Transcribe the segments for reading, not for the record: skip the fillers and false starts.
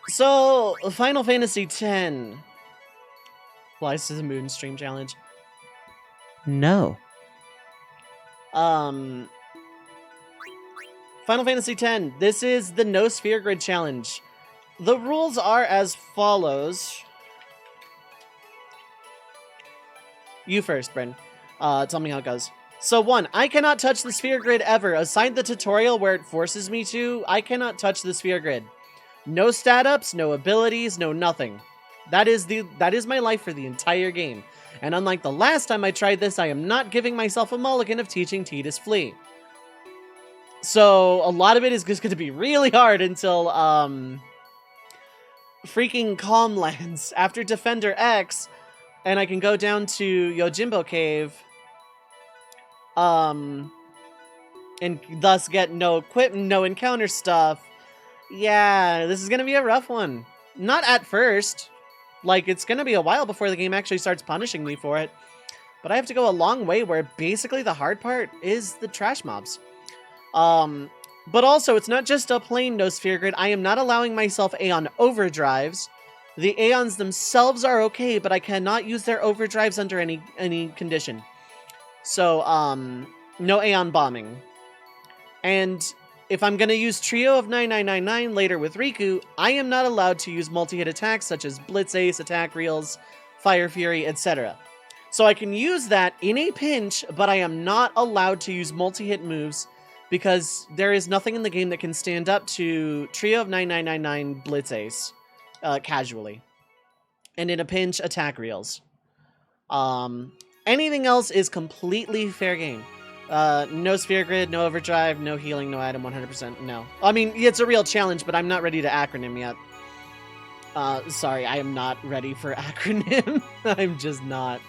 So, Final Fantasy X. Flies to the Moon stream challenge. No. Final Fantasy X. This is the No Sphere Grid challenge. The rules are as follows. You first, Bryn. Tell me how it goes. So 1, I cannot touch the sphere grid ever. Aside the tutorial where it forces me to, I cannot touch the sphere grid. No stat ups, no abilities, no nothing. That is my life for the entire game. And unlike the last time I tried this, I am not giving myself a mulligan of teaching T to flee. So a lot of it is just going to be really hard until freaking Calm lands after Defender X, and I can go down to Yojimbo Cave, and thus get no encounter stuff. Yeah, this is gonna be a rough one. Not at first. Like, it's gonna be a while before the game actually starts punishing me for it. But I have to go a long way where basically the hard part is the trash mobs. But also, it's not just a plain no sphere grid. I am not allowing myself Aeon Overdrives. The Aeons themselves are okay, but I cannot use their overdrives under any condition. So, no Aeon Bombing. And if I'm going to use Trio of 9999 later with Riku, I am not allowed to use multi-hit attacks such as Blitz Ace, Attack Reels, Fire Fury, etc. So I can use that in a pinch, but I am not allowed to use multi-hit moves because there is nothing in the game that can stand up to Trio of 9999 Blitz Ace casually. And in a pinch, Attack Reels. Anything else is completely fair game. No sphere grid, no overdrive, no healing, no item, 100% no. I mean, it's a real challenge, but I'm not ready to acronym yet. Sorry, I am not ready for acronym. I'm just not.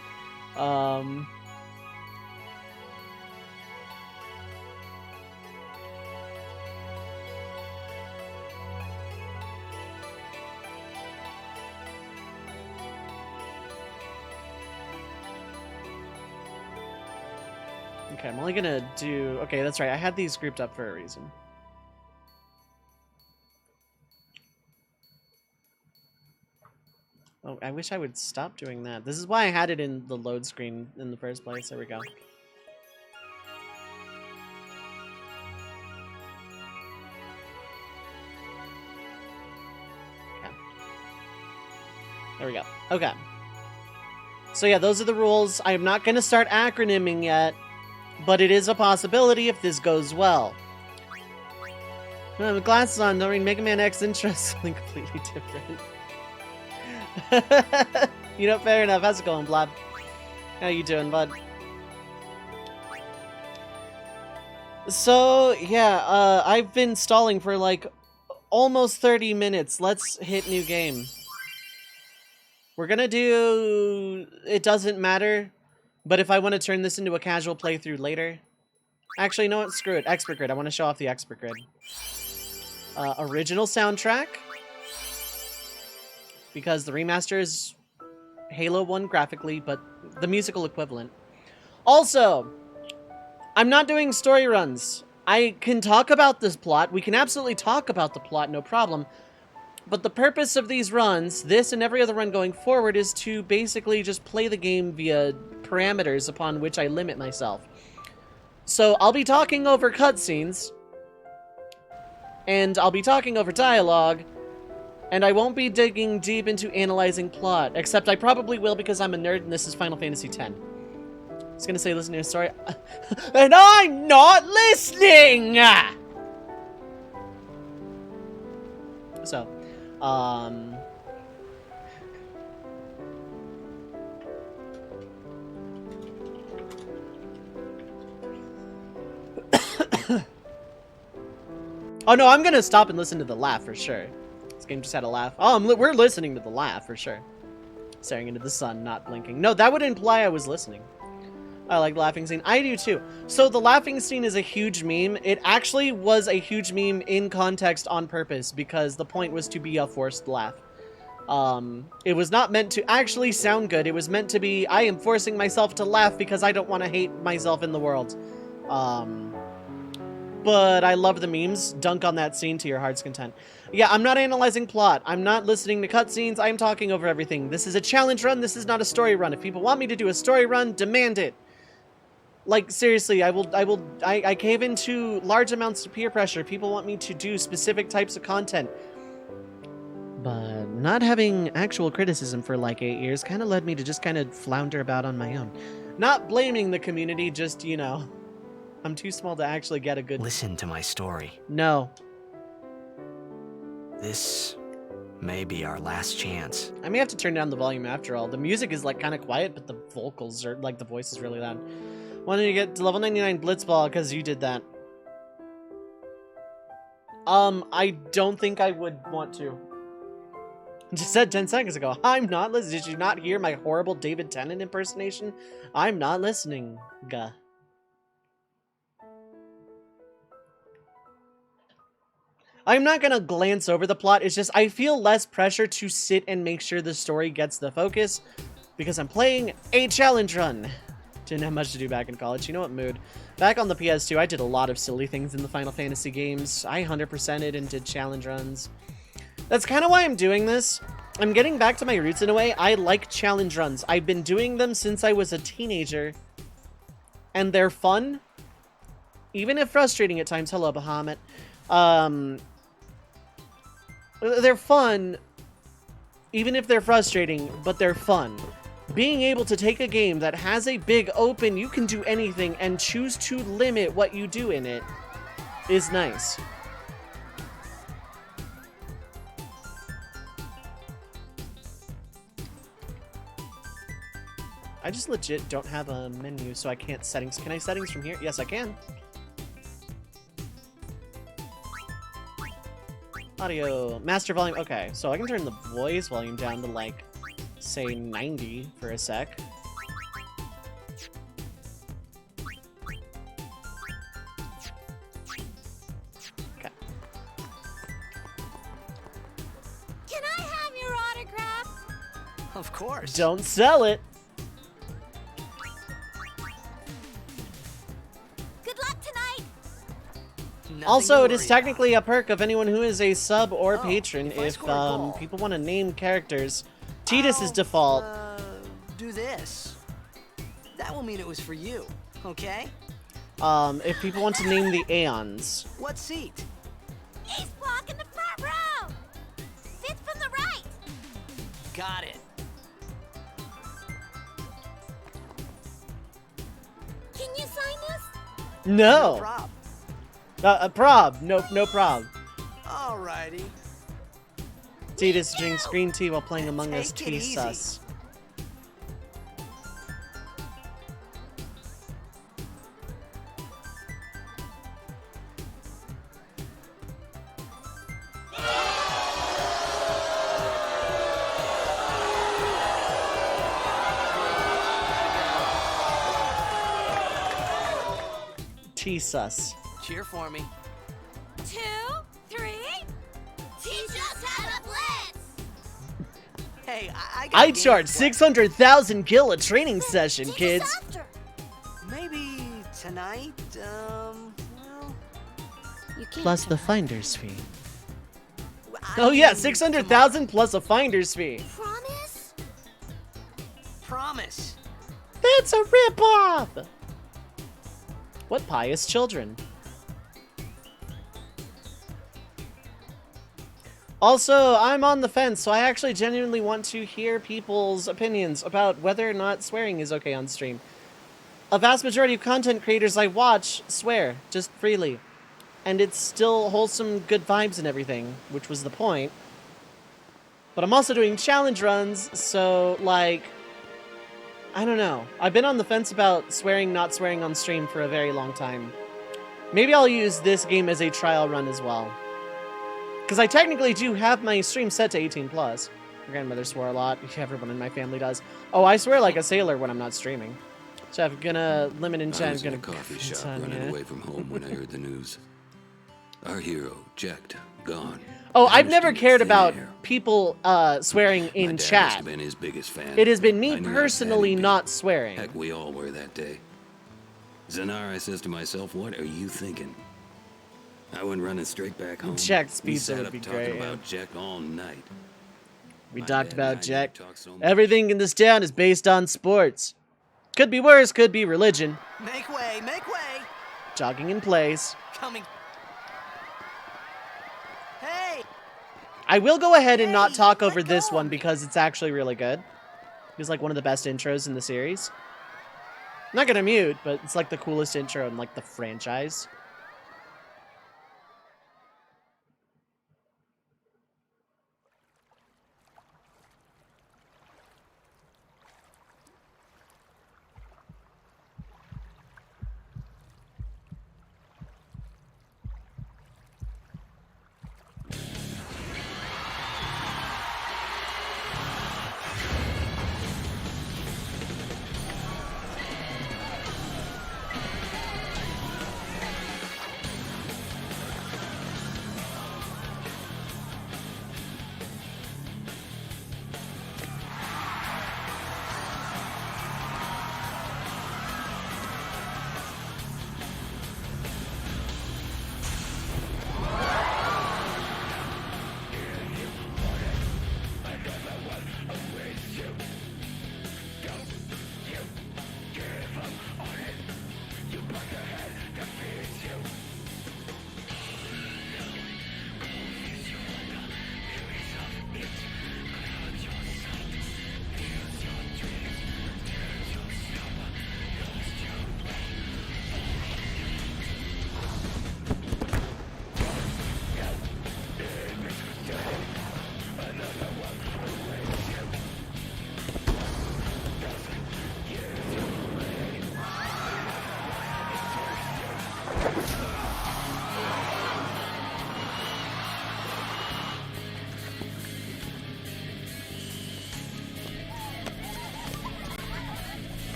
Okay, I'm only gonna do... Okay, that's right. I had these grouped up for a reason. Oh, I wish I would stop doing that. This is why I had it in the load screen in the first place. There we go. Okay. There we go. Okay. So yeah, those are the rules. I am not going to start acronyming yet, but it is a possibility if this goes well. With glasses on, don't read Mega Man X intro, something completely different. You know, fair enough. How's it going, Blob? How you doing, bud? So, yeah, I've been stalling for like almost 30 minutes. Let's hit new game. We're gonna do... It doesn't matter, but if I want to turn this into a casual playthrough later... Actually, you know what? Screw it. Expert Grid. I want to show off the Expert Grid. Original soundtrack. Because the remaster is Halo 1 graphically, but the musical equivalent. Also, I'm not doing story runs. I can talk about this plot. We can absolutely talk about the plot, no problem. But the purpose of these runs, this and every other run going forward, is to basically just play the game via parameters upon which I limit myself. So I'll be talking over cutscenes, and I'll be talking over dialogue, and I won't be digging deep into analyzing plot, except I probably will because I'm a nerd and this is Final Fantasy X. I was gonna say listen to a story, and I'm not listening! So, oh no, I'm gonna stop and listen to the laugh for sure. This game just had a laugh. Oh, we're listening to the laugh for sure. Staring into the sun, not blinking. No, that would imply I was listening. I like the laughing scene. I do too. So the laughing scene is a huge meme. It actually was a huge meme in context on purpose because the point was to be a forced laugh. It was not meant to actually sound good. It was meant to be, I am forcing myself to laugh because I don't want to hate myself in the world. But I love the memes. Dunk on that scene to your heart's content. Yeah, I'm not analyzing plot. I'm not listening to cutscenes. I'm talking over everything. This is a challenge run. This is not a story run. If people want me to do a story run, demand it. Like, seriously, I cave into large amounts of peer pressure. People want me to do specific types of content. But not having actual criticism for like 8 years kind of led me to just kind of flounder about on my own. Not blaming the community, just, you know, I'm too small to actually get a good... Listen to my story. No. This may be our last chance. I may have to turn down the volume after all. The music is like kind of quiet, but the vocals are like the voice is really loud. Why don't you get to level 99 Blitzball because you did that? I don't think I would want to. Just said 10 seconds ago. I'm not listening. Did you not hear my horrible David Tennant impersonation? I'm not listening. Gah. I'm not gonna glance over the plot. It's just I feel less pressure to sit and make sure the story gets the focus because I'm playing a challenge run. Didn't have much to do back in college. You know what, mood? Back on the PS2, I did a lot of silly things in the Final Fantasy games. I 100%ed and did challenge runs. That's kind of why I'm doing this. I'm getting back to my roots in a way. I like challenge runs. I've been doing them since I was a teenager. And they're fun. Even if frustrating at times. Hello, Bahamut. They're fun. Even if they're frustrating, but they're fun. Being able to take a game that has a big open, you can do anything, and choose to limit what you do in it is nice. I just legit don't have a menu, so I can't settings. Can I settings from here? Yes, I can. Audio, master volume. Okay, so I can turn the voice volume down to like, say 90 for a sec. Okay. Can I have your autograph? Of course. Don't sell it. Good luck tonight. Nothing Also, to it is worry technically a perk of anyone who is a sub or patron if I if score a goal. people want to name characters. Tidus is I'll, default. Do this. That will mean it was for you, okay? If people want to name the Aeons. What seat? Ace block in the front row. Fifth from the right. Got it. Can you sign this? No. Prob. Prob. No prob. Alrighty. Tidus drinks green tea while playing Among Us. Take it Tea easy. sus. Tea sus. Cheer for me. 2, 3. Teach us how to blitz. Hey, I got a I game charge to play. 600,000 gil a training session, Teach kids. us after. Maybe tonight, well... You can't Plus the try. finder's fee. I Oh yeah, mean, 600,000 plus a finder's fee. Promise? Promise. That's a ripoff! What pious children. Also, I'm on the fence, so I actually genuinely want to hear people's opinions about whether or not swearing is okay on stream. A vast majority of content creators I watch swear, just freely. And it's still wholesome, good vibes and everything, which was the point. But I'm also doing challenge runs, so, like... I don't know. I've been on the fence about swearing, not swearing on stream for a very long time. Maybe I'll use this game as a trial run as well. Because I technically do have my stream set to 18+. My grandmother swore a lot. Everyone in my family does. Oh, I swear like a sailor when I'm not streaming. So I'm gonna limit in chat. I was in a Gonna coffee shop running away from home when I heard the news. Our hero, checked, gone. Oh, I've Vanished never into cared thin about air. people swearing My in dad must chat. have been his biggest fan. It has been I me knew how sad personally he'd be. not swearing. Heck, we all were that day. Zanar, I says to myself, what are you thinking? I went running straight back home. Jack's We pizza sat would up be talking great, about Jack all night. We My talked dad about and I Jack. never talked so much. Everything in this town is based on sports. Could be worse, could be religion. Make way, make way! Jogging in place. Coming. Hey! I will go ahead and not Hey, talk over let this go one of me. because it's actually really good. It's like one of the best intros in the series. I'm not gonna mute, but it's like the coolest intro in like the franchise.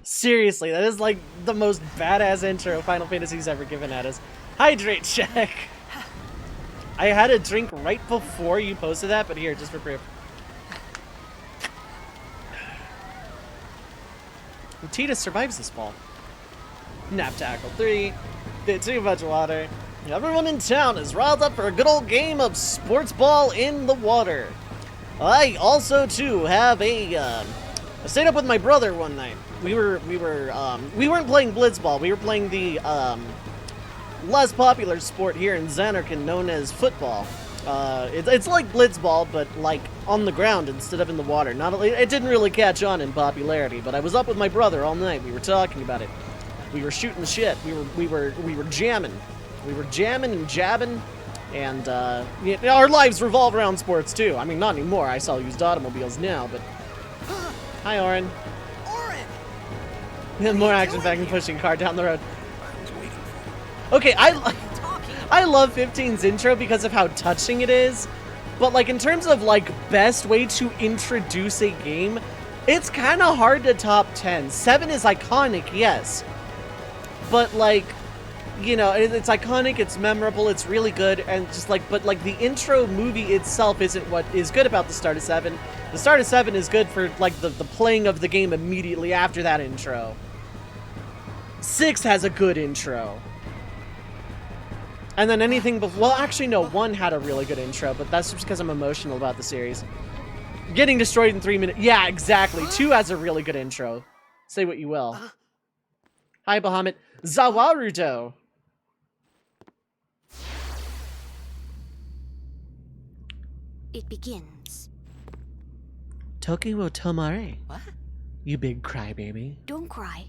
Seriously, that is like the most badass intro Final Fantasy's ever given at us. Hydrate check. I had a drink right before you posted that, but here, just for proof. And Tita survives this fall. Nap tackle 3. Bit too much water. Everyone in town is riled up for a good old game of sports ball in the water. I also too have I stayed up with my brother one night. We weren't playing blitzball. We were playing the less popular sport here in Xanarkand known as football. It's like blitzball, but like on the ground instead of in the water. It didn't really catch on in popularity, but I was up with my brother all night. We were talking about it. We were shooting the shit. We were jamming. We were jamming and jabbing, and our lives revolve around sports too. I mean, not anymore. I sell used automobiles now, but hi, Oren. More action back and pushing car down the road. Okay, I love 15's intro because of how touching it is, but like in terms of like best way to introduce a game, it's kind of hard to top 10. 7 is iconic, yes, but like, you know, it's iconic, it's memorable, it's really good, and just like, but like the intro movie itself isn't what is good about the start of 7. The start of 7 is good for like the playing of the game immediately after that intro. 6 has a good intro. And then anything before, well, actually no, 1 had a really good intro, but that's just because I'm emotional about the series. Getting destroyed in 3 minutes, yeah, exactly. 2 has a really good intro. Say what you will. Hi, Bahamut. Zawaruto. it begins. Toki wo tomare. What? You big crybaby. Don't cry.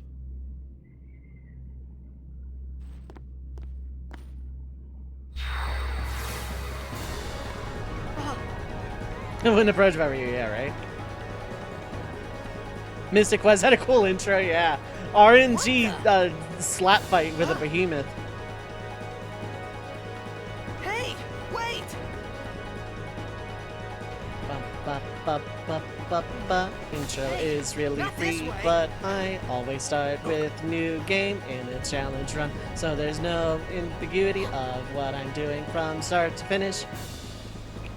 I wouldn't approach if I were you, yeah, right? Mystic Quest had a cool intro, yeah. RNG slap fight with a behemoth. Hey, wait! Ba. Intro is really Not this free, way. but I always start with new game in a challenge run, so there's no ambiguity of what I'm doing from start to finish.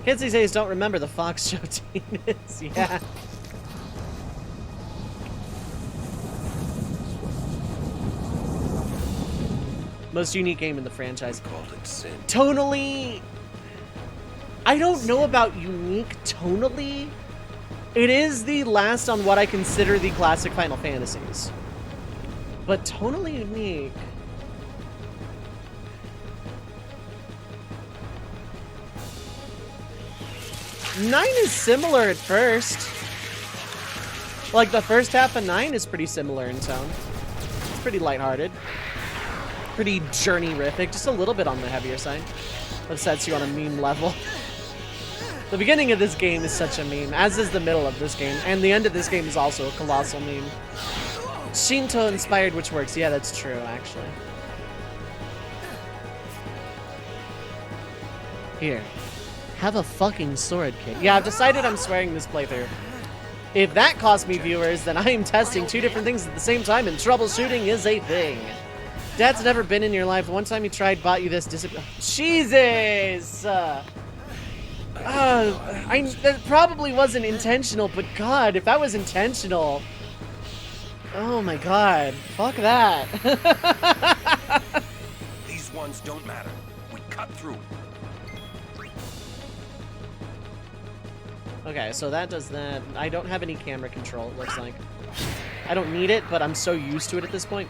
Kids these days don't remember the Fox show Teenus, yeah. Most unique game in the franchise. Called it sin. Tonally, I don't know about unique tonally. It is the last on what I consider the classic Final Fantasies. But tonally unique. Nine is similar at first. Like the first half of 9 is pretty similar in tone. It's pretty lighthearted. Pretty journey-rific, just a little bit on the heavier side. Upsets you on a meme level. The beginning of this game is such a meme, as is the middle of this game, and the end of this game is also a colossal meme. Shinto-inspired, which works. Yeah, that's true, actually. Here. Have a fucking sword, kid. Yeah, I've decided I'm swearing this playthrough. If that costs me viewers, then I am testing 2 different things at the same time, and troubleshooting is a thing. Dad's never been in your life. One time he tried, bought you this Jesus! That probably wasn't intentional, but God, if that was intentional... Oh my God. Fuck that. These ones don't matter. We cut through. Okay, so that does that. I don't have any camera control, it looks like. I don't need it, but I'm so used to it at this point.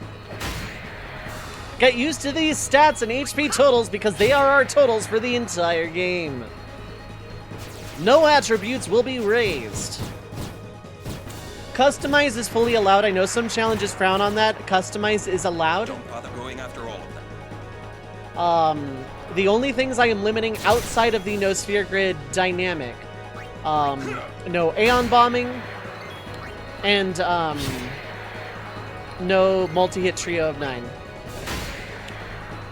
Get used to these stats and HP totals because they are our totals for the entire game. No attributes will be raised. Customize is fully allowed. I know some challenges frown on that. Customize is allowed. Don't bother going after all of them. The only things I am limiting outside of the no sphere grid dynamic. No Aeon Bombing. And, no multi-hit trio of 9.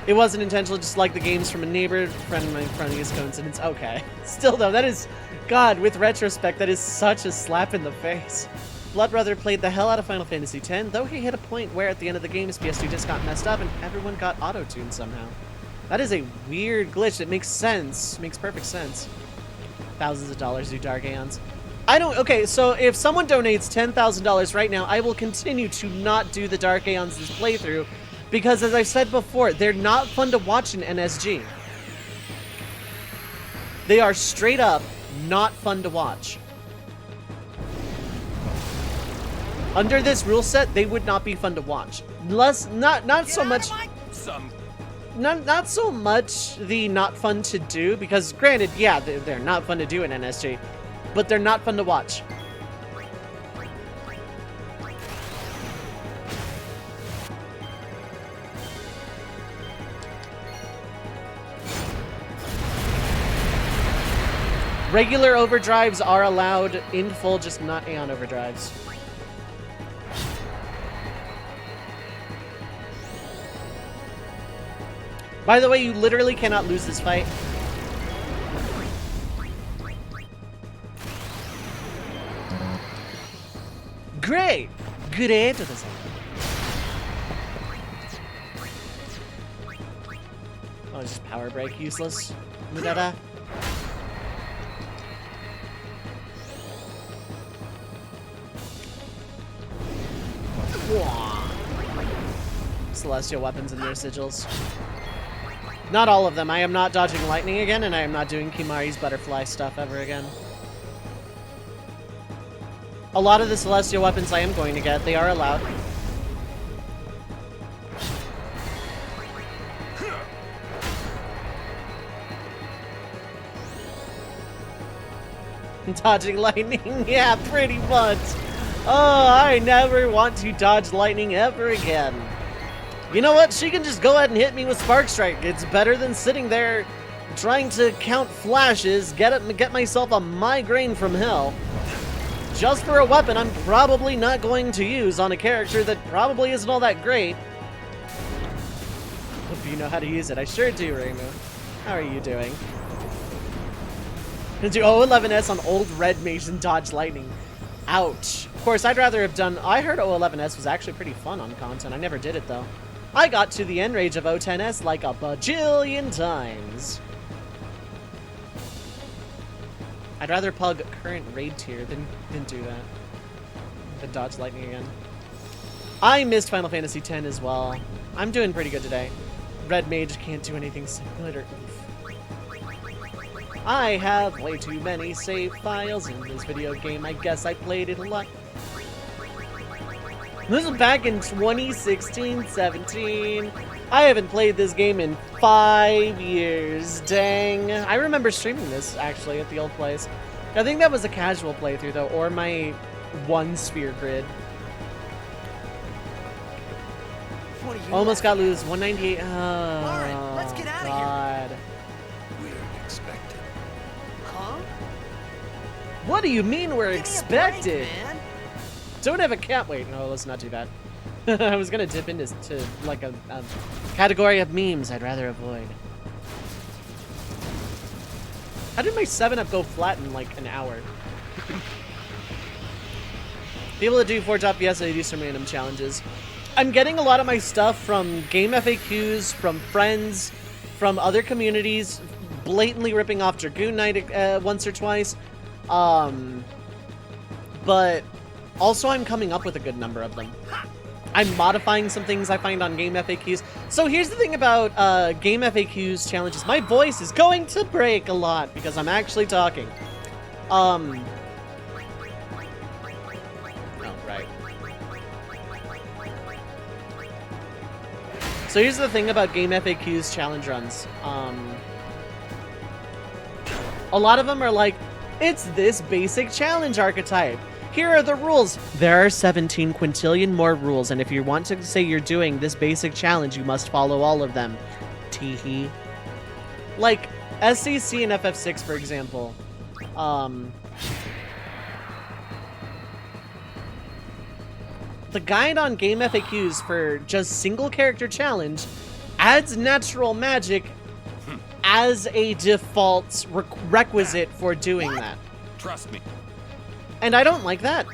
It wasn't intentional, just like the games from a neighbor friend of mine from the East coincidence. Okay. Still though, that is, God, with retrospect, that is such a slap in the face. Blood Brother played the hell out of Final Fantasy X, though he hit a point where at the end of the game his PS2 disc got messed up and everyone got auto-tuned somehow. That is a weird glitch that makes sense. Makes perfect sense. Thousands of dollars do Dark Aeons. Okay, so if someone donates $10,000 right now, I will continue to not do the Dark Aeons this playthrough. Because, as I said before, they're not fun to watch in NSG. They are straight up not fun to watch. Under this rule set, they would not be fun to watch. Not so much. Not so much the not fun to do, because granted, yeah, they're not fun to do in NSG, but they're not fun to watch. Regular overdrives are allowed in full, just not Aeon Overdrives. By the way, you literally cannot lose this fight. Great! Great! Oh, just power break, useless. Mudada. Celestial weapons and their sigils. Not all of them. I am not dodging lightning again, and I am not doing Kimari's butterfly stuff ever again. A lot of the celestial weapons I am going to get. They are allowed. Dodging lightning, yeah, pretty much. Oh, I never want to dodge lightning ever again. You know what? She can just go ahead and hit me with Spark Strike. It's better than sitting there trying to count flashes, get myself a migraine from hell. Just for a weapon I'm probably not going to use on a character that probably isn't all that great. Hope you know how to use it. I sure do, Reimu. How are you doing? Gonna do O11S on old red mage and dodge lightning. Ouch. Of course, I'd rather have done... I heard O11S was actually pretty fun on content. I never did it, though. I got to the end range of O10S like a bajillion times. I'd rather pug current raid tier than do that. Than dodge lightning again. I missed Final Fantasy X as well. I'm doing pretty good today. Red mage can't do anything similar. I have way too many save files in this video game. I guess I played it a lot. This was back in 2016, 17. I haven't played this game in 5 years. Dang. I remember streaming this, actually, at the old place. I think that was a casual playthrough, though, or my one sphere grid. Almost got lose 198. Oh, Lauren, let's get out of God. here. We're expected. Huh? What do you mean we're Give me a expected? break, man. Don't have a cat. Wait, no, that's not too bad. I was gonna dip into like a category of memes I'd rather avoid. How did my 7-Up go flat in like an hour? People that do Forge FPS, they do some random challenges. I'm getting a lot of my stuff from game FAQs, from friends, from other communities, blatantly ripping off Dragoon Knight once or twice. But also I'm coming up with a good number of them. I'm modifying some things I find on game FAQs. So here's the thing about game FAQs challenges. My voice is going to break a lot because I'm actually talking. Oh, right. So here's the thing about game FAQs challenge runs. A lot of them are like, it's this basic challenge archetype. Here are the rules. There are 17 quintillion more rules, and if you want to say you're doing this basic challenge, you must follow all of them. Teehee. Like, SCC and FF6, for example. The guide on game FAQs for just single character challenge adds natural magic as a default requisite for doing that. Trust me. And I don't like that.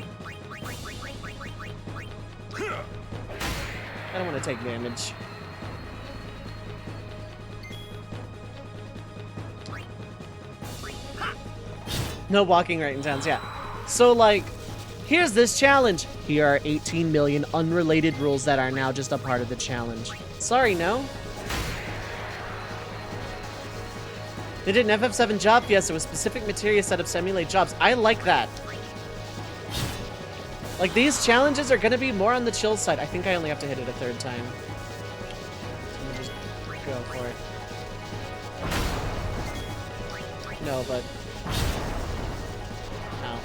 I don't want to take damage. No walking right in towns, yeah. So, like, here's this challenge. Here are 18 million unrelated rules that are now just a part of the challenge. Sorry, no? They did an FF7 job fiesta with specific materia set up simulate jobs. I like that. Like, these challenges are gonna be more on the chill side. I think I only have to hit it a third time. So I'm gonna just go for it. No, but... Ow.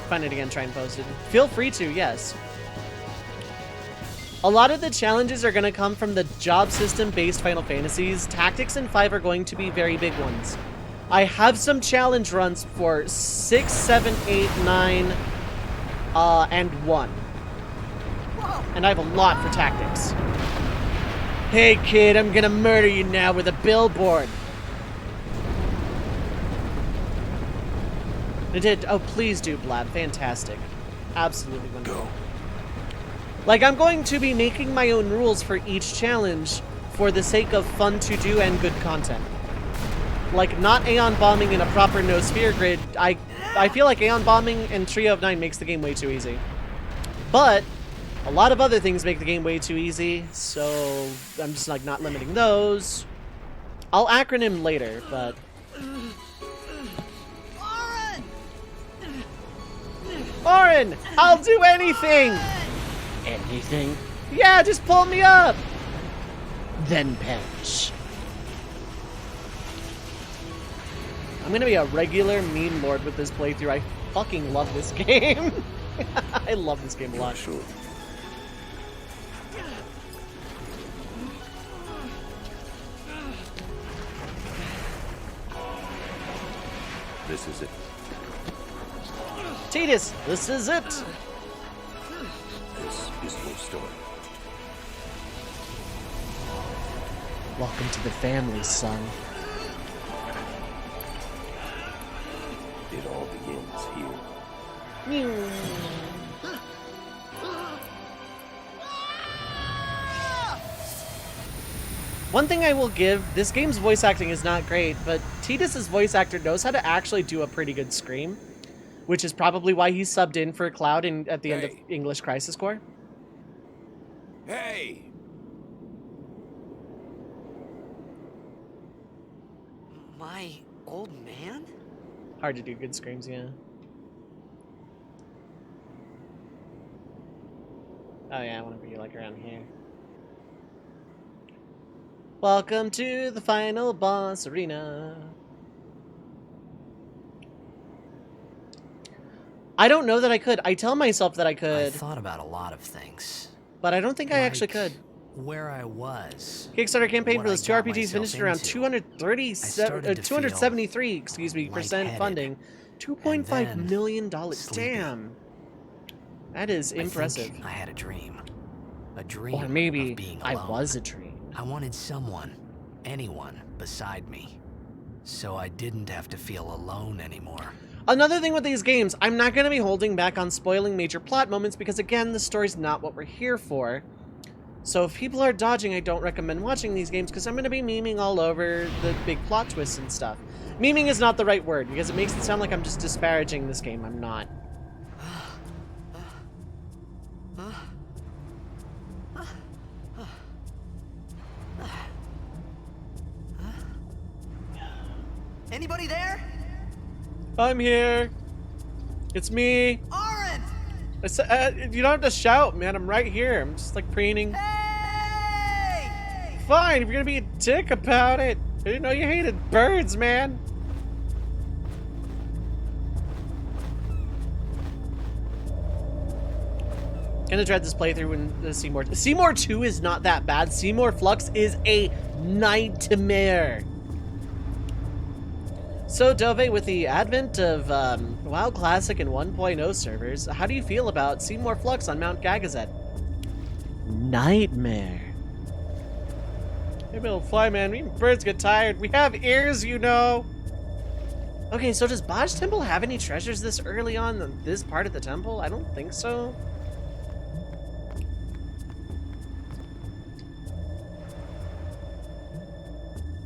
Find it again, try and post it. Feel free to, yes. A lot of the challenges are gonna come from the job system-based Final Fantasies. Tactics and 5 are going to be very big ones. I have some challenge runs for 6, 7, 8, 9, and 1. And I have a lot for tactics. Hey kid, I'm gonna murder you now with a billboard. I did. Oh, please do, Blab. Fantastic. Absolutely wonderful. Go. Like, I'm going to be making my own rules for each challenge for the sake of fun to do and good content. Like, not Aeon Bombing in a proper no-sphere grid. I feel like Aeon Bombing and Trio of 9 makes the game way too easy. But a lot of other things make the game way too easy, so I'm just, like, not limiting those. I'll acronym later, but... Orin! I'll do anything! Anything? Yeah, just pull me up! Then perish. I'm gonna be a regular meme lord with this playthrough. I fucking love this game. I love this game a lot. Sure. This is it. Tidus, this is it. This is your story. Welcome to the family, son. It all begins here. One thing I will give, this game's voice acting is not great, but Tidus' voice actor knows how to actually do a pretty good scream, which is probably why he subbed in for Cloud at the end of English Crisis Core. Hey! My old man? Hard to do good screams, yeah. Oh yeah, I want to be like around here. Welcome to the final boss arena. I don't know that I could. I tell myself that I I could, thought about a lot of things. but I don't think I actually Like could. Where I was. Kickstarter campaign what for those I two got RPGs finished at around myself started to 273, excuse me, percent lightheaded. funding. $2.5 then million. sleepy. Damn. That is I impressive. think I had a dream. A dream Or maybe of being I alone. was a dream. I wanted someone, anyone, beside me. So I didn't have to feel alone anymore. Another thing with these games, I'm not going to be holding back on spoiling major plot moments because, again, the story's not what we're here for. So if people are dodging, I don't recommend watching these games because I'm going to be memeing all over the big plot twists and stuff. Memeing is not the right word because it makes it sound like I'm just disparaging this game. I'm not. Anybody there? I'm here. It's me. Aren't! You don't have to shout, man. I'm right here. I'm just like preening. Hey! Fine, if you're gonna be a dick about it. I didn't know you hated birds, man. Gonna dread this playthrough when the Seymour. Seymour 2 is not that bad. Seymour Flux is a nightmare. So, Dove, with the advent of WoW Classic and 1.0 servers, how do you feel about Seymour Flux on Mount Gagazet? Nightmare. Maybe it'll fly, man. We birds get tired. We have ears, you know. Okay, so does Baj Temple have any treasures this early on in this part of the temple? I don't think so.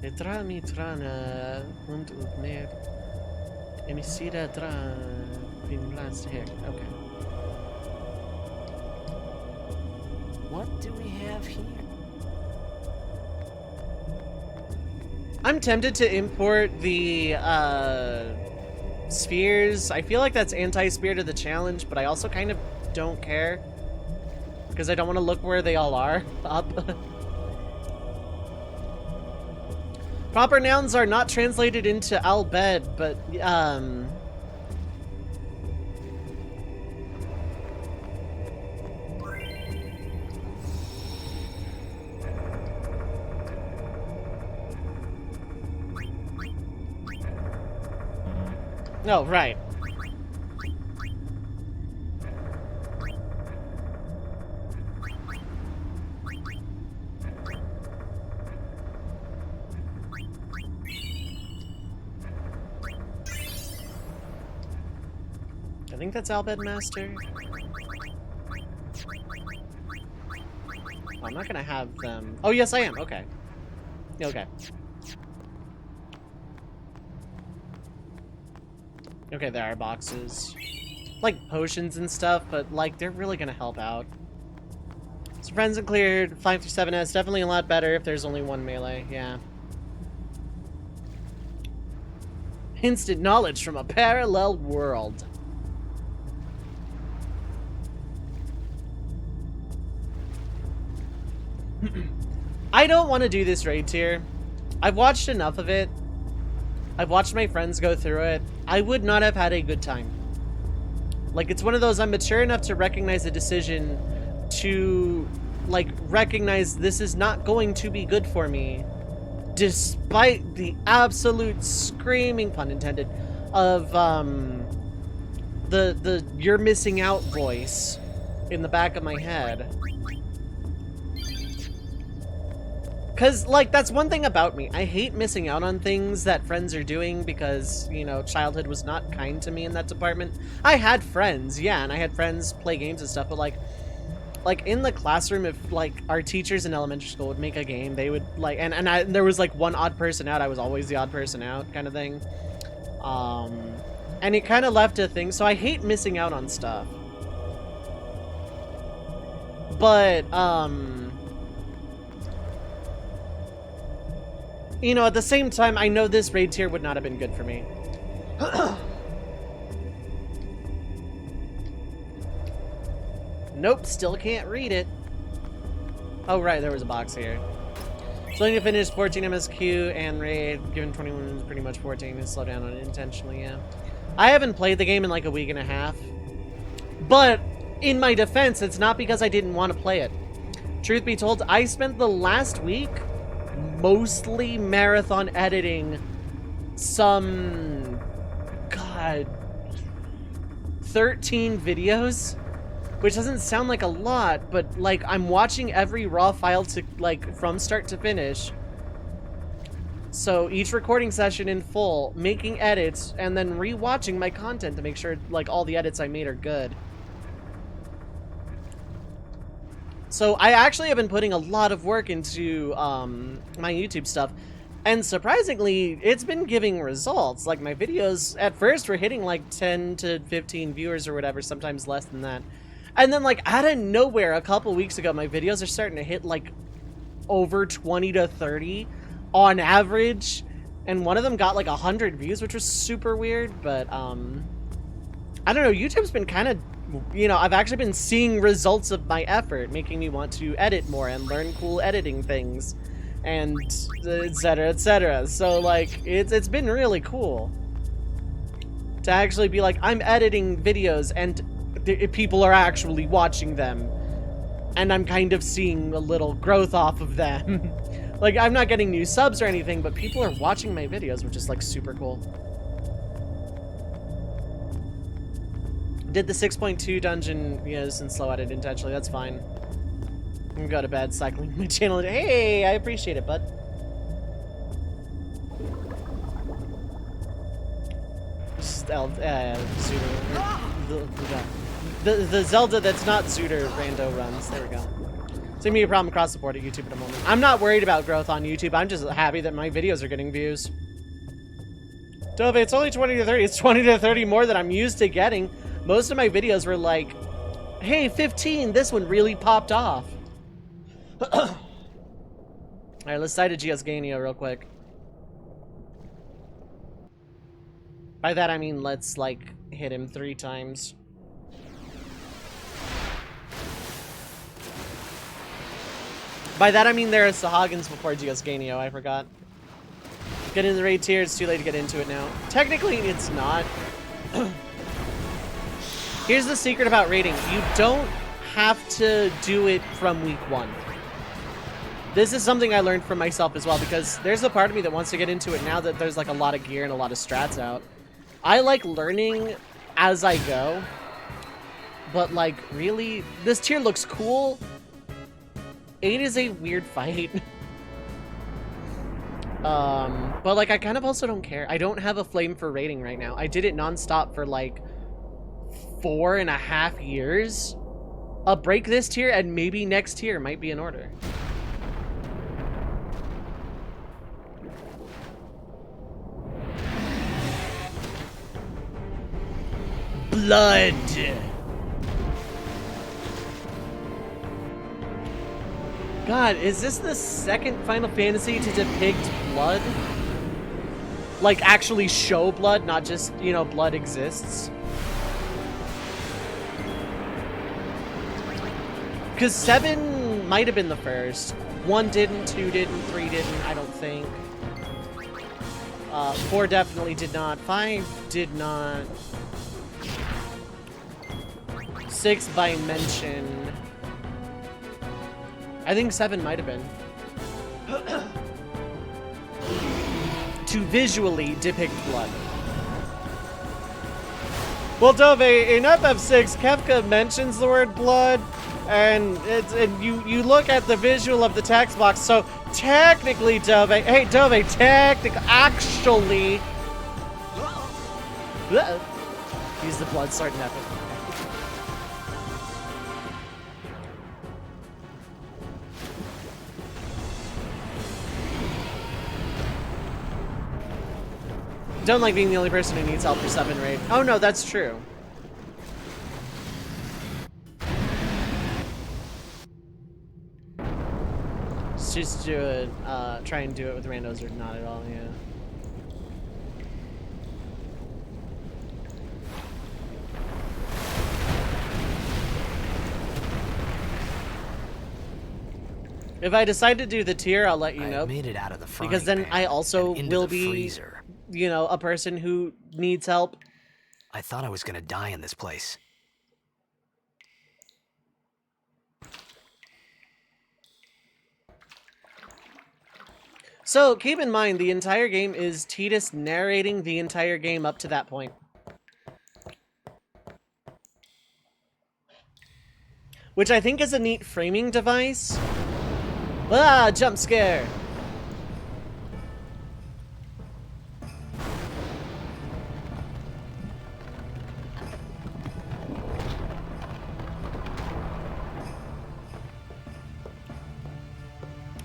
Etra mitrana und mer emisira dra pinlast here. Okay. What do we have here? I'm tempted to import the spheres. I feel like that's anti-spirit of the challenge, but I also kind of don't care because I don't want to look where they all are up. Proper nouns are not translated into al-bed, but oh, right. I think that's Albed Master. Oh, I'm not gonna have them. Oh, yes, I am. Okay. Okay. Okay, there are boxes. Like potions and stuff, but like they're really gonna help out. So friends and cleared 5 through 7S, definitely a lot better if there's only one melee, yeah. Instant knowledge from a parallel world. I don't want to do this raid tier. I've watched enough of it. I've watched my friends go through it. I would not have had a good time. Like, it's one of those, I'm mature enough to recognize a decision to, like, recognize this is not going to be good for me, despite the absolute screaming, pun intended, of, the you're missing out voice in the back of my head. Because, like, that's one thing about me. I hate missing out on things that friends are doing because, you know, childhood was not kind to me in that department. I had friends, yeah, and I had friends play games and stuff, but, like in the classroom, if, like, our teachers in elementary school would make a game, they would, like, and there was, like, one odd person out. I was always the odd person out kind of thing. And it kind of left a thing, so I hate missing out on stuff. But, you know, at the same time, I know this raid tier would not have been good for me. Nope, still can't read it. Oh, right, there was a box here. So I need to finish 14 MSQ and raid, given 21 is pretty much 14, and slow down on it intentionally, yeah. I haven't played the game in like a week and a half. But, in my defense, it's not because I didn't want to play it. Truth be told, I spent the last week mostly marathon editing some, God, 13 videos, which doesn't sound like a lot, but like I'm watching every raw file to like from start to finish. So each recording session in full, making edits, and then rewatching my content to make sure like all the edits I made are good. So I actually have been putting a lot of work into my YouTube stuff, and surprisingly, it's been giving results. Like, my videos at first were hitting like 10 to 15 viewers or whatever, sometimes less than that. And then, like, out of nowhere, a couple weeks ago, my videos are starting to hit like over 20 to 30 on average, and one of them got like 100 views, which was super weird. But I don't know, YouTube's been kind of, you know, I've actually been seeing results of my effort, making me want to edit more and learn cool editing things, and etc, etc. So like, it's been really cool to actually be like, I'm editing videos and people are actually watching them, and I'm kind of seeing a little growth off of them. Like, I'm not getting new subs or anything, but people are watching my videos, which is like super cool. Did the 6.2 dungeon, yes, and slow edit intentionally. That's fine. I'm gonna go to bed, cycling my channel. Hey, I appreciate it, bud. The Zelda that's not Zooter rando runs. There we go. It's gonna be a problem across the board at YouTube at the moment. I'm not worried about growth on YouTube. I'm just happy that my videos are getting views. Dove, it's only 20 to 30. It's 20 to 30 more than I'm used to getting. Most of my videos were like, hey, 15, this one really popped off. Alright, let's side to Geosgania real quick. By that I mean let's, like, hit him 3 times. By that I mean there are Sahagins before Geosgania, I forgot. Get in the raid tier, it's too late to get into it now. Technically, it's not. Here's the secret about raiding. You don't have to do it from week 1. This is something I learned from myself as well, because there's a part of me that wants to get into it now that there's like a lot of gear and a lot of strats out. I like learning as I go, but like really, this tier looks cool. 8 is a weird fight. But like I kind of also don't care. I don't have a flame for raiding right now. I did it nonstop for like 4.5 years. I'll break this tier and maybe next tier might be in order. Blood. God, is this the second Final Fantasy to depict blood? Like actually show blood, not just, you know, blood exists? Because 7 might have been the first. 1 didn't, 2 didn't, 3 didn't, I don't think. 4 definitely did not. 5 did not. 6 by mention. I think 7 might have been. To visually depict blood. Well, Dove, in FF6, Kefka mentions the word blood, and you look at the visual of the text box, so technically, Dove, hey, Dove, actually, use the blood sword in Epic. Don't like being the only person who needs help for 7 raid. Oh no, that's true. Just do it, try and do it with randos or not at all, yeah. If I decide to do the tier, I'll let you know. Made it out of the frying because then pan I also and into will the be, freezer. you know, a person who needs help. I thought I was gonna die in this place. So keep in mind, the entire game is Tidus narrating the entire game up to that point. Which I think is a neat framing device. Ah, jump scare!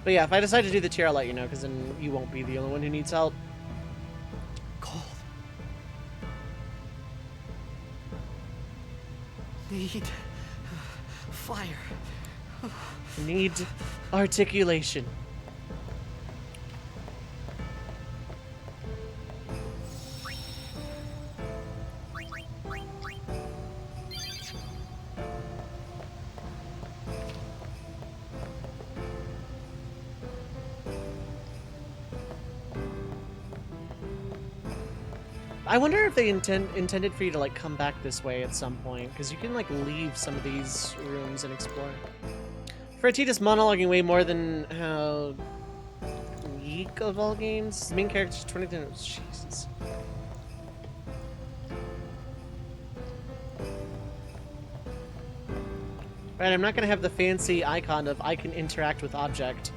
But yeah, if I decide to do the tier, I'll let you know, because then you won't be the only one who needs help. Cold. Need fire. Need articulation. I wonder if they intended for you to like come back this way at some point, because you can like leave some of these rooms and explore. For Tidus monologuing way more than how weak of all games. The main character's 20. Jesus. Right, I'm not gonna have the fancy icon of I can interact with object.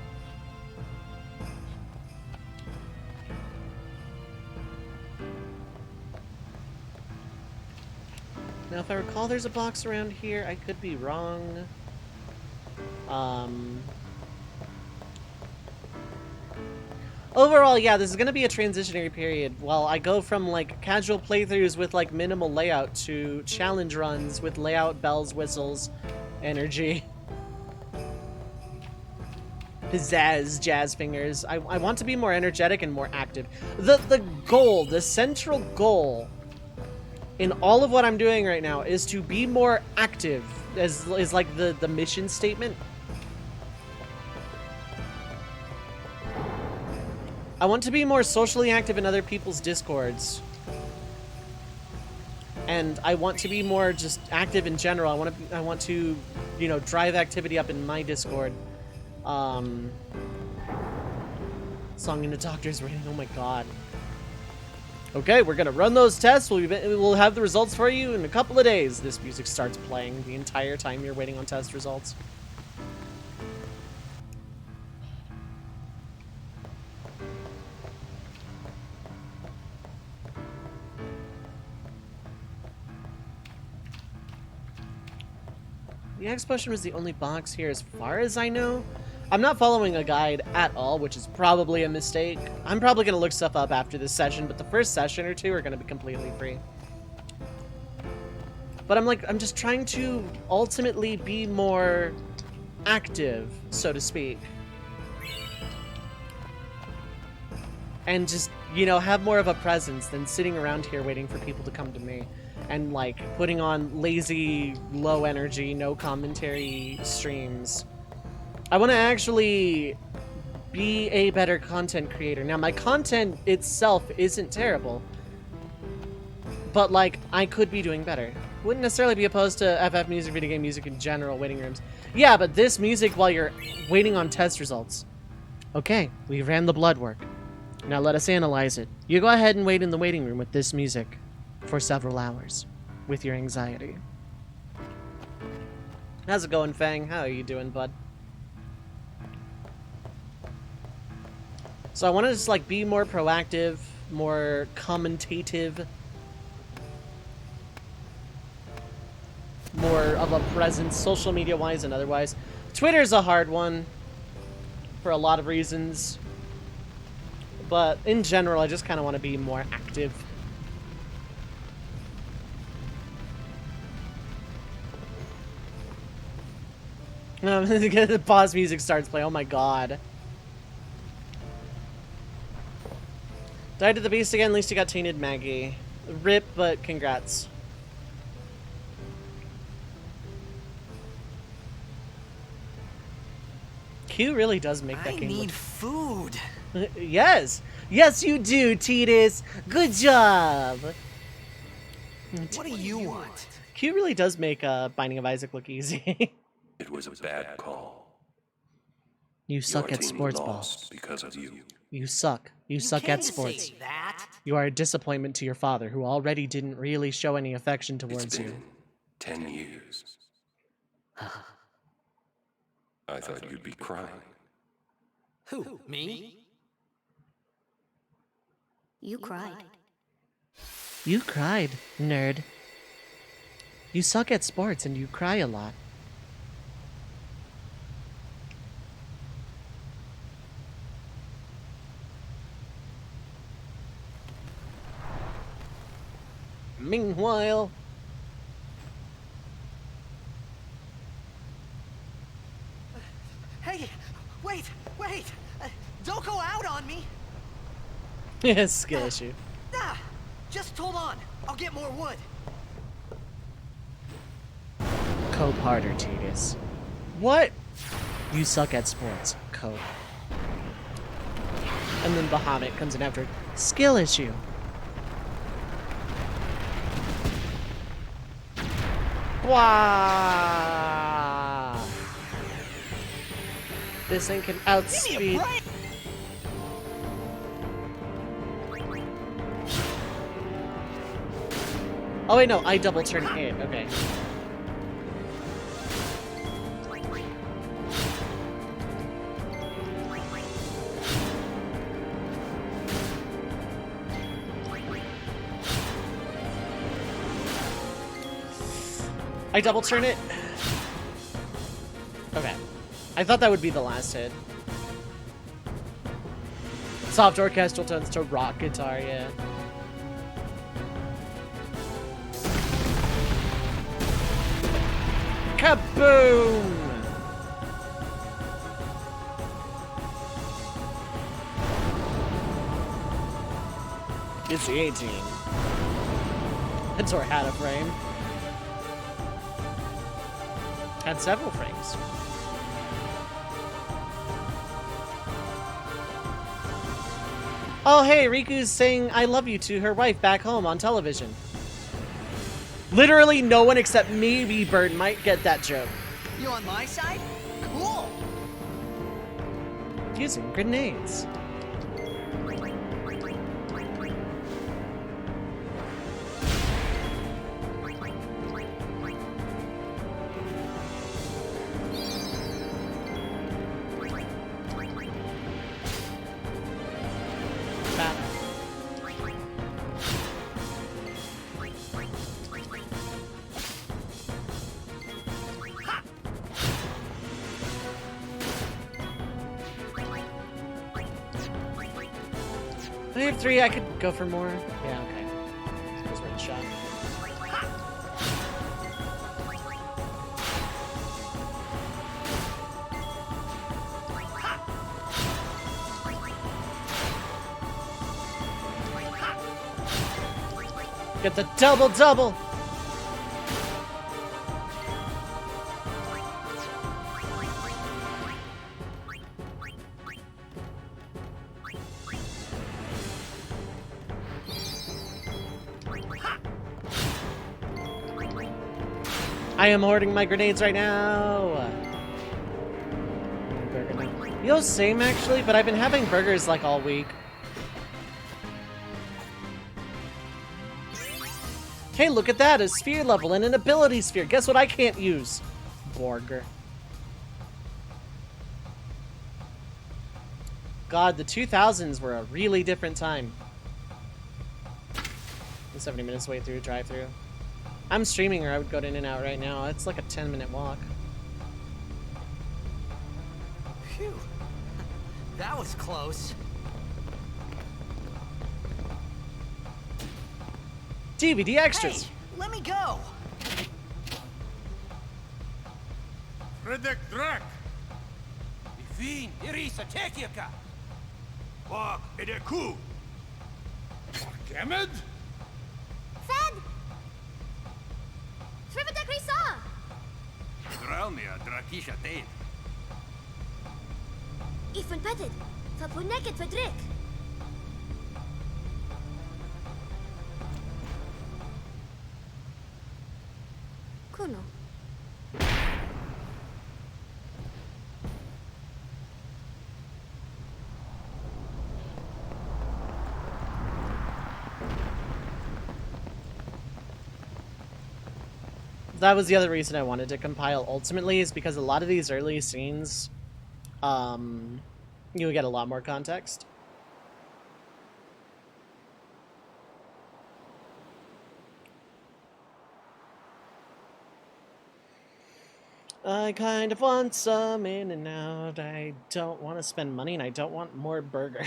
Now, if I recall, there's a box around here. I could be wrong. Overall, yeah, this is gonna be a transitionary period. While I go from, like, casual playthroughs with, like, minimal layout to challenge runs with layout, bells, whistles, energy. Pizzazz, jazz fingers. I want to be more energetic and more active. The goal, the central goal in all of what I'm doing right now is to be more active, is like the mission statement. I want to be more socially active in other people's discords. And I want to be more just active in general. I want to, you know, drive activity up in my Discord. Song in the doctor's rating. Oh my god. Okay, we're gonna run those tests. We'll have the results for you in a couple of days. This music starts playing the entire time you're waiting on test results. The X potion was the only box here as far as I know. I'm not following a guide at all, which is probably a mistake. I'm probably going to look stuff up after this session, but the first session or two are going to be completely free. But I'm just trying to ultimately be more active, so to speak. And just, you know, have more of a presence than sitting around here waiting for people to come to me. And, like, putting on lazy, low energy, no commentary streams. I want to actually be a better content creator. Now, my content itself isn't terrible, but like, I could be doing better. Wouldn't necessarily be opposed to FF music, video game music in general, waiting rooms. Yeah, but this music while you're waiting on test results. Okay, we ran the blood work. Now let us analyze it. You go ahead and wait in the waiting room with this music for several hours with your anxiety. How's it going, Fang? How are you doing, bud? So I want to just like be more proactive, more commentative, more of a presence, social media-wise and otherwise. Twitter's a hard one for a lot of reasons, but in general, I just kind of want to be more active. The pause music starts playing. Oh my god. Died to the beast again, at least you got tainted Maggie. Rip, but congrats. Q really does make that game. I need food. Yes. Yes, you do, Titus. Good job. What do you want? Q really does make Binding of Isaac look easy. It was a bad call. You suck at sports ball. Because of you. You suck. You suck at sports. You are a disappointment to your father, who already didn't really show any affection towards you. 10 years. I thought you'd be crying. Who? Me? You cried. You cried, nerd. You suck at sports and you cry a lot. Meanwhile... Hey, wait! Don't go out on me! Yes, skill issue. Just hold on. I'll get more wood. Cope harder, Titus. What? You suck at sports. Cope. And then Bahamut comes in after. Skill issue. Wow. This thing can outspeed. Oh wait, no, I double turn it. Okay. I double turn it. Okay. I thought that would be the last hit. Soft orchestral tones to rock guitar, yeah. Kaboom! It's the 18. That door had a frame. Had several frames. Oh, hey, Riku's saying I love you to her wife back home on television. Literally no one except maybe Bird might get that joke. You on my side? Cool! Using grenades. I have 3, I could go for more. Yeah, okay. It's worth a shot. Get the double! I am hoarding my grenades right now. Yo, same actually, but I've been having burgers like all week. Hey, look at that, a sphere level and an ability sphere. Guess what I can't use? Burger. God, the 2000s were a really different time. I'm 70 minutes away through drive-through. I'm streaming or I would go to In-N-Out right now. It's like a 10-minute walk. Phew. That was close. DVD extras. Hey, let me go. Fredek Drak! Ifin, Irisa, Tekiaka! Wak, Edeku! Kemed? Fed! Trividek Risa! Dralmia, Drakisha Tate. Ifan Petit, Fapuneket Fedrik. Kuno. That was the other reason I wanted to compile ultimately, is because a lot of these early scenes, you would get a lot more context. I kind of want some in and out. I don't want to spend money and I don't want more burger.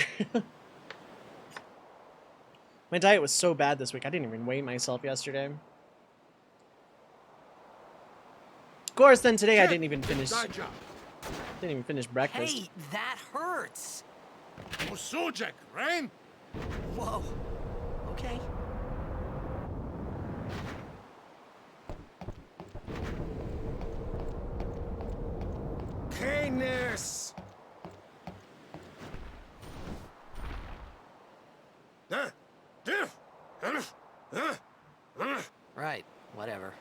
My diet was so bad this week, I didn't even weigh myself yesterday. Of course, then today I didn't even finish breakfast. Hey, that hurts. Osujek, Rain? Whoa. Okay. Canis! Right, whatever.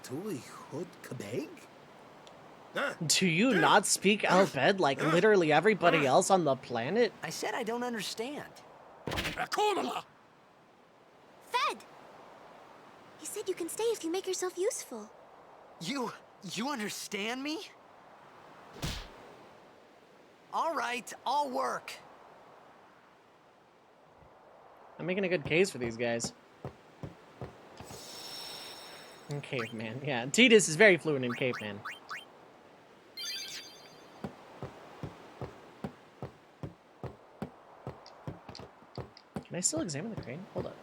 Tui Hood Kabeg? Do you not speak Albed like literally everybody else on the planet? I said I don't understand. Akonala! Fed! He said you can stay if you make yourself useful. You understand me? All right, I'll work. I'm making a good case for these guys. And caveman, yeah. Tidus is very fluent in caveman. Can I still examine the crane? Hold up.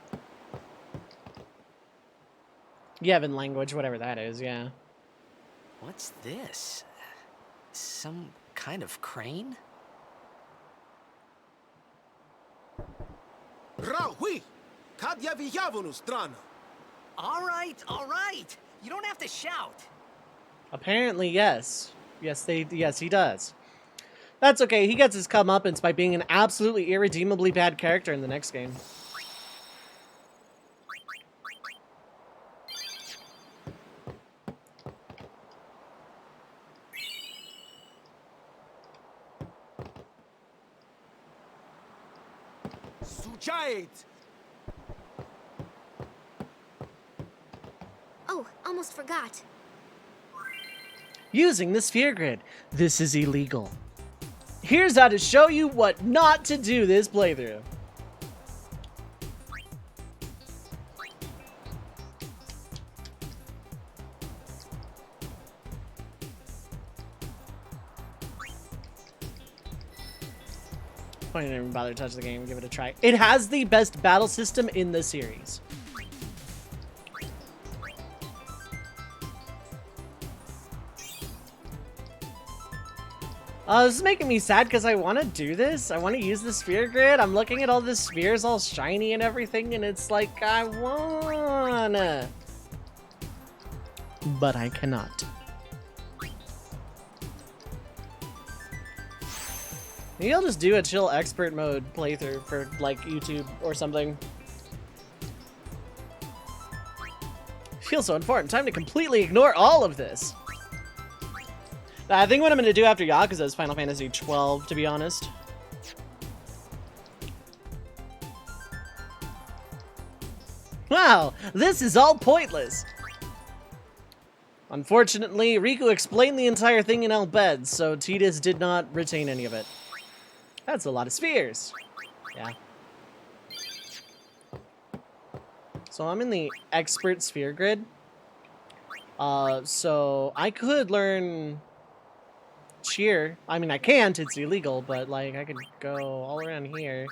Yevon language, whatever that is, yeah. What's this? Some kind of crane? Rahui! Kadya Vijavonus Drana! All right. You don't have to shout. Apparently, yes. Yes, he does. That's okay, he gets his comeuppance by being an absolutely irredeemably bad character in the next game. Sujait! Oh, almost forgot. Using the sphere grid. This is illegal. Here's how to show you what not to do this playthrough. I didn't even bother to touch the game, give it a try. It has the best battle system in the series. This is making me sad because I want to do this. I want to use the sphere grid. I'm looking at all the spheres all shiny and everything, and it's like, I wanna. But I cannot. Maybe I'll just do a chill expert mode playthrough for, like, YouTube or something. Feels so important. Time to completely ignore all of this. I think what I'm going to do after Yakuza is Final Fantasy 12, to be honest. Wow, this is all pointless. Unfortunately, Riku explained the entire thing in Al Bhed, so Tidus did not retain any of it. That's a lot of spheres. Yeah. So I'm in the expert sphere grid. So I could learn cheer. I mean, I can't, it's illegal, but like I could go all around here.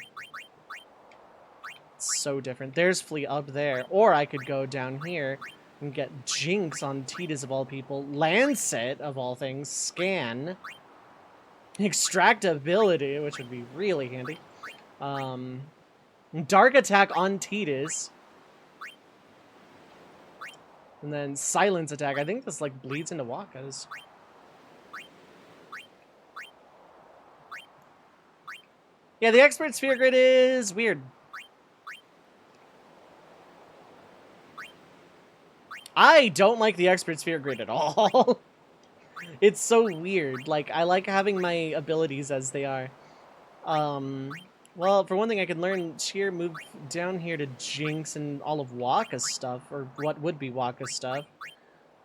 It's so different. There's Flea up there. Or I could go down here and get Jinx on Tidus of all people. Lancet of all things. Scan. Extract ability, which would be really handy. Dark attack on Tidus. And then silence attack. I think this like bleeds into Wakka's. Yeah, the expert sphere grid is weird. I don't like the expert sphere grid at all. It's so weird. Like, I like having my abilities as they are. Well, for one thing, I can learn cheer, move down here to Jinx and all of Wakka's stuff, or what would be Wakka's stuff.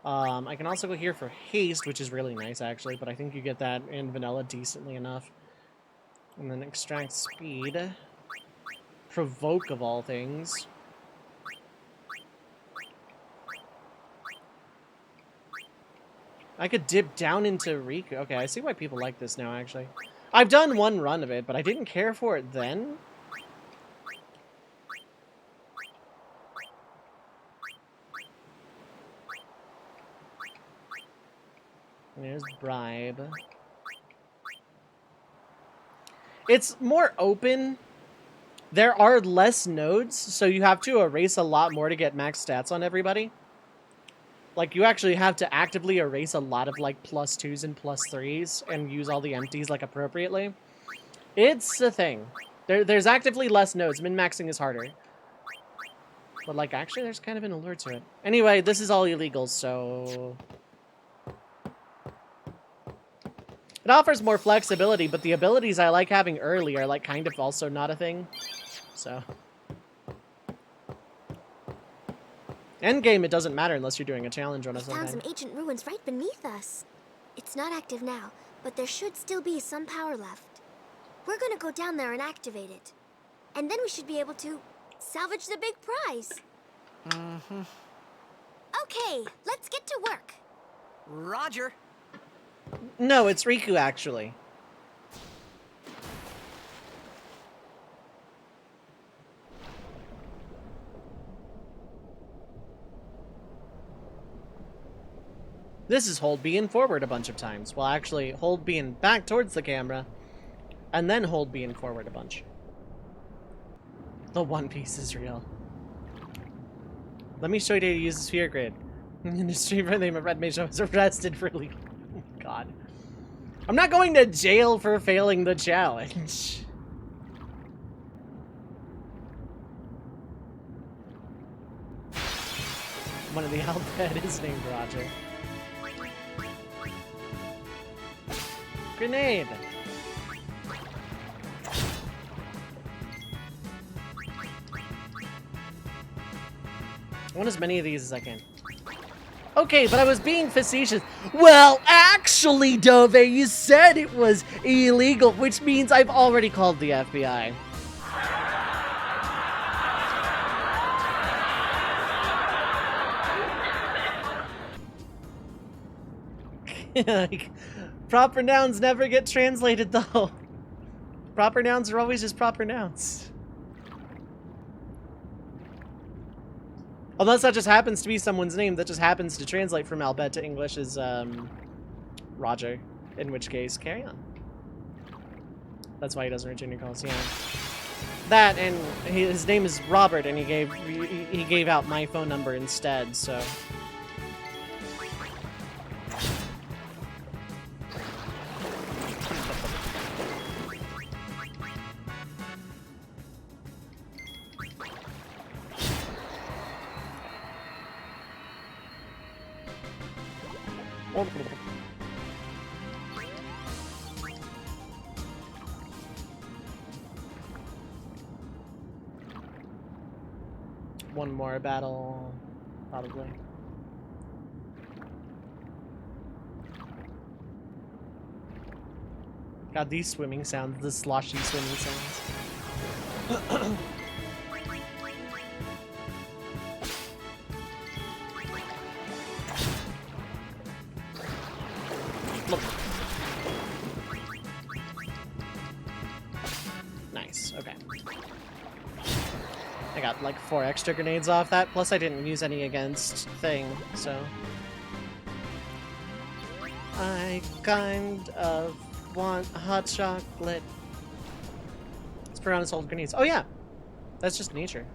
I can also go here for haste, which is really nice, actually, but I think you get that in vanilla decently enough. And then extract speed. Provoke of all things. I could dip down into Riku. Okay, I see why people like this now, actually. I've done one run of it, but I didn't care for it then. There's Bribe. It's more open. There are less nodes, so you have to erase a lot more to get max stats on everybody. Like, you actually have to actively erase a lot of, like, +2s and +3s and use all the empties, like, appropriately. It's a thing. There's actively less nodes. Min-maxing is harder. But, like, actually, there's kind of an allure to it. Anyway, this is all illegal, so... It offers more flexibility, but the abilities I like having early are, like, kind of also not a thing. So... Endgame, it doesn't matter unless you're doing a challenge run or something. We found some ancient ruins right beneath us. It's not active now, but there should still be some power left. We're gonna go down there and activate it. And then we should be able to salvage the big prize. Mm-hmm. Okay, let's get to work. Roger. No, it's Riku, actually. This is hold B and forward a bunch of times. Well, actually, hold B and back towards the camera, and then hold B and forward a bunch. The One Piece is real. Let me show you how to use the sphere grid. In the stream, my name of Red Mage was arrested for illegal. Oh, God. I'm not going to jail for failing the challenge. One of the Alphabet is named Roger. Grenade! I want as many of these as I can. Okay, but I was being facetious. Well, actually, Dove, you said it was illegal, which means I've already called the FBI. Like, proper nouns never get translated, though. Proper nouns are always just proper nouns. Unless that just happens to be someone's name that just happens to translate from Albed to English as, Roger. In which case, carry on. That's why he doesn't return your calls, yeah. That, and his name is Robert, and he gave out my phone number instead, so... One more battle, probably. God, these swimming sounds, the sloshy swimming sounds. Look. Nice, okay. I got like 4 extra grenades off that, plus I didn't use any against Thing, so... I kind of want hot chocolate. Let's put on his old grenades. Oh yeah! That's just nature.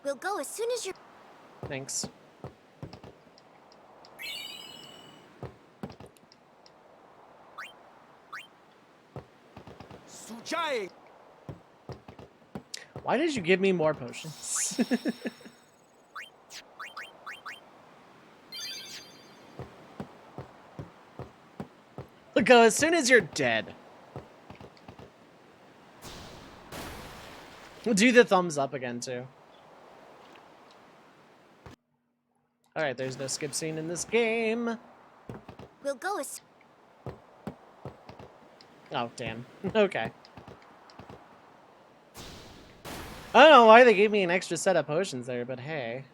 We'll go as soon as you're... Thanks. Sujai! Why did you give me more potions? We'll go as soon as you're dead. We'll do the thumbs up again, too. Alright, there's no skip scene in this game. We'll go as... Oh, damn. Okay. I don't know why they gave me an extra set of potions there, but hey.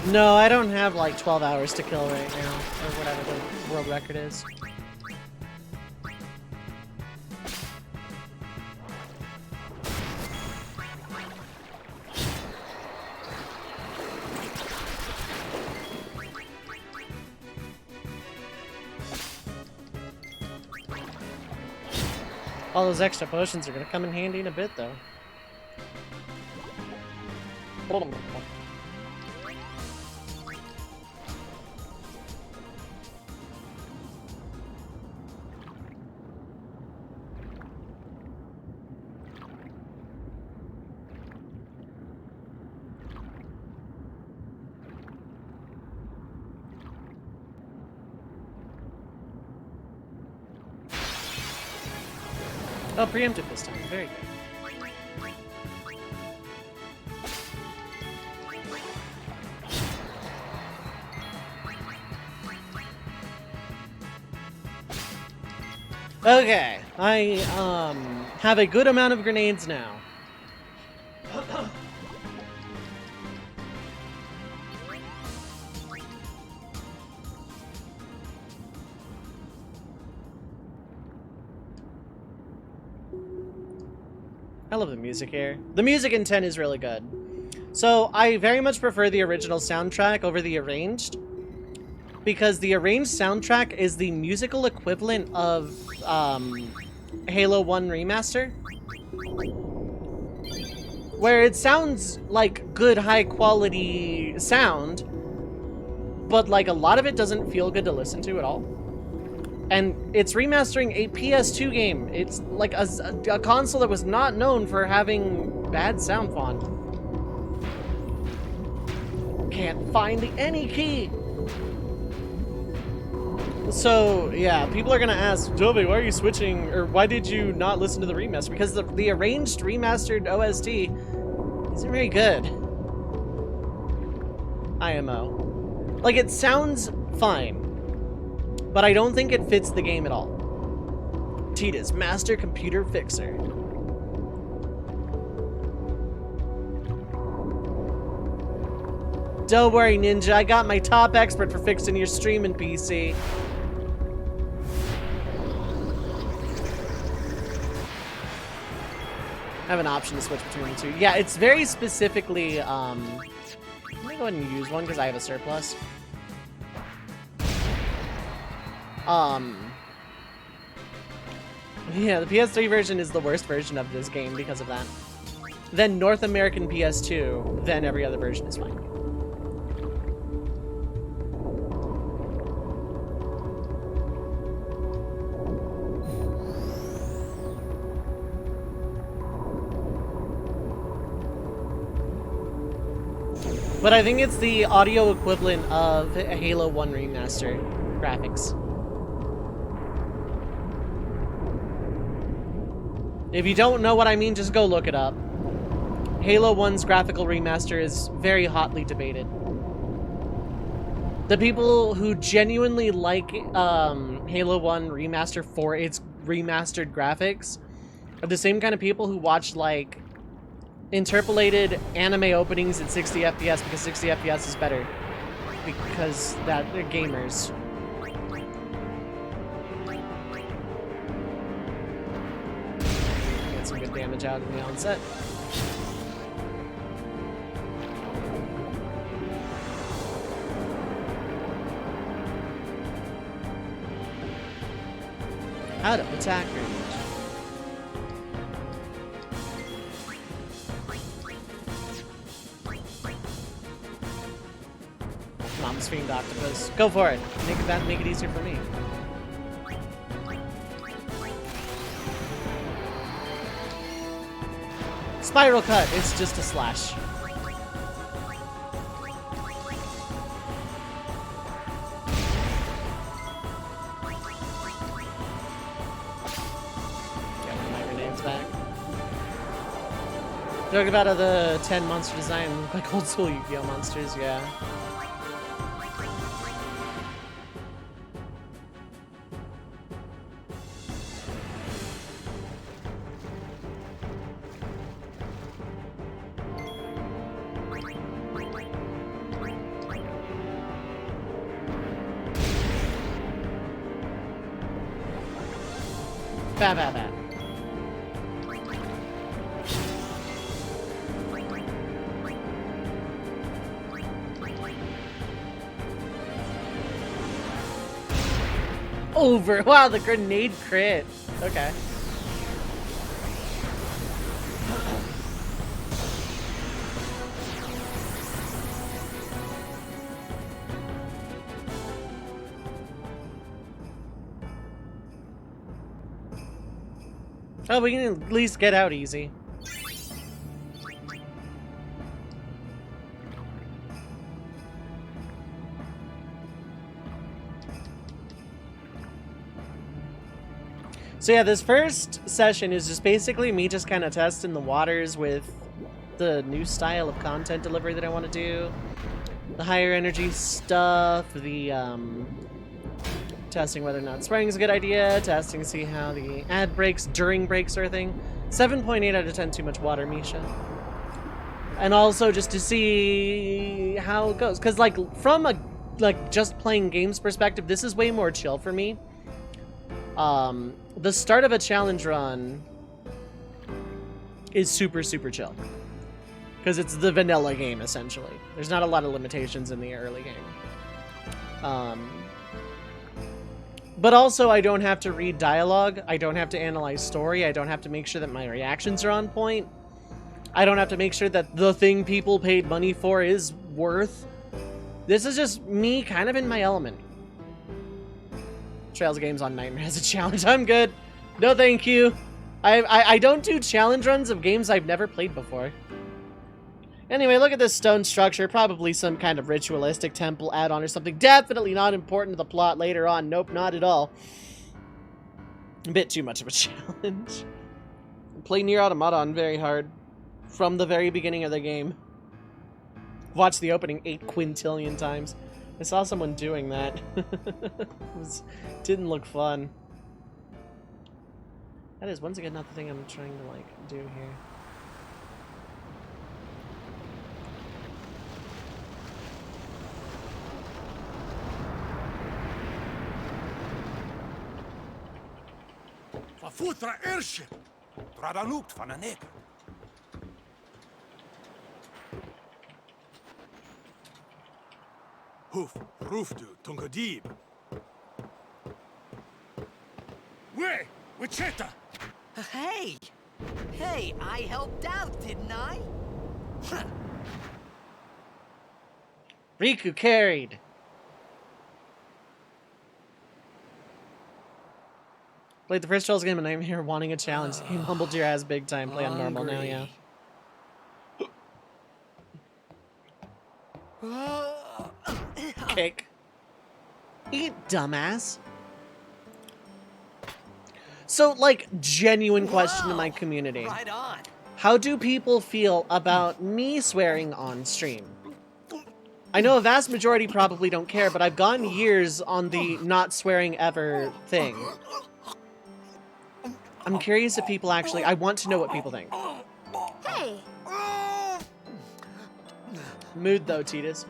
No, I don't have like 12 hours to kill right now, or whatever the world record is. All those extra potions are gonna come in handy in a bit, though. Oh, preemptive this time. Very good. Okay, I have a good amount of grenades now. I love the music here. The music in 10 is really good. So I very much prefer the original soundtrack over the arranged, because the arranged soundtrack is the musical equivalent of Halo 1 Remaster, where it sounds like good high quality sound, but like a lot of it doesn't feel good to listen to at all. And it's remastering a PS2 game. It's like a console that was not known for having bad sound font. Can't find the any key. So, yeah, people are gonna ask, Joby, why are you switching, or why did you not listen to the remaster? Because the arranged remastered OST isn't very good. IMO. Like, it sounds fine, but I don't think it fits the game at all. Tita's Master Computer Fixer. Don't worry, Ninja, I got my top expert for fixing your streaming PC. I have an option to switch between the two. Yeah, it's very specifically, let me go ahead and use one because I have a surplus. Yeah, the PS3 version is the worst version of this game because of that. Then North American PS2, then every other version is fine. But I think it's the audio equivalent of Halo 1 Remaster graphics. If you don't know what I mean, just go look it up. Halo 1's graphical remaster is very hotly debated. The people who genuinely like Halo 1 Remaster for its remastered graphics are the same kind of people who watch, like, interpolated anime openings at 60 FPS because 60 FPS is better. Because they're gamers. Get some good damage out in the onset. Out of attack range. Mom's Fiend Octopus. Go for it. Make it easier for me. Spiral Cut. It's just a slash. Get my grenades back. Talking about the 10 monster design look like old school Yu-Gi-Oh monsters, yeah. Bam, bam, bam. Over. Wow, the grenade crit. Okay. Oh, we can at least get out easy. So yeah, this first session is just basically me just kind of testing the waters with the new style of content delivery that I want to do. The higher energy stuff, the testing whether or not spraying is a good idea, testing to see how the ad breaks during breaks are a thing. 7.8 out of 10 too much water, Misha. And also just to see how it goes. Because like from a just playing games perspective, this is way more chill for me. The start of a challenge run is super, super chill. Because it's the vanilla game, essentially. There's not a lot of limitations in the early game. But also, I don't have to read dialogue. I don't have to analyze story. I don't have to make sure that my reactions are on point. I don't have to make sure that the thing people paid money for is worth. This is just me kind of in my element. Trails of Games on Nightmare as a challenge. I'm good. No, thank you. I don't do challenge runs of games I've never played before. Anyway, look at this stone structure. Probably some kind of ritualistic temple add-on or something. Definitely not important to the plot later on. Nope, not at all. A bit too much of a challenge. Play Nier Automata on very hard. From the very beginning of the game. Watched the opening 8 quintillion times. I saw someone doing that. Didn't look fun. That is, once again, not the thing I'm trying to, like, do here. Futra Ersche! Tradanukt van een nek. Hoof, roofdu, tungadib. Weh, Wicheta! Hey! Hey, I helped out, didn't I? Riku carried. Played the first Trolls game and I'm here wanting a challenge. The game humbled your ass big time. Play on normal now, yeah. Kick. Eat, dumbass. So, like, genuine question to my community. Right on. How do people feel about me swearing on stream? I know a vast majority probably don't care, but I've gone years on the not swearing ever thing. I'm curious if people actually... I want to know what people think. Hey, Mood, though, Titus.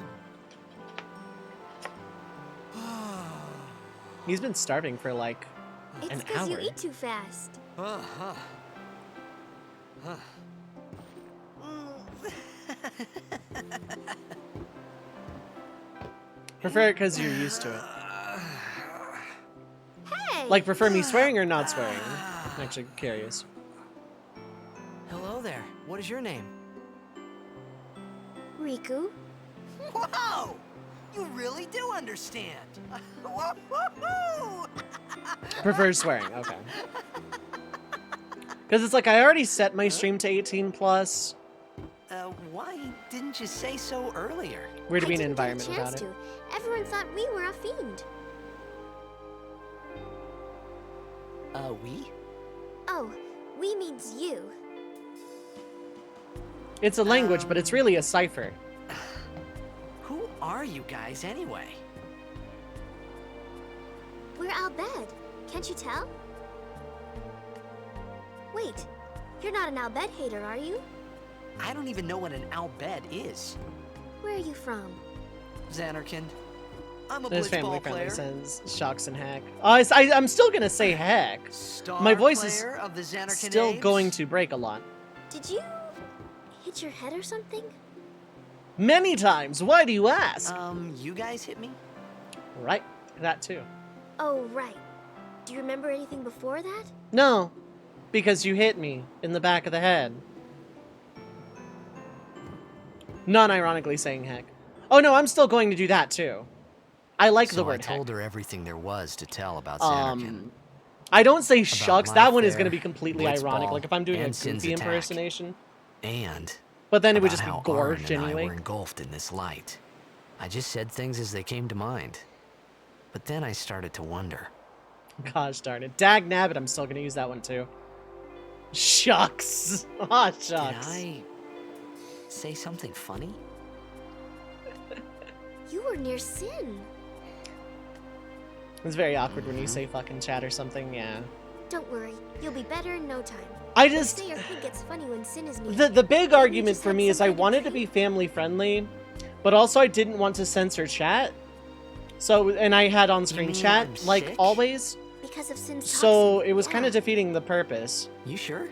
He's been starving for, like, it's an because you hour. eat too fast. Prefer it because you're used to it. Hey! Like, prefer me swearing or not swearing? I'm actually curious. Hello there. What is your name? Riku? Whoa! You really do understand. Woo-hoo-hoo! Prefer swearing, okay. Because it's like, I already set my stream to 18 plus. Why didn't you say so earlier? Weird to be I in an didn't get a environment chance without it. to. Everyone thought we were a fiend. We? Oh, we means you. It's a language, but it's really a cipher. Who are you guys anyway? We're Albed. Can't you tell? Wait, you're not an Albed hater, are you? I don't even know what an Albed is. Where are you from? Xanarkin. I'm a This blitzball family friendly player. says shocks and heck. Oh, I'm still gonna say heck. Star My voice is player of the Xanarkin Still Aves. going to break a lot. Did you hit your head or something? Many times. Why do you ask? You guys hit me? Right, that too. Oh, right. Do you remember anything before that? No, because you hit me in the back of the head. Non-ironically saying heck. Oh no, I'm still going to do that too. I like the So I word told heck. her everything there was to tell about Xanarkin. I don't say shucks. my That one is affair, going to be completely Blitzball, ironic. Like if I'm doing a and Sin's goofy attack. impersonation. And But then it would about just be how gorged Arn and anyway. I were engulfed in this light. I just said things as they came to mind. But then I started to wonder. Gosh darn it. Dag nabbit, I'm still going to use that one too. Shucks. Ah, shucks. Did I say something funny? You were near Sin. It's very awkward when you say fucking chat or something, yeah. Don't worry, you'll be better in no time. I They just... say your head gets funny when Sin is near. The big argument just for had me is some I kind of wanted to be trait. family friendly, but also I didn't want to censor chat. So, and I had on-screen mean chat, I'm like sick? always. Because of Sin's So toxin. it was kind Yeah. of defeating the purpose. You sure?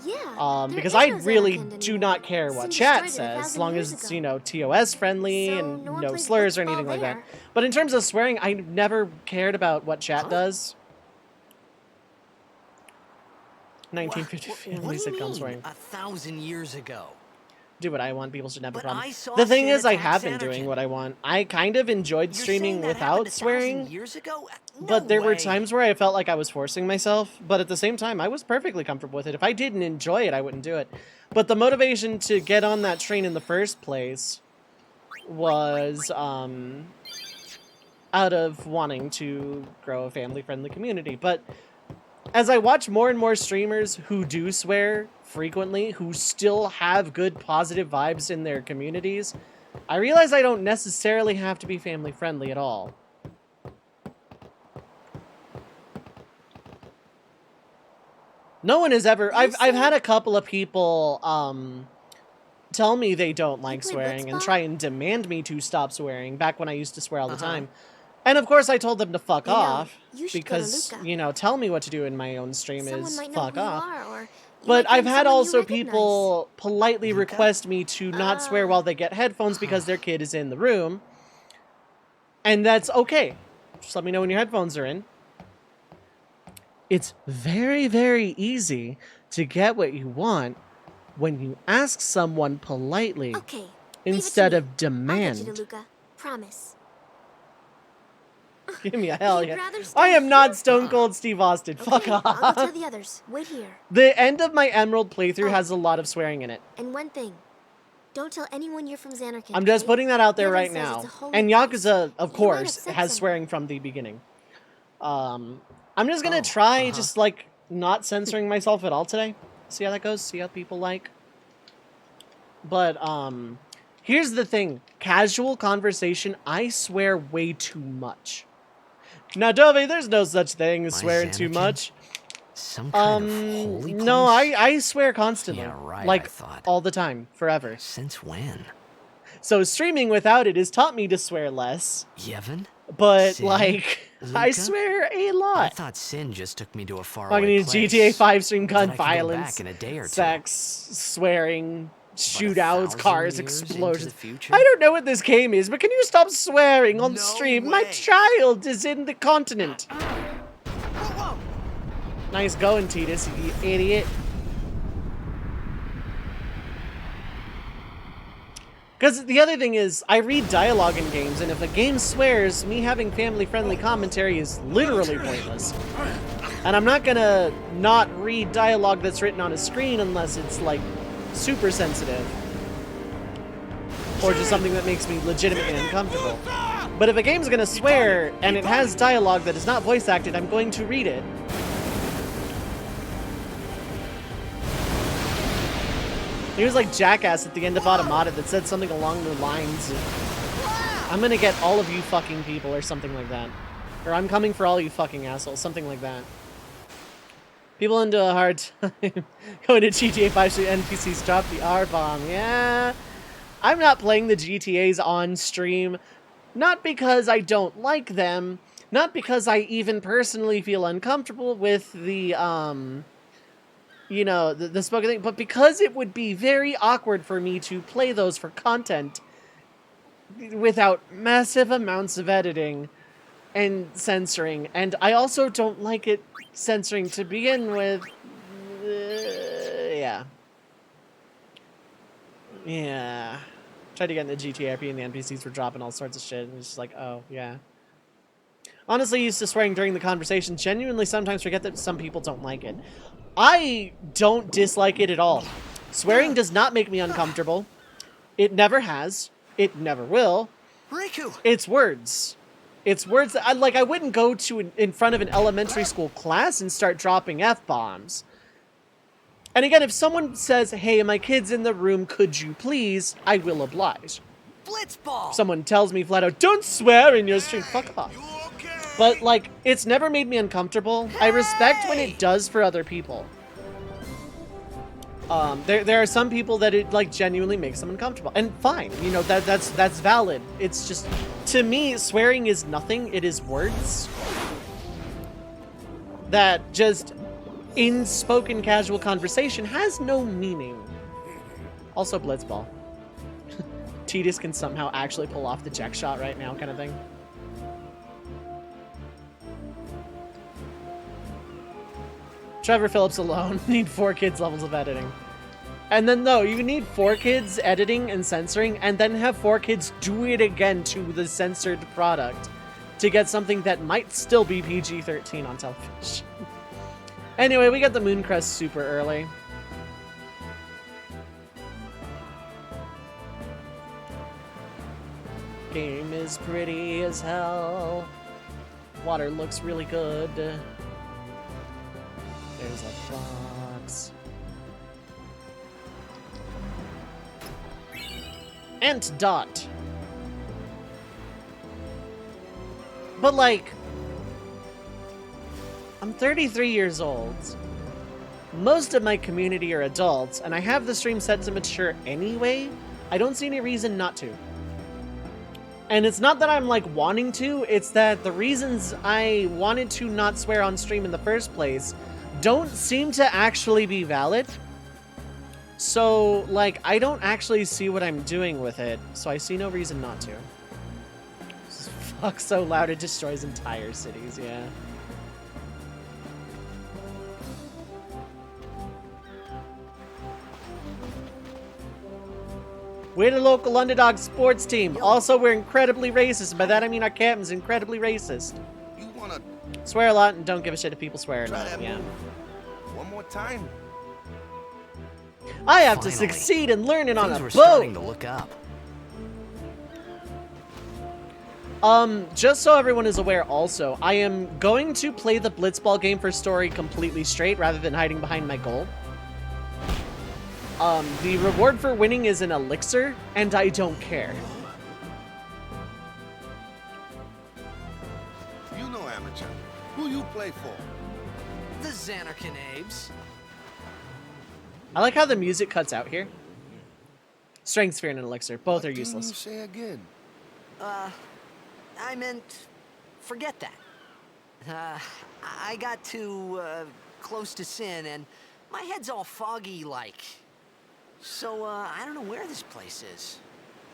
Yeah. there Because is I no really Xanarkand do anymore. not care what Sin chat destroyed it says, 1,000 as long years as it's, ago. you know, TOS friendly So and no one no plays slurs or blitzball anything like that. there. But in terms of swearing, I never cared about what chat does. 1950 What family do you sitcom mean, swearing. 1,000 years ago? Do what I want, people should have a But problem. I saw The thing Sin is, I attack have been doing Xanarkin. what I want. I kind of enjoyed You're streaming saying that without happened 1,000 swearing, years ago? No but there were way. times where I felt like I was forcing myself, but at the same time, I was perfectly comfortable with it. If I didn't enjoy it, I wouldn't do it. But the motivation to get on that train in the first place was out of wanting to grow a family-friendly community. But as I watch more and more streamers who do swear frequently, who still have good positive vibes in their communities, I realize I don't necessarily have to be family-friendly at all. No one has ever... I've had a couple of people tell me they don't like play swearing and blitzball? try and demand me to stop swearing back when I used to swear all the time. And of course I told them to fuck You know, off you should go to because, Luca. you know, tell me what to do in my own stream Someone is might know fuck who off. you are, or you But might I've find had someone you also recognize. people politely Luca? request me to not swear while they get headphones because their kid is in the room. And that's okay. Just let me know when your headphones are in. It's very, very easy to get what you want when you ask someone politely Okay. leave it to instead me. of I'll get demand. you to Luca. Promise. Give me a hell You'd yeah. rather stay I am not here? Stone Cold Steve Austin. Fuck Okay, I'll go off. tell the others. Wait here. The end of my Emerald playthrough Oh. has a lot of swearing in it. And one thing. Don't tell anyone you're from Xanarkand. I'm just putting that out there Yevon right says now. it's a holy And place. Yakuza, of You might course, upset has someone. swearing from the beginning. I'm just gonna Oh, try just like not censoring myself at all today. See how that goes. See how people like. But here's the thing: casual conversation, I swear way too much. Now, Dovey, there's no such thing as My swearing too Xanarkand? much. Some kind of holy place? No, I swear constantly. Yeah, right, Like I thought. all the time, forever. Since when? So streaming without it has taught me to swear less. Yevon? But Sin? like, I Luca? swear a I lot. thought Sin just took me to a Fucking faraway place. GTA 5 stream, gun Then I could go violence, back in a day or two. sex, swearing, But shootouts, 1,000 cars, years into the explosions. future? I don't know what this game is, but can you stop swearing on No stream? My way. child is in the continent. Nice going, Titus, you idiot. Because the other thing is, I read dialogue in games, and if a game swears, me having family-friendly commentary is literally pointless. And I'm not gonna not read dialogue that's written on a screen unless it's, like, super sensitive. Or just something that makes me legitimately uncomfortable. But if a game's gonna swear, and it has dialogue that is not voice acted, I'm going to read it. He was like Jackass at the end of Automata that said something along the lines of, I'm gonna get all of you fucking people, or something like that. Or I'm coming for all you fucking assholes, something like that. People into a hard time going to GTA 5 so NPCs drop the R-bomb. Yeah. I'm not playing the GTAs on stream, not because I don't like them, not because I even personally feel uncomfortable with the, you know, the spoken thing, but because it would be very awkward for me to play those for content without massive amounts of editing and censoring. And I also don't like it censoring to begin with. Yeah. Yeah. Tried to get in the GTA RP and the NPCs were dropping all sorts of shit. And it's just like, oh, yeah. Honestly, used to swearing during the conversation. Genuinely sometimes forget that some people don't like it. I don't dislike it at all. Swearing does not make me uncomfortable. It never has. It never will. Riku! It's words. It's words that I wouldn't go to in front of an elementary school class and start dropping F-bombs. And again, if someone says, hey, my kid's in the room, could you please? I will oblige. Blitzball! Someone tells me flat out, don't swear in your stream. Fuck off. But, like, it's never made me uncomfortable. I respect when it does for other people. There are some people that it, like, genuinely makes them uncomfortable. And fine, you know, that's valid. It's just, to me, swearing is nothing. It is words that just, in spoken casual conversation, has no meaning. Also, Blitzball. Titus can somehow actually pull off the Jack shot right now, kind of thing. Trevor Phillips alone need 4 kids levels of editing. And then no, you need 4 kids editing and censoring, and then have 4 kids do it again to the censored product to get something that might still be PG-13 on television. Anyway, we got the Mooncrest super early. Game is pretty as hell. Water looks really good. There's a box. Ant Dot. But like, I'm 33 years old. Most of my community are adults, and I have the stream set to mature anyway. I don't see any reason not to. And it's not that I'm like wanting to, it's that the reasons I wanted to not swear on stream in the first place don't seem to actually be valid. So, like, I don't actually see what I'm doing with it, so I see no reason not to. Fuck so loud it destroys entire cities, yeah. We're the local underdog sports team. Also, we're incredibly racist. By that I mean our captain's incredibly racist. You wanna Swear a lot and don't give a shit if people swear or try not, that yeah. move one more time? I have to Finally. succeed in learning on Things a were starting boat. to look up. Just so everyone is aware also, I am going to play the Blitzball game for story completely straight rather than hiding behind my goal. The reward for winning is an elixir, and I don't care. You know, amateur. Who you play for? The Xanarkanabes. I like how the music cuts out here. Strength Sphere and an elixir, both are What didn't useless. you say again? I meant, forget that. I got too, close to sin, and my head's all foggy like. So, I don't know where this place is.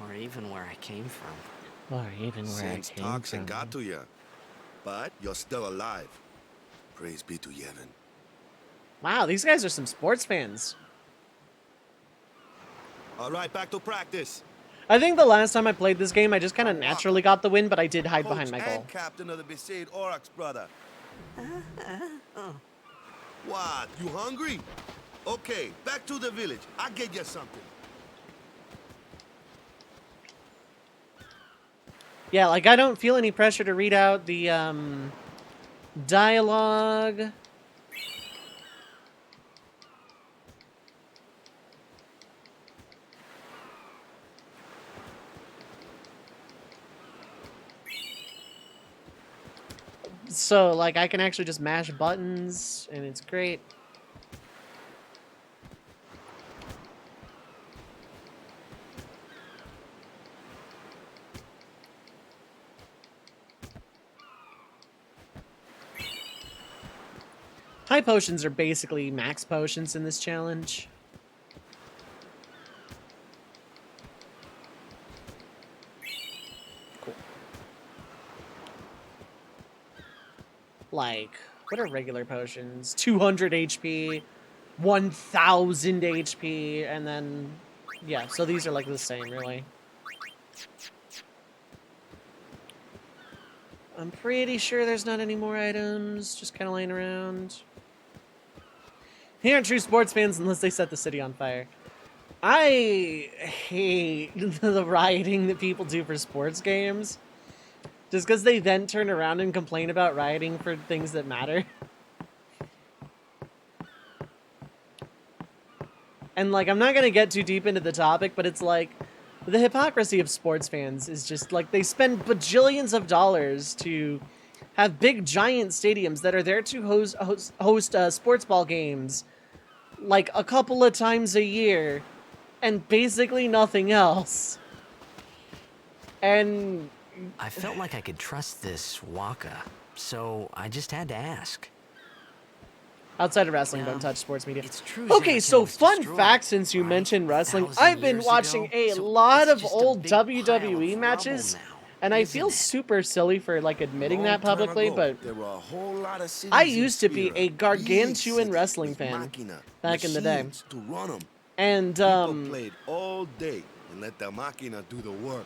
Or even where I came from. Or even where Since I came toxin from. got to you. But you're still alive. Praise be to Yevon. Wow, these guys are some sports fans. All right, back to practice. I think the last time I played this game, I just kind of naturally got the win, but I did hide behind my Coach goal. and captain of the Besaid Aurochs, brother. What? You hungry? Okay, back to the village. I'll get you something. Yeah, like, I don't feel any pressure to read out the, dialogue. So, like, I can actually just mash buttons, and it's great. High potions are basically max potions in this challenge. Cool. Like, what are regular potions? 200 HP, 1000 HP, and then, yeah, so these are like the same, really. I'm pretty sure there's not any more items, just kind of laying around. They aren't true sports fans unless they set the city on fire. I hate the rioting that people do for sports games. Just because they then turn around and complain about rioting for things that matter. And, like, I'm not going to get too deep into the topic, but it's like, the hypocrisy of sports fans is just, like, they spend bajillions of dollars to have big, giant stadiums that are there to host sports ball games, like, a couple of times a year, and basically nothing else. And I felt like I could trust this Waka, so I just had to ask. outside of wrestling, Yeah, don't touch sports media. it's true Okay, Xanarkand so was fun destroyed, fact, since you right? mentioned wrestling, 1,000 I've been years watching ago, a so lot it's of just a old big pile of WWE rubble matches, now, and I isn't feel it? super silly for, like, admitting that Long time publicly, ago, but there were a whole lot of cities I in used to be Sphera. a Big gargantuan cities wrestling with fan machina, back in the day. machines to run 'em. And, People played all day and let the machina do the work.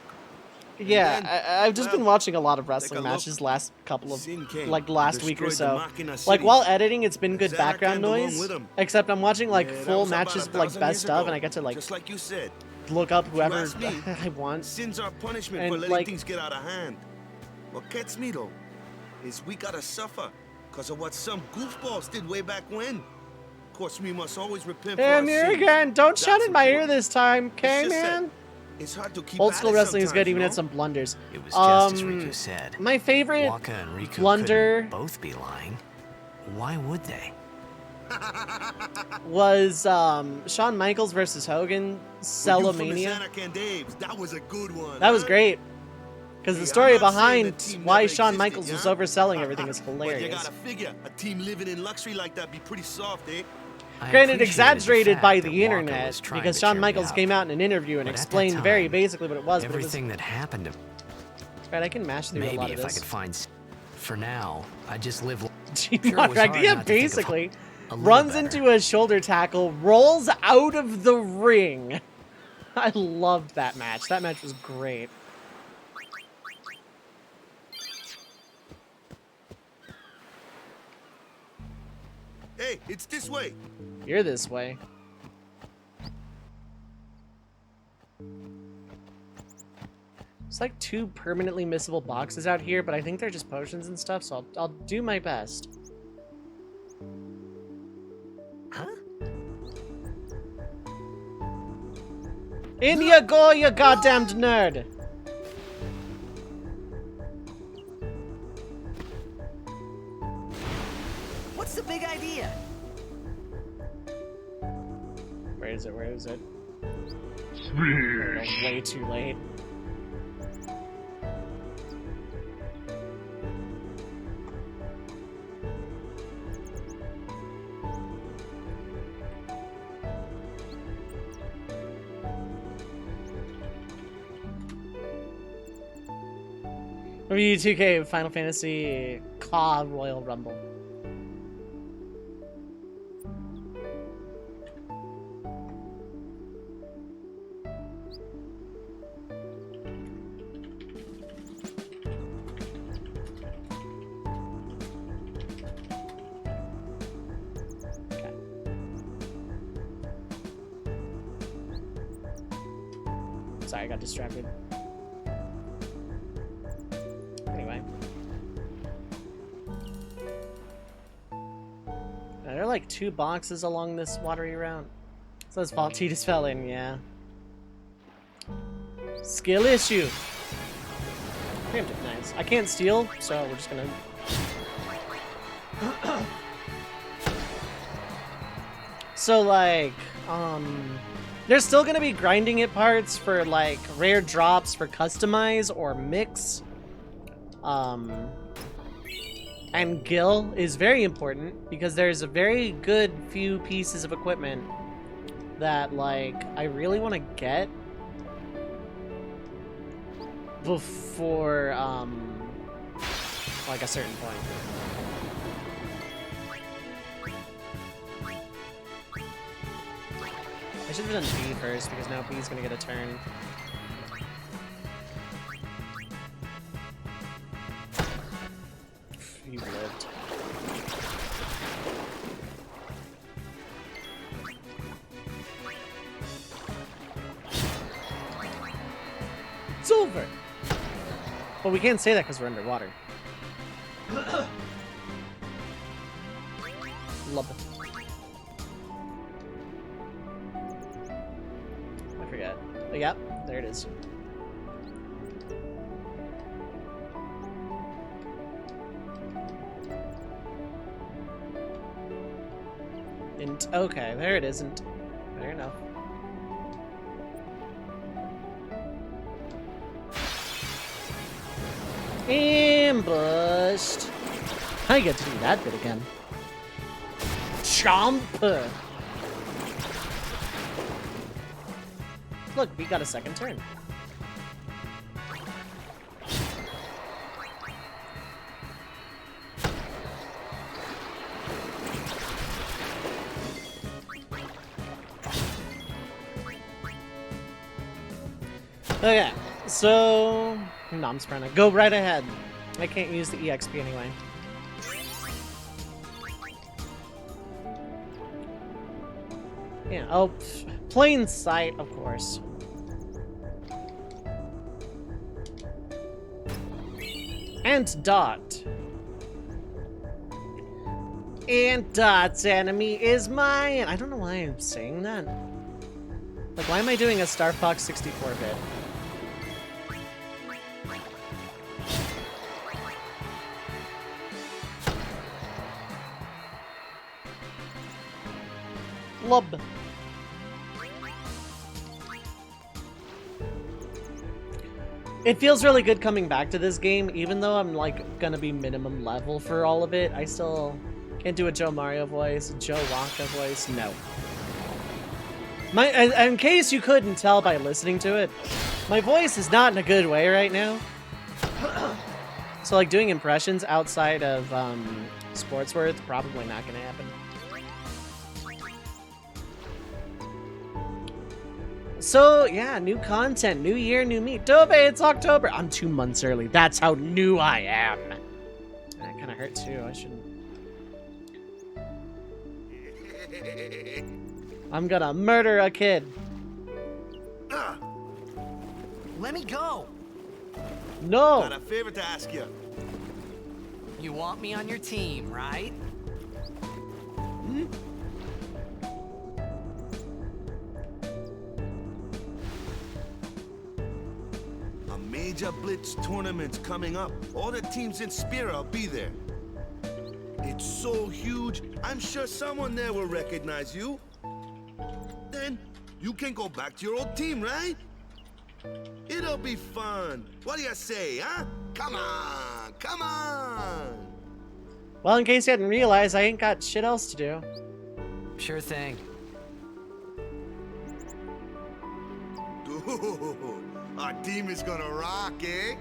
yeah, then, I've just been well, watching a lot of take wrestling a look. matches last couple of, Sin came like, and last week or destroyed the so. Machina Like, cities. while editing, it's been good Xanarkand background along noise, with 'em. except I'm watching, like, Yeah, that full was about matches, 1,000 like, years best of, ago, and I get to, like, just like you said. look up You whoever ask me, I want. Sins are punishment And, for letting like- things get out of hand. What gets me though is we gotta suffer because of what some goofballs did way back when. Of course, we must always repent for Hey, our I'm here sins. again. Don't shout That's in my ear important. this time, It's okay, just that man? It's hard to keep Old at school it wrestling is good, sometimes, even you at know? some blunders. It was just as Riku said. My favorite Waka and Riku blunder couldn't both be lying. Why would they? was Shawn Michaels versus Hogan, But you from the Cellomania. Xanarkand, that was a good one. That was huh? great. Because the Hey, story I'm not saying behind the team why never Shawn existed, Michaels was yeah? overselling everything is But you hilarious. gotta figure, a team living in luxury like that be pretty soft, eh? I Granted, appreciated the exaggerated fact by that the Waka internet, was trying because to Shawn cheer me Michaels up. came out in an interview and But at that explained very time, basically what it was. But it was Everything that happened to right. I can mash through a maybe lot of if I this. could find. For now, I just live. Gee, Sure, it was hard yeah, not to think of basically a little runs better. into a shoulder tackle, rolls out of the ring. I loved that match. That match was great. Hey, it's this way. You're this way. It's like 2 permanently missable boxes out here, but I think they're just potions and stuff, so I'll do my best. Huh? In you go, you goddamned nerd! What's the big idea? Where is it? Where is it? Oh, way too late. Review 2K Final Fantasy Ka Royal Rumble. Okay. Sorry, I got distracted. Anyway. There are like 2 boxes along this watery route. So it's faulty just fell in, yeah. Skill issue. Nice. I can't steal, so we're just gonna... So like, there's still gonna be grinding it parts for like rare drops for customize or mix. And Gil is very important because there's a very good few pieces of equipment that like I really want to get before like a certain point. I should have done B first because now B's gonna get a turn. You lived. It's over! Well, we can't say that because we're underwater. Love it. I forget. Oh, yep, there it is. Okay, there it isn't. Fair enough. Ambushed! I get to do that bit again. Chomp! Look, we got a second turn. Okay, so... Nom's trying to go right ahead. I can't use the EXP anyway. Yeah, oh, plain sight, of course. And Dot. And Dot's enemy is mine! I don't know why I'm saying that. Like, why am I doing a Star Fox 64-bit? Lob. It feels really good coming back to this game, even though I'm like gonna be minimum level for all of it. I still can't do a Joe Mario voice, a Joe Wonka voice, no. In case you couldn't tell by listening to it, my voice is not in a good way right now. So like doing impressions outside of Sportsworth, probably not gonna happen. So, yeah, new content, new year, new me. Dobe, it's October. I'm 2 months early. That's how new I am. That kind of hurt, too. I shouldn't. I'm gonna murder a kid. Let me go. No. Got a favor to ask you. You want me on your team, right? A major Blitz tournament's coming up. All the teams in Spira will be there. It's so huge, I'm sure someone there will recognize you. Then you can go back to your old team, right? It'll be fun. What do you say, huh? Come on, come on. Well, in case you hadn't realized, I ain't got shit else to do. Sure thing. Dude, our team is gonna rock, eh?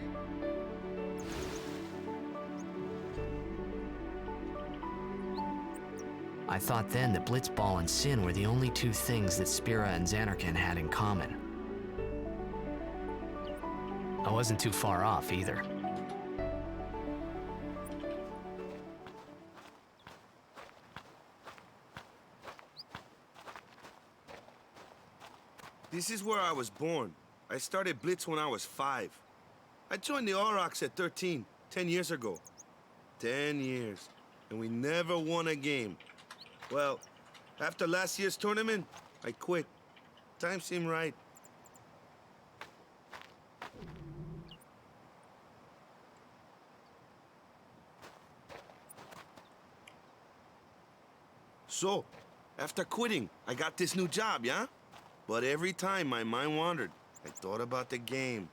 I thought then that Blitzball and Sin were the only two things that Spira and Xanarkand had in common. I wasn't too far off either. This is where I was born. I started Blitz when I was 5. I joined the Aurochs at 13, 10 years ago. 10 years, and we never won a game. Well, after last year's tournament, I quit. Time seemed right. So, after quitting, I got this new job, yeah? But every time my mind wandered, I thought about the game.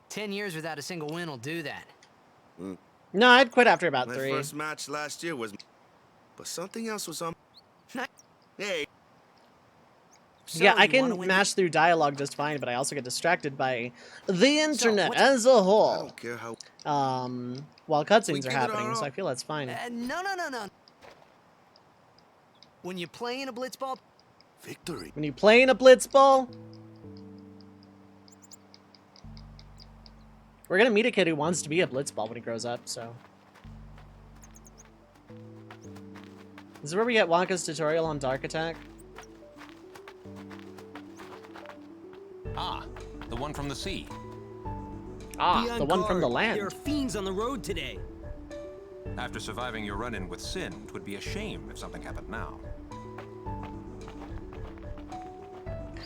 10 years without a single win will do that. No, I'd quit after about My 3. first match last year was... But something else was on... Hey. Yeah, So, I you wanna can win mash through dialogue just fine, but I also get distracted by the internet what's- as a I whole. don't care how... While We cutscenes are give it happening, our so all. I feel that's fine. No. When you play in a Blitzball, Victory. When you play in a Blitzball, we're gonna meet a kid who wants to be a Blitzball when he grows up, so. This is where we get Wonka's tutorial on Dark Attack. Ah, the one from the sea. Ah, Be on the one from the guard. land. There are fiends on the road today. After surviving your run-in with Sin, it would be a shame if something happened now.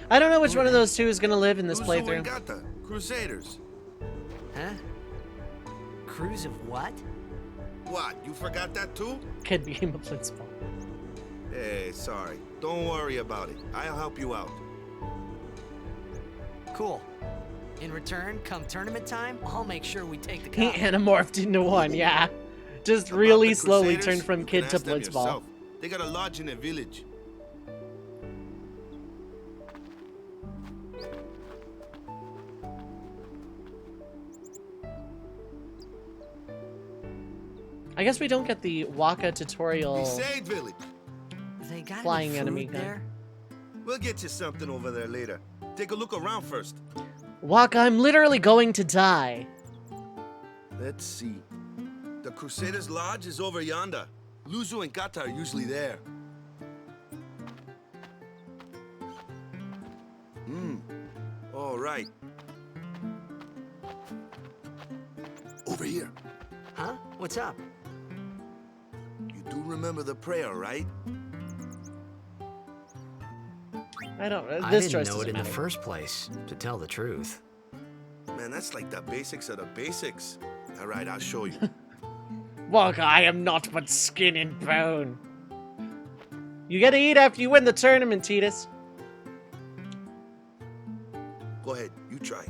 I don't know which one of those two is gonna live in this Uso playthrough. Engata, Crusaders. huh? Cruise of what? What, you forgot that too? Kid became a Blitzball. Hey, sorry. Don't worry about it. I'll help you out. Cool. In return, come tournament time, I'll make sure we take the He cup. anamorphed into one, yeah. Just About really the slowly Crusaders, turned from you kid can to ask them Blitzball. yourself. They got a lodge in a village. I guess we don't get the Waka tutorial. Besaid village. They got Flying any food enemy guy. there? We'll get you something over there later. Take a look around first. Waka, I'm literally going to die. Let's see. The Crusaders' lodge is over yonder. Luzu and Gata are usually there. All right. Over here. Huh? What's up? You do remember the prayer, right? I don't. I This didn't choice know it doesn't in the matter. first place, to tell the truth. Man, that's like the basics of the basics. All right, I'll show you. Waka, I am not but skin and bone. You get to eat after you win the tournament, Titus. Go ahead, you try.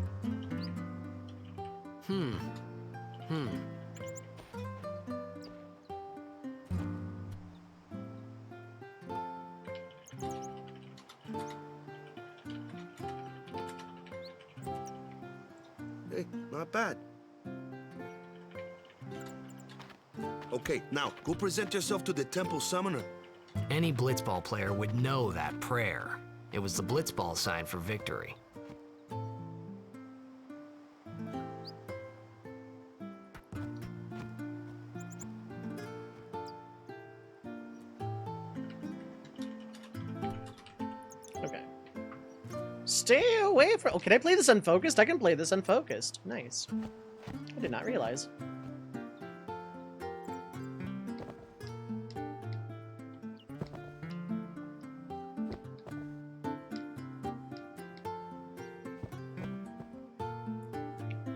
Hey, not bad. Okay, now go present yourself to the temple summoner. Any Blitzball player would know that prayer. It was the Blitzball sign for victory. Stay away from... Oh, can I play this unfocused? I can play this unfocused. Nice. I did not realize.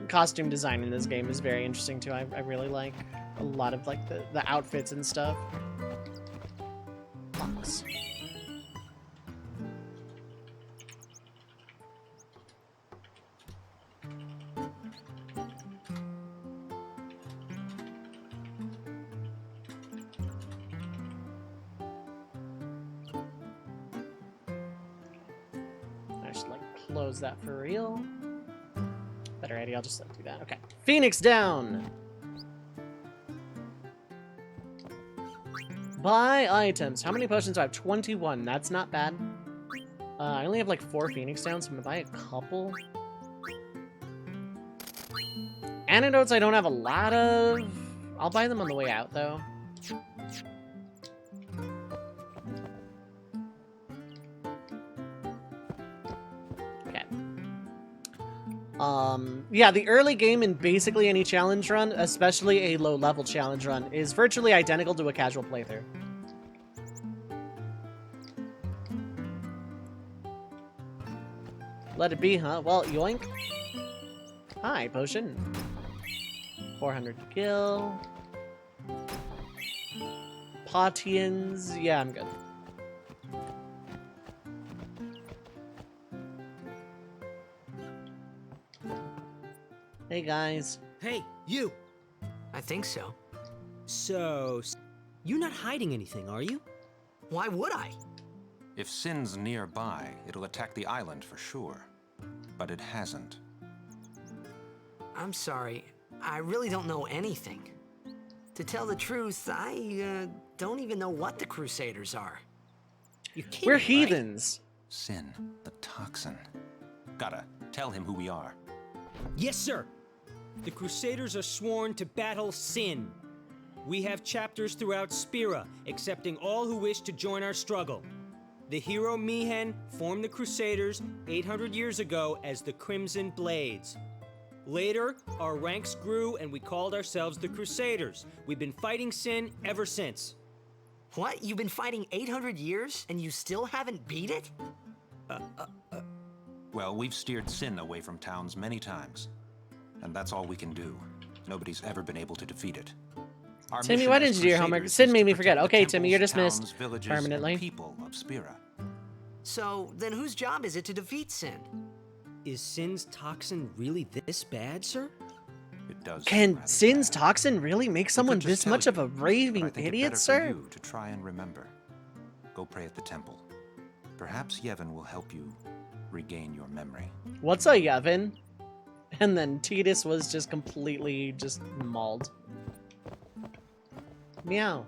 Costume design in this game is very interesting too. I really like a lot of like the outfits and stuff. Fox. I should like close that for real. Better idea, I'll just like do that. Okay. Phoenix down! Buy items. How many potions do I have? 21. That's not bad. I only have like 4 Phoenix down, so I'm gonna buy a couple. Antidotes I don't have a lot of. I'll buy them on the way out, though. Yeah, the early game in basically any challenge run, especially a low-level challenge run, is virtually identical to a casual playthrough. Let it be, huh? Well, yoink. Hi, potion. 400 gil. Potions. Yeah, I'm good. Hey, guys. Hey, you! I think so. So, you're not hiding anything, are you? Why would I? If Sin's nearby, it'll attack the island for sure. But it hasn't. I'm sorry. I really don't know anything. To tell the truth, I don't even know what the Crusaders are. You're kidding, We're right? heathens. Sin, the toxin. Gotta tell him who we are. Yes, sir! The Crusaders are sworn to battle Sin. We have chapters throughout Spira, accepting all who wish to join our struggle. The hero Mihen formed the Crusaders 800 years ago as the Crimson Blades. Later, our ranks grew and we called ourselves the Crusaders. We've been fighting Sin ever since. What? You've been fighting 800 years and you still haven't beat it? Well, we've steered Sin away from towns many times. And that's all we can do. Nobody's ever been able to defeat it. Our Timmy, mission why as didn't you do your homework? Crusaders Sid is made to me forget. protect the Okay, Timmy, you're temples, dismissed towns, villages, permanently. and people of Spira. So, then whose job is it to defeat Sin? Is Sin's toxin really this bad, sir? It does. Can rather Sin's bad. toxin really make We someone could just this tell much you, of a but raving I think it idiot, better sir? for you to try and remember. Go pray at the temple. Perhaps Yevon will help you regain your memory. What's a Yevon? And then Titus was just completely just mauled. Meow.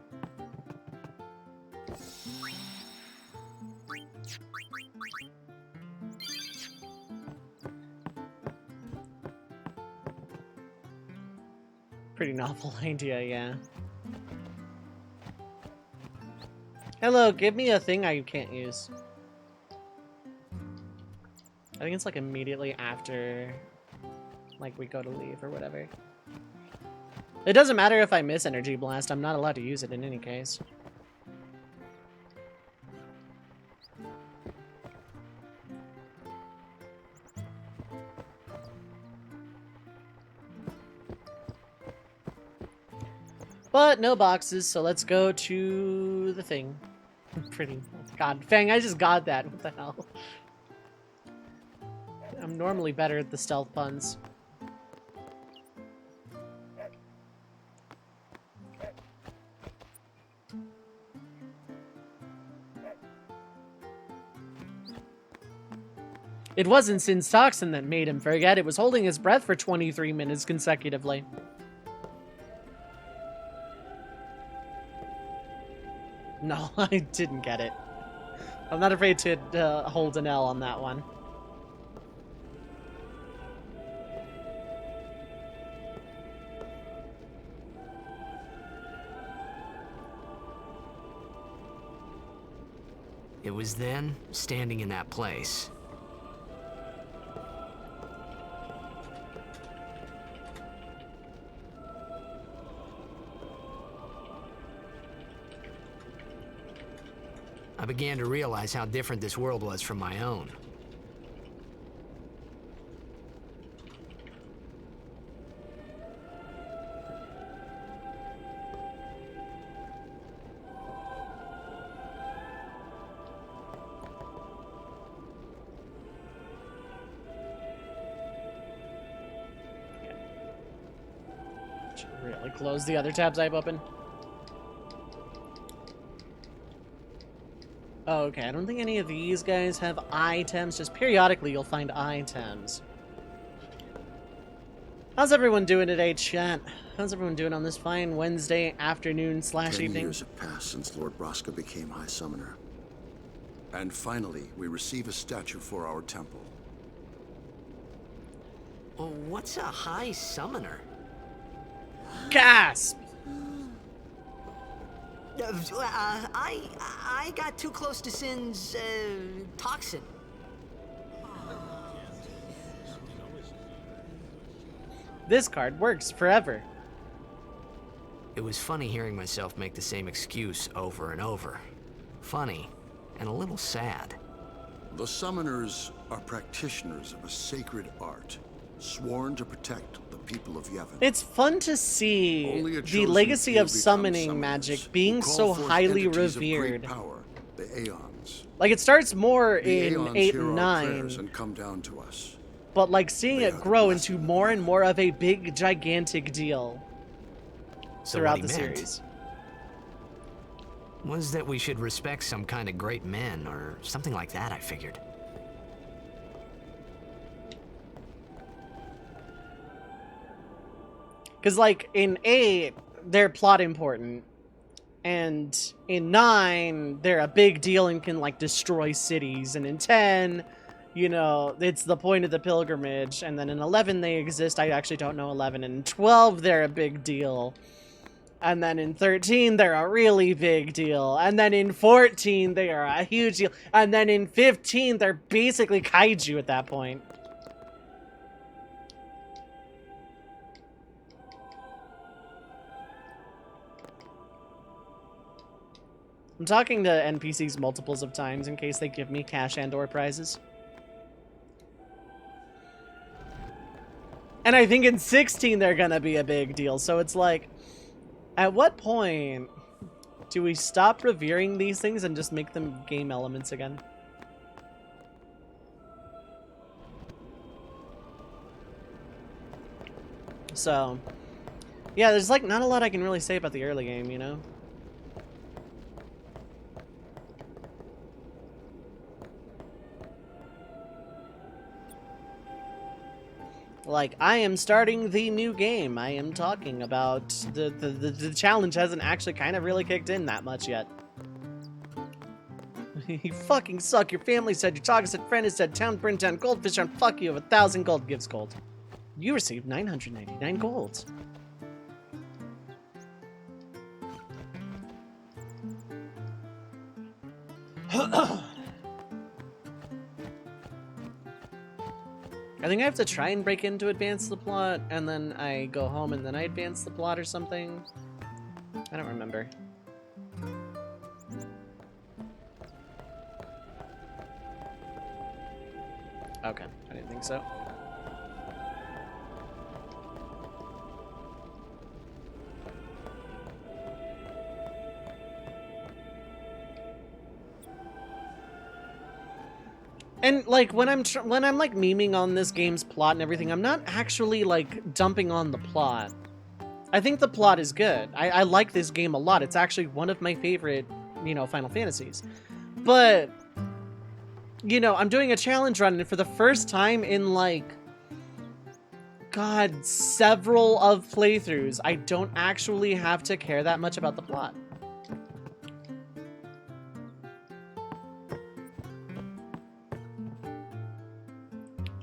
Pretty novel idea, yeah. Hello, give me a thing I can't use. I think it's like immediately after, like, we go to leave or whatever. It doesn't matter if I miss Energy Blast, I'm not allowed to use it in any case. But no boxes, so let's go to the thing. Pretty. God, Fang, I just got that. What the hell? I'm normally better at the stealth puns. It wasn't Sin's toxin that made him forget. It was holding his breath for 23 minutes consecutively. No, I didn't get it. I'm not afraid to hold an L on that one. It was then, standing in that place, I began to realize how different this world was from my own. Should really close the other tabs I've opened. Oh, okay, I don't think any of these guys have items. Just periodically you'll find items. How's everyone doing today, chat? How's everyone doing on this fine Wednesday afternoon / 10 evening? years have passed since Lord Braska became High Summoner. And finally, we receive a statue for our temple. Oh, what's a high summoner? Gasp! I got too close to Sin's toxin. This card works forever. It was funny hearing myself make the same excuse over and over. Funny, and a little sad. The Summoners are practitioners of a sacred art, sworn to protect the people of Yevon. It's fun to see Only a the chosen legacy few of become summoning summoners, magic who being call so forth highly entities of great revered. power, the Aeons. Like, it starts more The in Aeons 8 hear and our 9, prayers and come down to us. but like seeing They it are grow blessed into with more power. and more of a big, gigantic deal So throughout what the he meant series. was that we should respect some kind of great men or something like that, I figured. Because, like, in 8, they're plot important. And in 9, they're a big deal and can, like, destroy cities. And in 10, you know, it's the point of the pilgrimage. And then in 11, they exist. I actually don't know 11. And in 12, they're a big deal. And then in 13, they're a really big deal. And then in 14, they are a huge deal. And then in 15, they're basically kaiju at that point. I'm talking to NPCs multiples of times in case they give me cash and/or prizes. And I think in 16 they're gonna be a big deal, so it's like, at what point do we stop revering these things and just make them game elements again? So, yeah, there's like not a lot I can really say about the early game, you know? Like, I am starting the new game. I am talking about the challenge hasn't actually kind of really kicked in that much yet. You fucking suck. Your family said, your toxic friend has said, town burn down, goldfish on, fuck you, 1,000 gold gives gold. You received 999 gold. I think I have to try and break into advance the plot, and then I go home and then I advance the plot or something. I don't remember. Okay, I didn't think so. And like when I'm like memeing on this game's plot and everything, I'm not actually like dumping on the plot. I think the plot is good. I like this game a lot. It's actually one of my favorite, you know, Final Fantasies. But you know, I'm doing a challenge run, and for the first time in like, God, several of playthroughs, I don't actually have to care that much about the plot.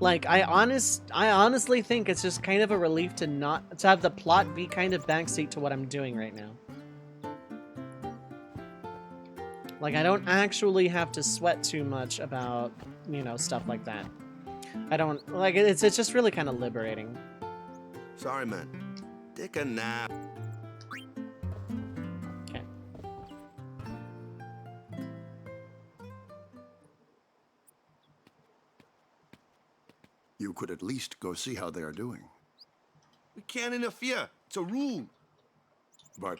Like, I honestly think it's just kind of a relief to have the plot be kind of backseat to what I'm doing right now. Like, I don't actually have to sweat too much about, you know, stuff like that. I don't, like, it's just really kind of liberating. Sorry, man. Take a nap. Okay. could at least go see how they are doing. We can't interfere. It's a rule. But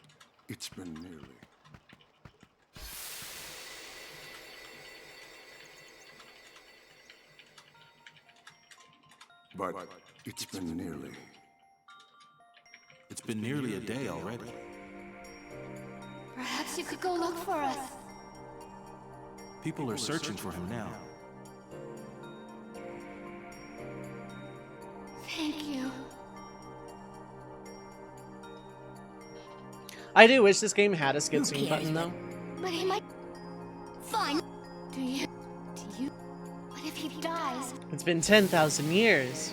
it's been nearly. But it's been nearly. It's been nearly a day already. Perhaps you could go look for us. People are searching for him now. Thank you. I do wish this game had a skip Who scene cares? button though. But he might... Fine. Do you... What if he dies? It's been 10,000 years.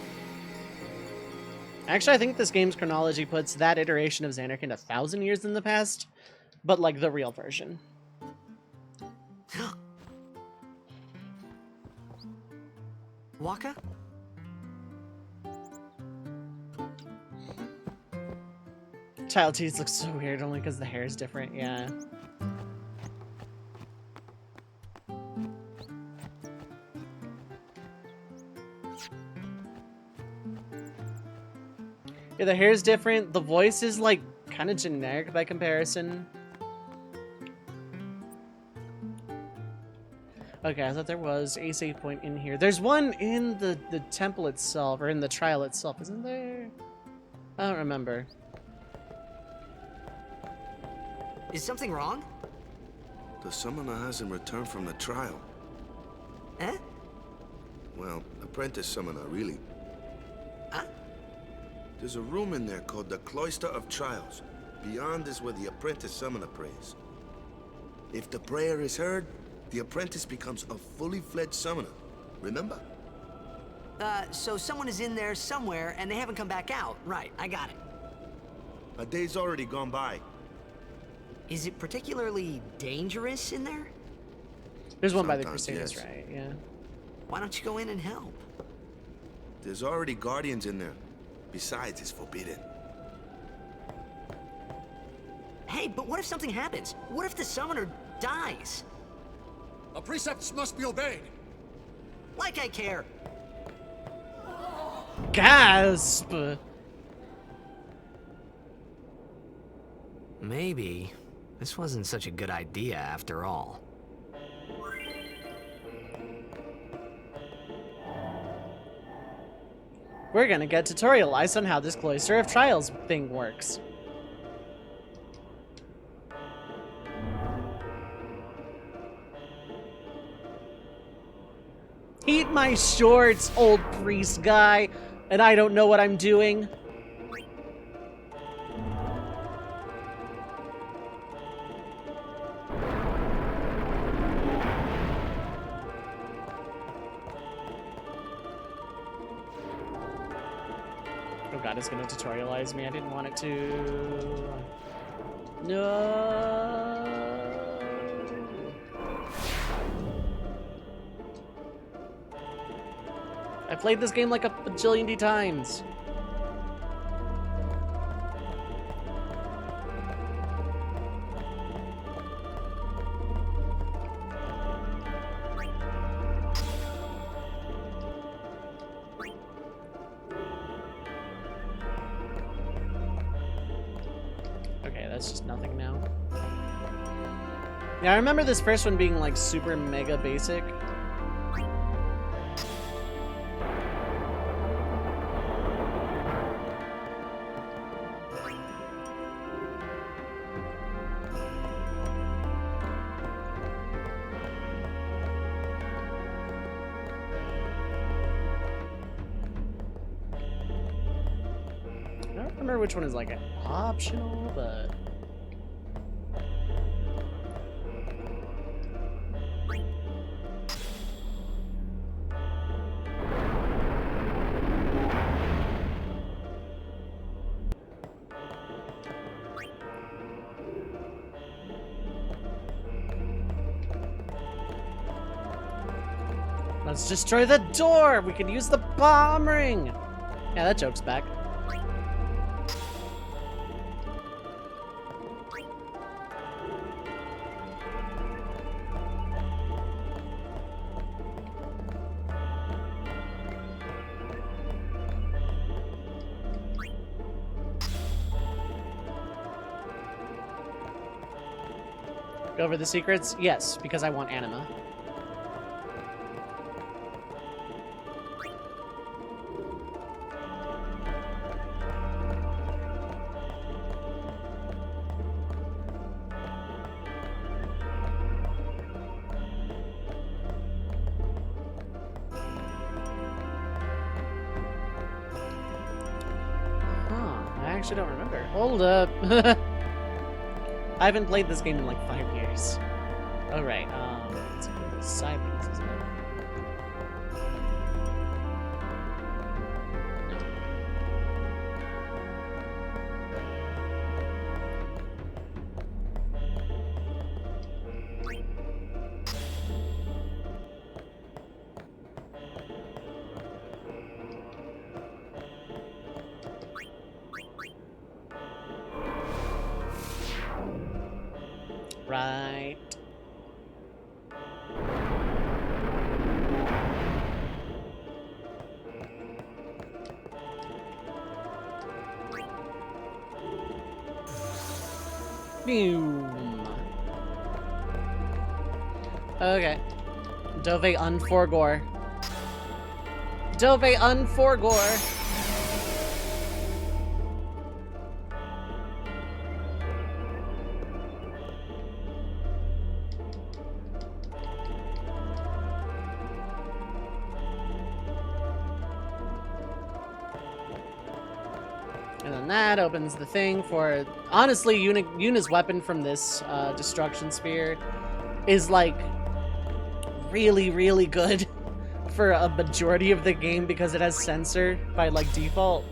Actually, I think this game's chronology puts that iteration of Xanarkand 1,000 years in the past, but like the real version. Waka? Child teeth looks so weird only because the hair is different, yeah. Yeah, the hair is different. The voice is like kind of generic by comparison. Okay, I thought there was a save point in here. There's one in the temple itself, or in the trial itself, isn't there? I don't remember. Is something wrong? The summoner hasn't returned from the trial. Eh? Well, apprentice summoner, really. Huh? There's a room in there called the Cloister of Trials. Beyond is where the apprentice summoner prays. If the prayer is heard, the apprentice becomes a fully fledged summoner. Remember? So someone is in there somewhere and they haven't come back out. Right, I got it. A day's already gone by. Is it particularly dangerous in there? There's one by the Sometimes, Crusaders, yes. right? Yeah. Why don't you go in and help? There's already guardians in there. Besides, it's forbidden. Hey, but what if something happens? What if the summoner dies? The precepts must be obeyed. Like I care. Gasp! Maybe this wasn't such a good idea after all. We're gonna get tutorialized on how this Cloister of Trials thing works. Eat my shorts, old priest guy, and I don't know what I'm doing. Oh god, it's gonna tutorialize me. I didn't want it to. No. I played this game like a bajillion times. Okay, that's just nothing now. Yeah, I remember this first one being like super mega basic. I don't remember which one is like optional, but let's destroy the door! We could use the bomb ring! Yeah, that joke's back. Go over the secrets? Yes, because I want anima. I actually don't remember. Hold up. I haven't played this game in like 5 years. Oh, right. It's silence, isn't it? Right. Boom. Okay. Dove unforgore. Dove unforgore. And then that opens the thing for... Honestly, Yuna's weapon from this destruction sphere is, like, really, really good for a majority of the game because it has sensor by, like, default.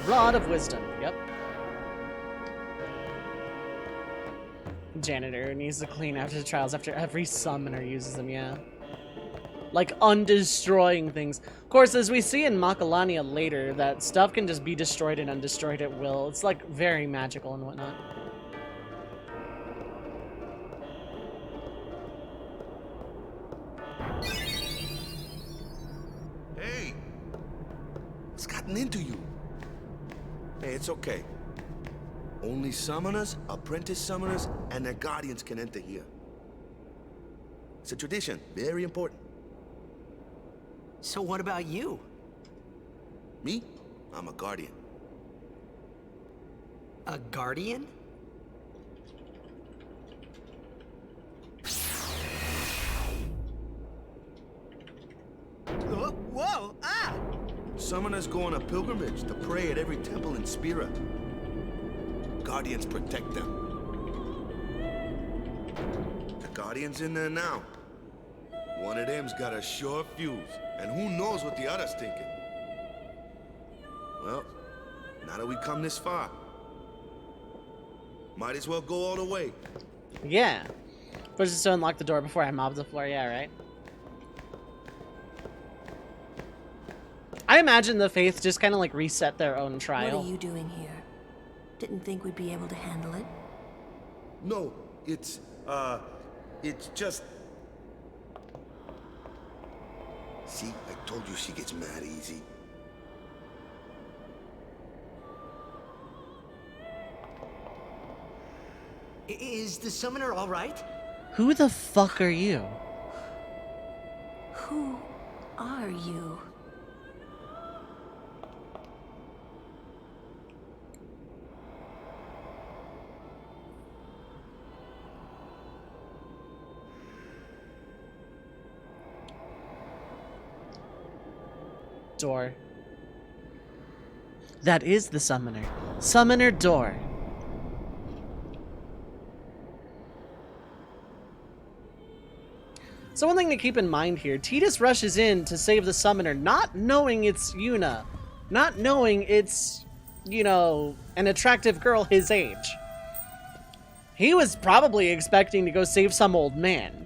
Rod of Wisdom, yep. Janitor needs to clean after the trials after every summoner uses them, yeah. Like, undestroying things. Of course, as we see in Macalania later, that stuff can just be destroyed and undestroyed at will. It's, like, very magical and whatnot. Hey! What's gotten into you? Hey, it's okay. Only summoners, apprentice summoners, and their guardians can enter here. It's a tradition, very important. So what about you? Me? I'm a guardian. A guardian? Whoa! Ah! Summoners go on a pilgrimage to pray at every temple in Spira. Guardians protect them. The Guardian's in there now. One of them's got a sure fuse, and who knows what the other's thinking. Well, now that we come this far, might as well go all the way. Yeah. Push this to unlock the door before I mob the floor, yeah, right? I imagine the Faith just kind of like reset their own trial. What are you doing here? Didn't think we'd be able to handle it? No, it's just... See, I told you she gets mad easy. Is the summoner all right? Who the fuck are you? Who are you? Door. That is the summoner. Summoner door. So one thing to keep in mind here, Tidus rushes in to save the summoner, not knowing it's Yuna. Not knowing it's, you know, an attractive girl his age. He was probably expecting to go save some old man.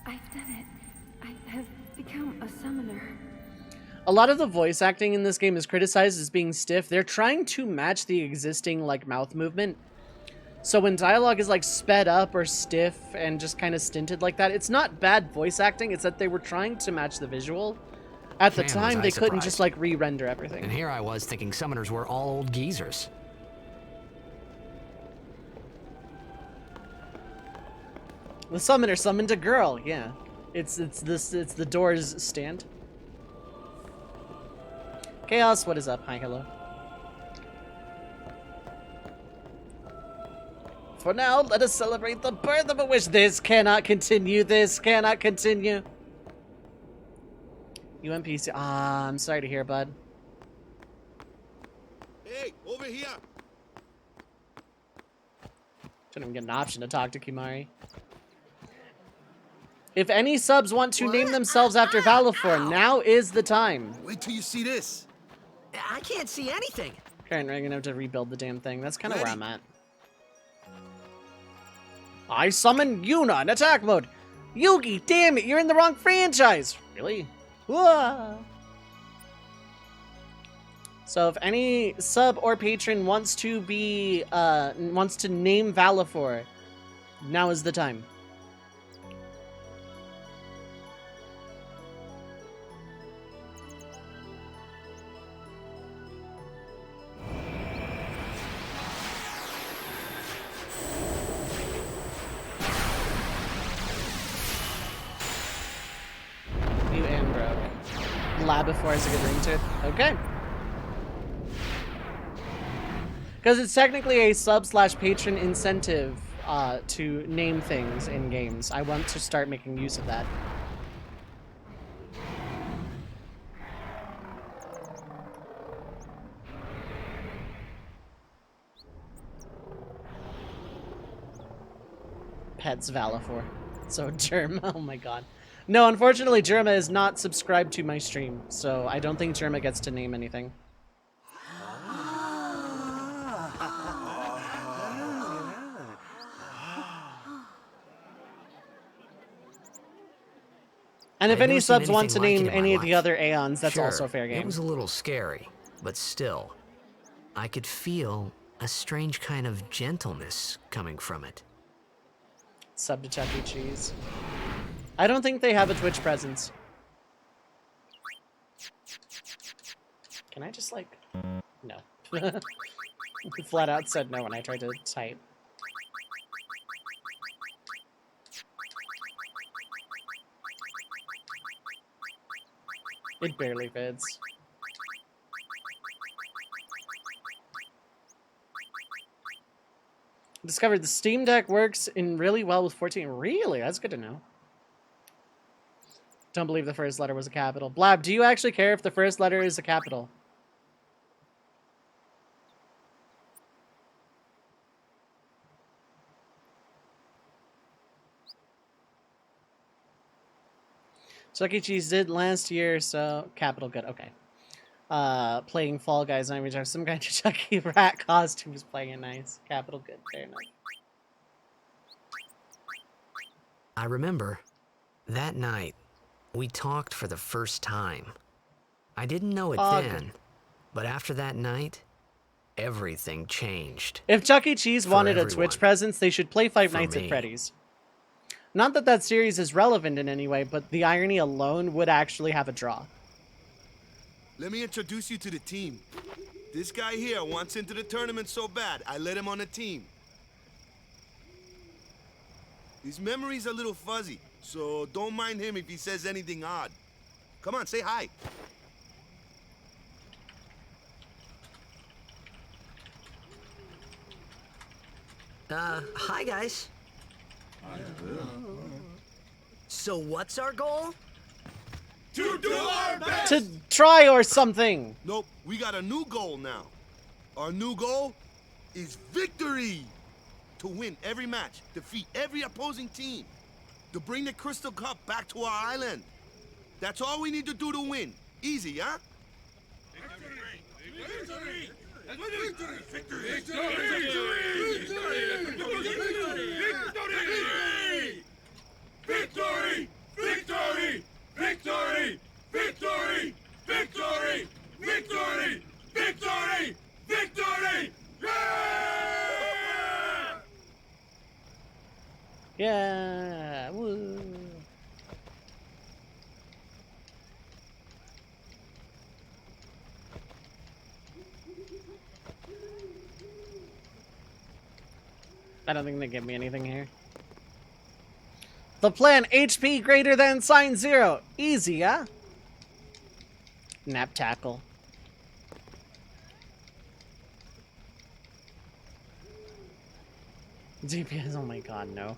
I've done it. I have become a summoner. A lot of the voice acting in this game is criticized as being stiff. They're trying to match the existing like mouth movement. So when dialogue is like sped up or stiff and just kind of stinted like that, it's not bad voice acting. It's that they were trying to match the visual. At the Man, time, was I they couldn't surprised. just like re-render everything. And here I was thinking summoners were all old geezers. The summoner summoned a girl. Yeah, it's the door's stand. Chaos, what is up? Hi, hello. For now, let us celebrate the birth of a wish. This cannot continue. This cannot continue. UMPC. Ah, I'm sorry to hear, bud. Hey, over here. Didn't even get an option to talk to Kimari. If any subs want to name themselves after Valifor, now is the time. Wait till you see this. I can't see anything. Karen, we're gonna have to rebuild the damn thing. That's kind of where I'm at. I summon Yuna in attack mode. Yugi, damn it, you're in the wrong franchise. Really? Whoa. So if any sub or patron wants to be wants to name Valifor, now is the time. You and broke. Labifor is a good ring too. Okay. Because it's technically a sub/patron incentive to name things in games. I want to start making use of that. Pets Valifor. So Jerma, oh my god. No, unfortunately Jerma is not subscribed to my stream, so I don't think Jerma gets to name anything. And if I'd any never seen subs want to anything like name it in my any of the life. other Aeons, that's Sure, also fair game. It was a little scary, but still, I could feel a strange kind of gentleness coming from it. Sub to Chuck E. Cheese. I don't think they have a Twitch presence. Can I just like... No. Flat out said no when I tried to type. It barely fits. Discovered the Steam Deck works in really well with 14. Really? That's good to know. Don't believe the first letter was a capital. Blab, do you actually care if the first letter is a capital? Chuck E. Cheese did last year, so capital good. Okay. Playing Fall Guys, I mean, some guy in a Chuck E. Rat costume was playing it nice. Capital good, fair enough. I remember that night we talked for the first time. I didn't know it then, but after that night, everything changed. If Chuck E. Cheese wanted a everyone. Twitch presence, they should play Five For Nights at me. Freddy's. Not that that series is relevant in any way, but the irony alone would actually have a draw. Let me introduce you to the team. This guy here wants into the tournament so bad, I let him on the team. His memory's a little fuzzy, so don't mind him if he says anything odd. Come on, say hi. Hi guys. So what's our goal? To do our best! To try or something! Nope, we got a new goal now. Our new goal is victory! To win every match, defeat every opposing team, to bring the Crystal Cup back to our island. That's all we need to do to win. Easy, huh? Victory! Victory! Victory! Victory! Victory! Victory! Victory! Yeah. Woo. I don't think they give me anything here. The plan, HP greater than sign 0. Easy, huh? Nap tackle. DPS, oh my god, no.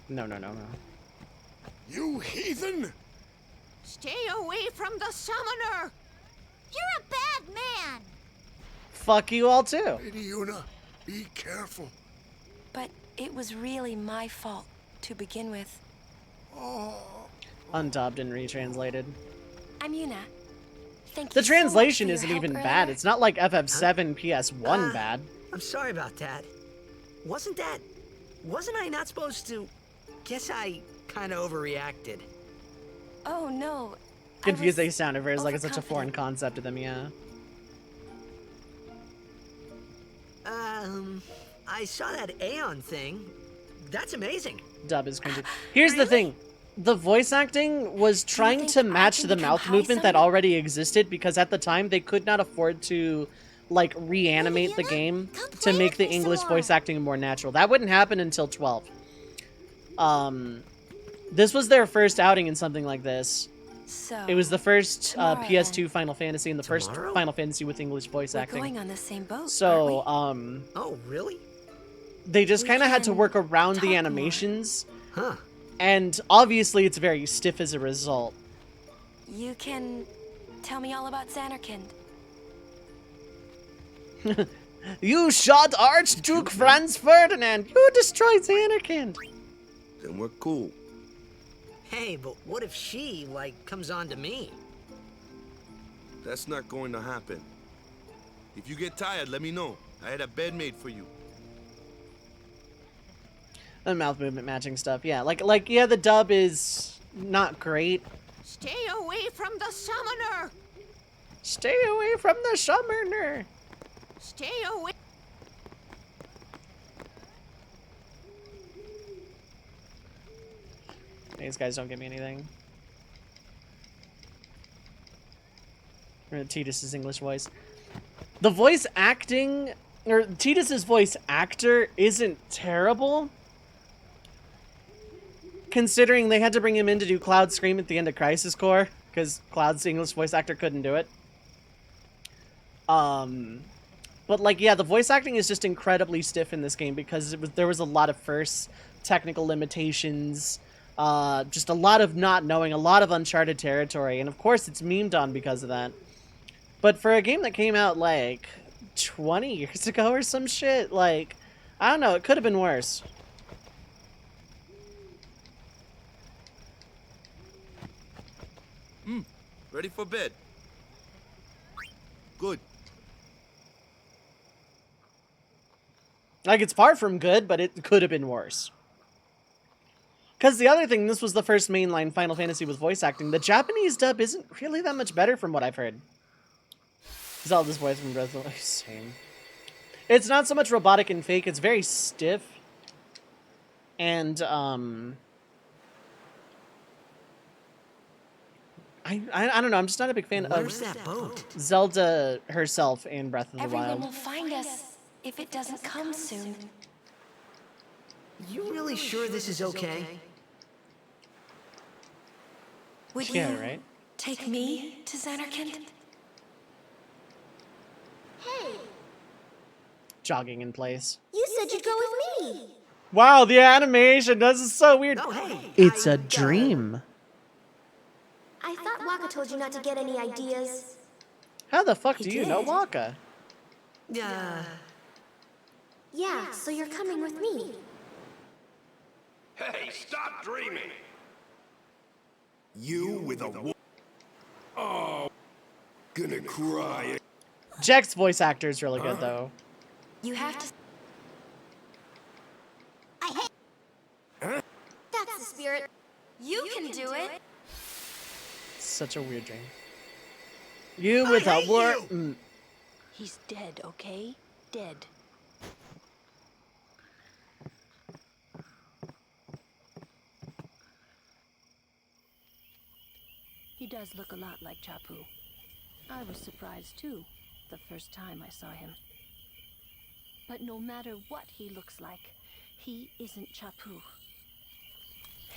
No. You heathen! Stay away from the summoner! You're a bad man! Fuck you all too. Lady Yuna, be careful. But it was really my fault to begin with. Undubbed and retranslated. I'm Yuna. Thank The you so much translation for your isn't help even earlier. bad. It's not like FF7 PS1 bad. I'm sorry about that. Wasn't I not supposed to? Guess I kind of overreacted. Oh no. Confused they sounded very like it's such a foreign concept to them, yeah. I saw that Aeon thing. That's amazing. Dub is cringy. Here's the thing. The voice acting was trying to match the mouth movement that already existed because at the time they could not afford to like reanimate the game to make the English voice acting more natural. That wouldn't happen until 12. This was their first outing in something like this. So It was the first tomorrow, PS2 Final Fantasy and the first Tomorrow? Final Fantasy with English voice we're acting. going on the same boat. So, Oh, really? they just We kind of had to can work around talk the more. animations, Huh. and obviously it's very stiff as a result. You can tell me all about Xanarkand. You shot Archduke Franz Ferdinand! You destroyed Xanarkand! Then we're cool. Hey, but what if she, like, comes on to me? That's not going to happen. If you get tired, let me know. I had a bed made for you. The mouth movement matching stuff, yeah. Yeah, the dub is not great. Stay away from the summoner! Stay away from the summoner! Stay away! These guys don't give me anything. Titus's English voice. The voice acting, or Titus's voice actor isn't terrible. Considering they had to bring him in to do Cloud's Scream at the end of Crisis Core, because Cloud's English voice actor couldn't do it. But like, yeah, the voice acting is just incredibly stiff in this game because there was a lot of first technical limitations, just a lot of not knowing, a lot of uncharted territory, and of course it's memed on because of that. But for a game that came out like 20 years ago or some shit, like, I don't know, it could have been worse. Ready for bed? Good. Like, it's far from good, but it could have been worse. Because the other thing, this was the first mainline Final Fantasy with voice acting. The Japanese dub isn't really that much better from what I've heard. Zelda's voice from Breath of the Wild, same. It's not so much robotic and fake, it's very stiff. And, I don't know, I'm just not a big fan Where's of that boat? Zelda herself in Breath of the Everyone Wild. will find us if it doesn't come soon. You really sure this is okay? Would Yeah, you right? take me to Xanarkand? Hey, Jogging in place. you said you'd go with me. Wow, the animation, this is so weird. Oh, hey. It's a dream. I thought Waka told you not to get any ideas. How the fuck He do you know did. Waka? Yeah. Yeah, so you're coming with me. Hey, stop dreaming! You with a Oh, gonna cry. Jack's voice actor is really good, though. You have to. I hate. That's the spirit. You can do it. Such a weird dream. You with a war. He's dead, okay? Dead. does look a lot like Chapu. I was surprised too, the first time I saw him. But no matter what he looks like, he isn't Chapu.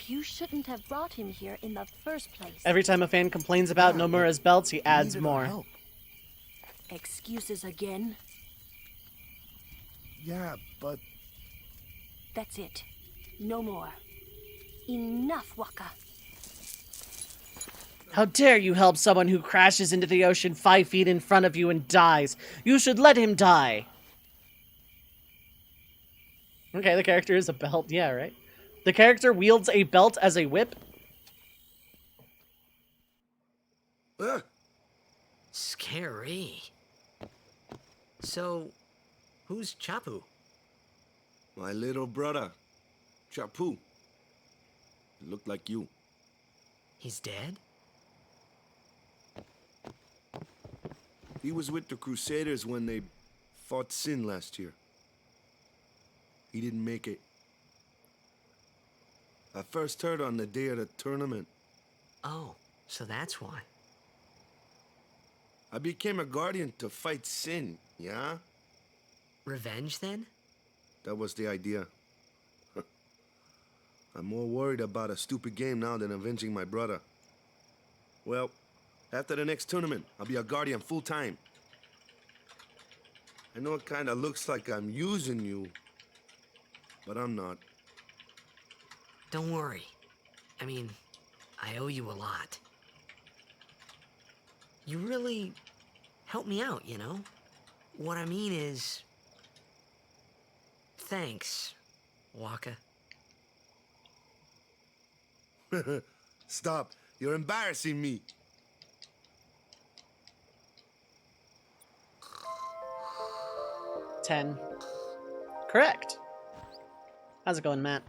You shouldn't have brought him here in the first place. Every time a fan complains about Nomura's belts, he adds more. Help. Excuses again? Yeah, but That's it. No more. Enough, Waka. How dare you help someone who crashes into the ocean 5 feet in front of you and dies? You should let him die. Okay, the character is a belt. Yeah, right? The character wields a belt as a whip? Scary. So, who's Chapu? My little brother, Chapu. He looked like you. He's dead? He was with the Crusaders when they fought Sin last year. He didn't make it. I first heard on the day of the tournament. Oh, so that's why. I became a guardian to fight Sin, yeah? Revenge, then? That was the idea. I'm more worried about a stupid game now than avenging my brother. Well, after the next tournament, I'll be a guardian full-time. I know it kinda looks like I'm using you, but I'm not. Don't worry. I mean, I owe you a lot. You really helped me out, you know? What I mean is... Thanks, Waka. Stop. You're embarrassing me. $10. Correct. How's it going, Matt?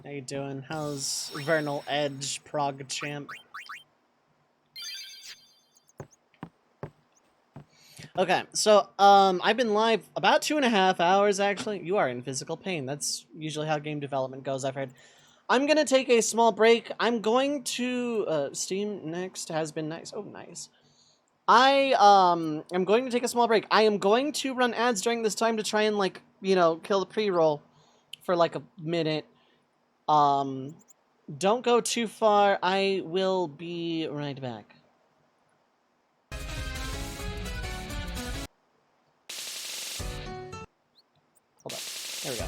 How you doing? How's Vernal Edge Prog Champ? Okay, so I've been live about 2.5 hours actually. You are in physical pain. That's usually how game development goes, I've heard. I'm gonna take a small break. I'm going to Steam Next has been nice. Oh, nice. I am going to take a small break. I am going to run ads during this time to try and, like, you know, kill the pre-roll for like a minute. Don't go too far. I will be right back. Hold on. There we go.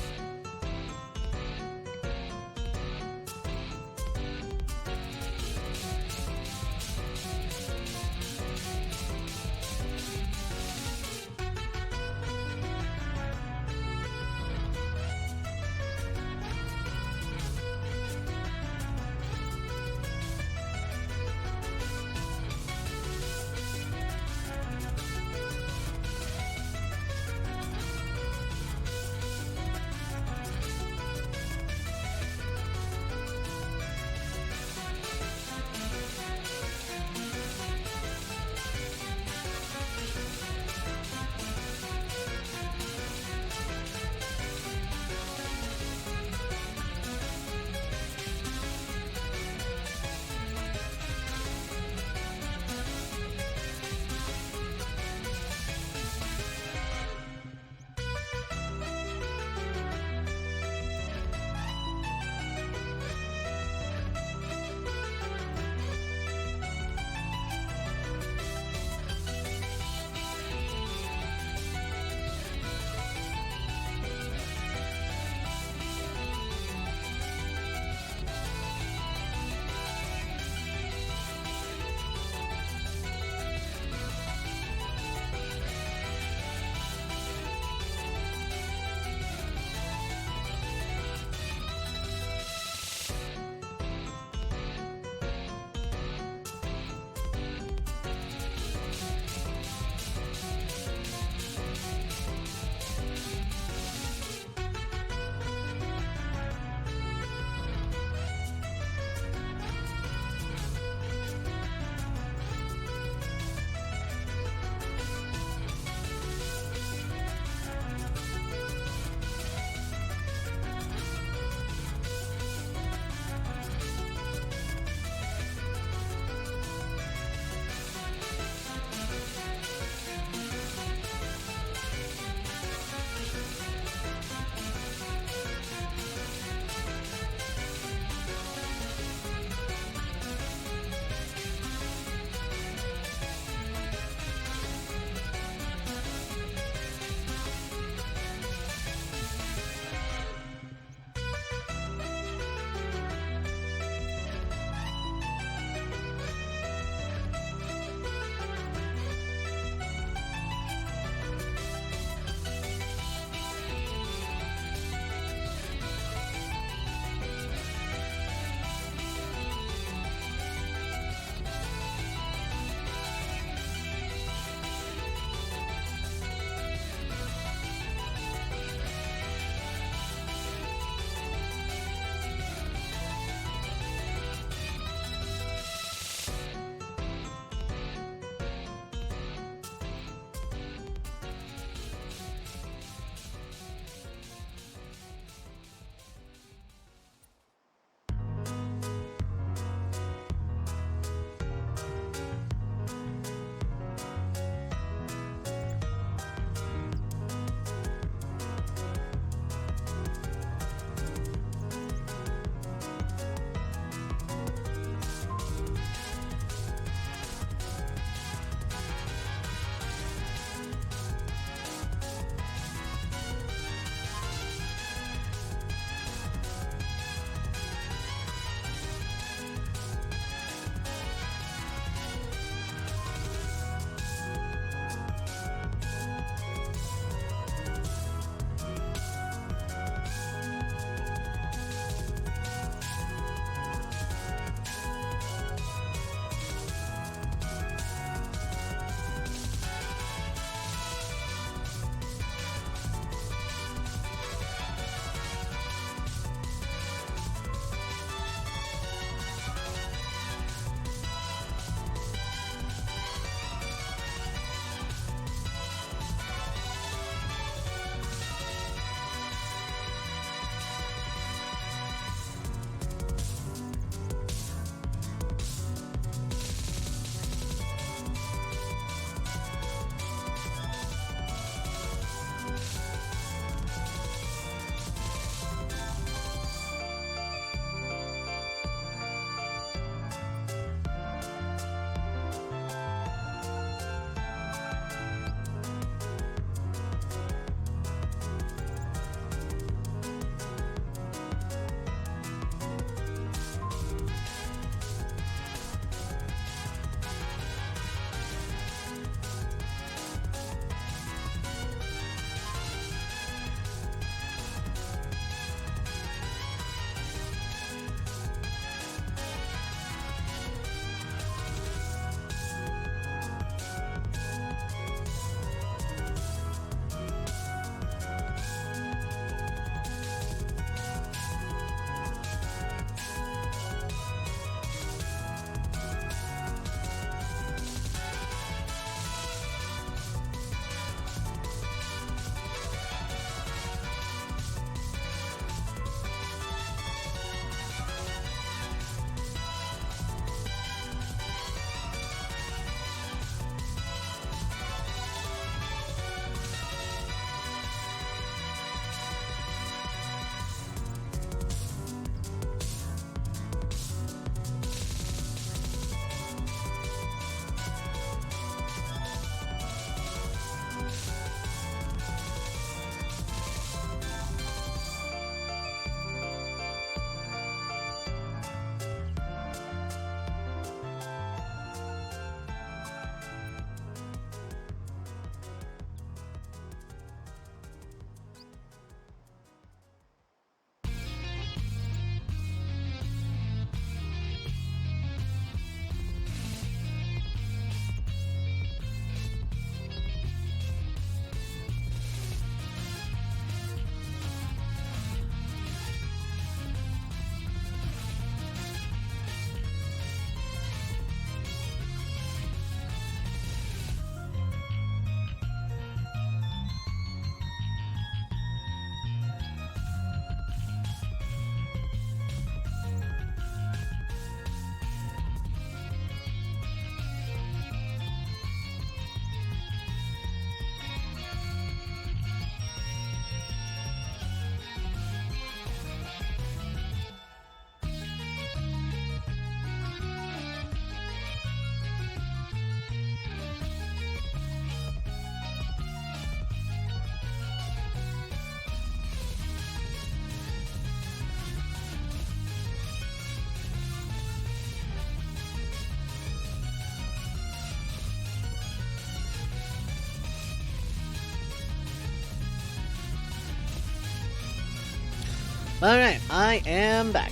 Alright, I am back.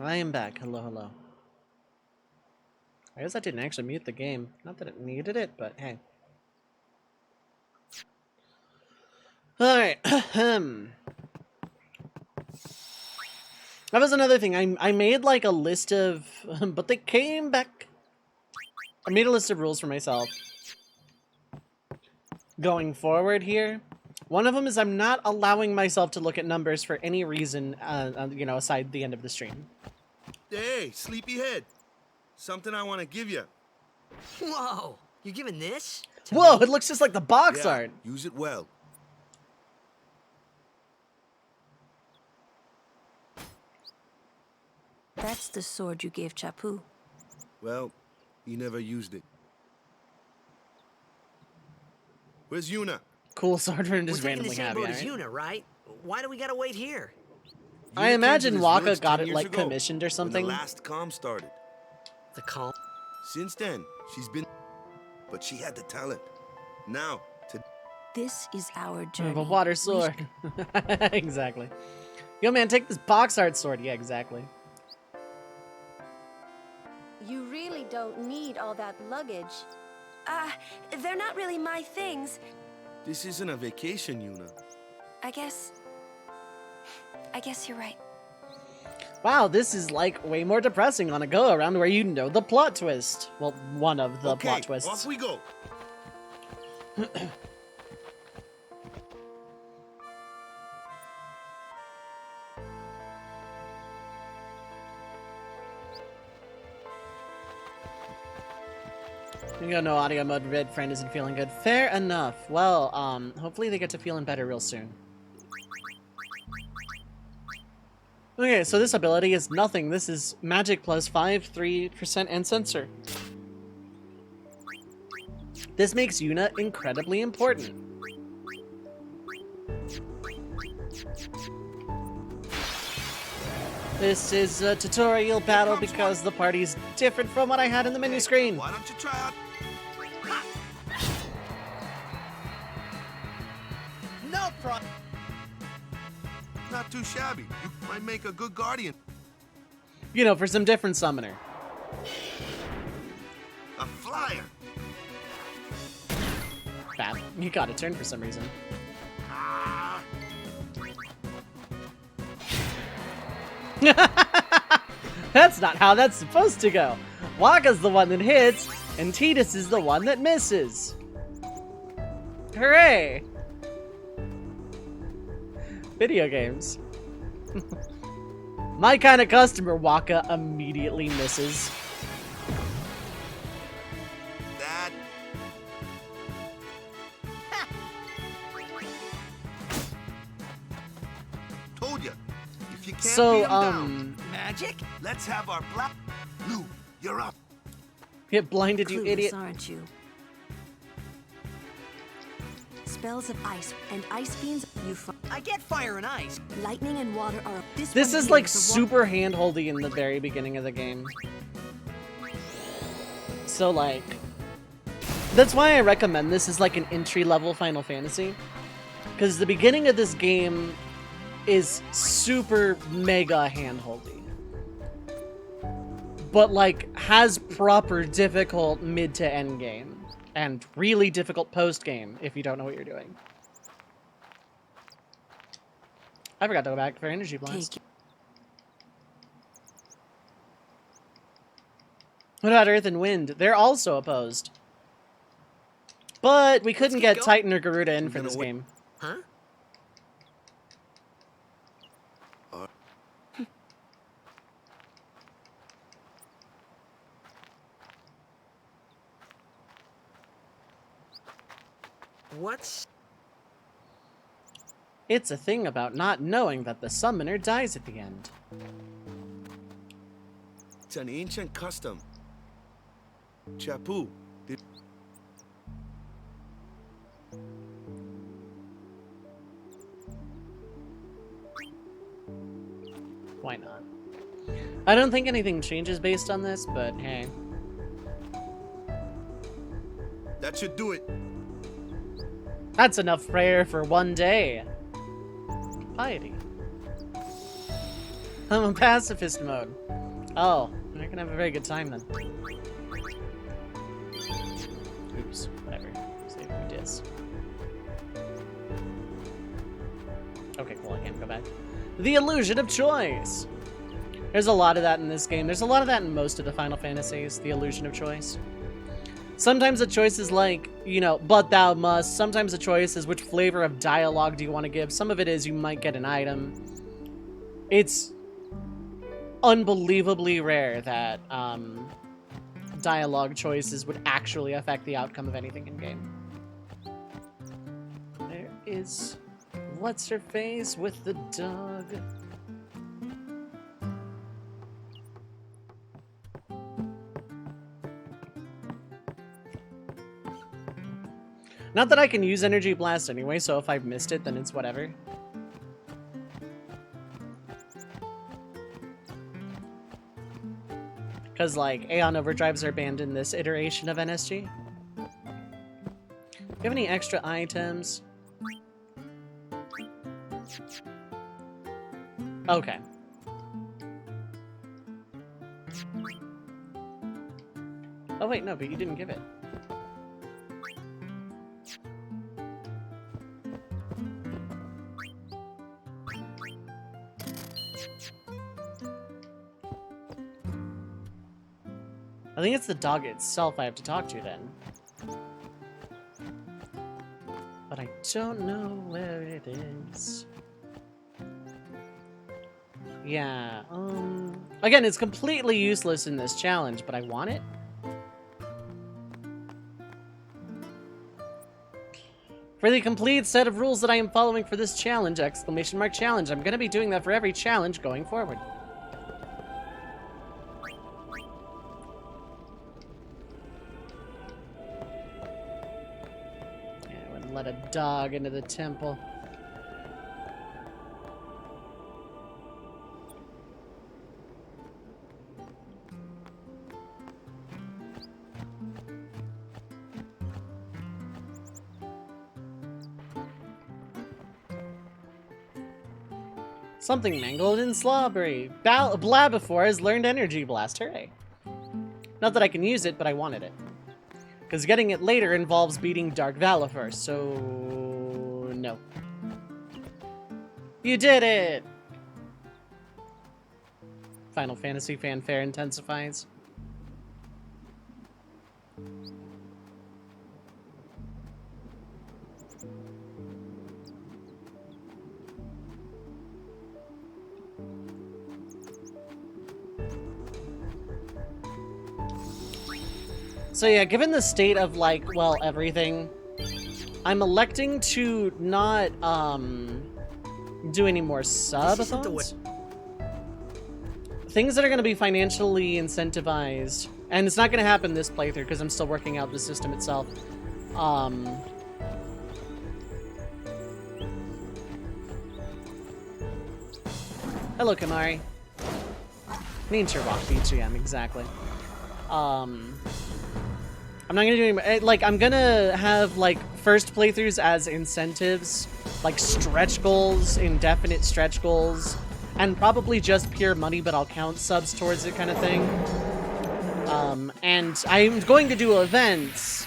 I am back. Hello, hello. I guess I didn't actually mute the game. Not that it needed it, but hey. Alright. That was another thing. I made like a list of... but they came back. I made a list of rules for myself. Going forward here. One of them is I'm not allowing myself to look at numbers for any reason, you know, aside the end of the stream. Hey, sleepyhead. Something I want to give you. Whoa, you're giving this? Whoa, it looks just like the box art. Use it well. That's the sword you gave Chapu. Well, he never used it. Where's Yuna? Cool sword for him just We're taking randomly the same happy, boat as right? Yuna, right? Why do we gotta wait here? I Yuna imagine came to this Waka village got 10 it years like ago, commissioned or when something. the last calm started. The calm? Since then, she's been... But she had the talent. Now, to... This is our I journey. have a water sword. Exactly. Yo, man, take this box art sword. Yeah, exactly. You really don't need all that luggage. They're not really my things. This isn't a vacation, Yuna. I guess you're right. Wow, this is like way more depressing on a go around where you know the plot twist. Well, one of the plot twists. Off we go. You got no audio mode. Red friend isn't feeling good. Fair enough. Well, hopefully they get to feeling better real soon. Okay, so this ability is nothing. This is magic plus 5, 3%, and sensor. This makes Yuna incredibly important. This is a tutorial battle because the party's different from what I had in the menu screen. Why don't you try out... No problem. Not too shabby. You might make a good guardian. You know, for some different summoner. A flyer. Bad. You got a turn for some reason. That's not how that's supposed to go. Waka's the one that hits, and Tidus is the one that misses. Hooray! Video games. My kind of customer, Waka immediately misses. That... Told ya. If you can't So, beat 'em down, Magic? let's have our black... Lou, you're up. Get blinded, you Clueless, idiot. aren't you? Spells of ice and ice beams. I get fire and ice. Lightning and water are. This one is here like is a super handholdy in the very beginning of the game. So like, that's why I recommend this as like an entry-level Final Fantasy. Because the beginning of this game is super mega handholdy. But like, has proper difficult mid to end game. And really difficult post-game if you don't know what you're doing. I forgot to go back for Energy Blast. What about Earth and Wind? They're also opposed. But we couldn't get Titan or Garuda in for this game. Huh? What's... It's a thing about not knowing that the summoner dies at the end. It's an ancient custom. Chapu. Why not? I don't think anything changes based on this, but hey. That should do it. That's enough prayer for one day. Piety. I'm a pacifist mode. Oh, we're gonna have a very good time then. Oops, whatever. Save who dis. Okay, cool, I can't go back. The illusion of choice! There's a lot of that in this game. There's a lot of that in most of the Final Fantasies, the illusion of choice. Sometimes the choice is like, you know, but thou must. Sometimes the choice is which flavor of dialogue do you want to give. Some of it is you might get an item. It's unbelievably rare that dialogue choices would actually affect the outcome of anything in game. There is what's her face with the dog. Not that I can use Energy Blast anyway, so if I've missed it, then it's whatever. Because, like, Aeon Overdrives are banned in this iteration of NSG. Do you have any extra items? Okay. Oh wait, no, but you didn't give it. I think it's the dog itself I have to talk to then. But I don't know where it is. Yeah, again, it's completely useless in this challenge, but I want it. For the complete set of rules that I am following for this challenge, exclamation mark challenge. I'm gonna be doing that for every challenge going forward. Let a dog into the temple. Something mangled and slobbery. Blabifor has learned Energy Blast. Hooray. Not that I can use it, but I wanted it. Because getting it later involves beating Dark Vala first, so... no. You did it! Final Fantasy fanfare intensifies. So yeah, given the state of, like, well, everything, I'm electing to not, do any more subathons. Things that are going to be financially incentivized. And it's not going to happen this playthrough, because I'm still working out the system itself. Hello, Kamari. Nature Walk BGM, exactly. I'm not gonna do any, like, I'm gonna have, like, first playthroughs as incentives, like stretch goals, indefinite stretch goals, and probably just pure money, but I'll count subs towards it kind of thing. And I'm going to do events,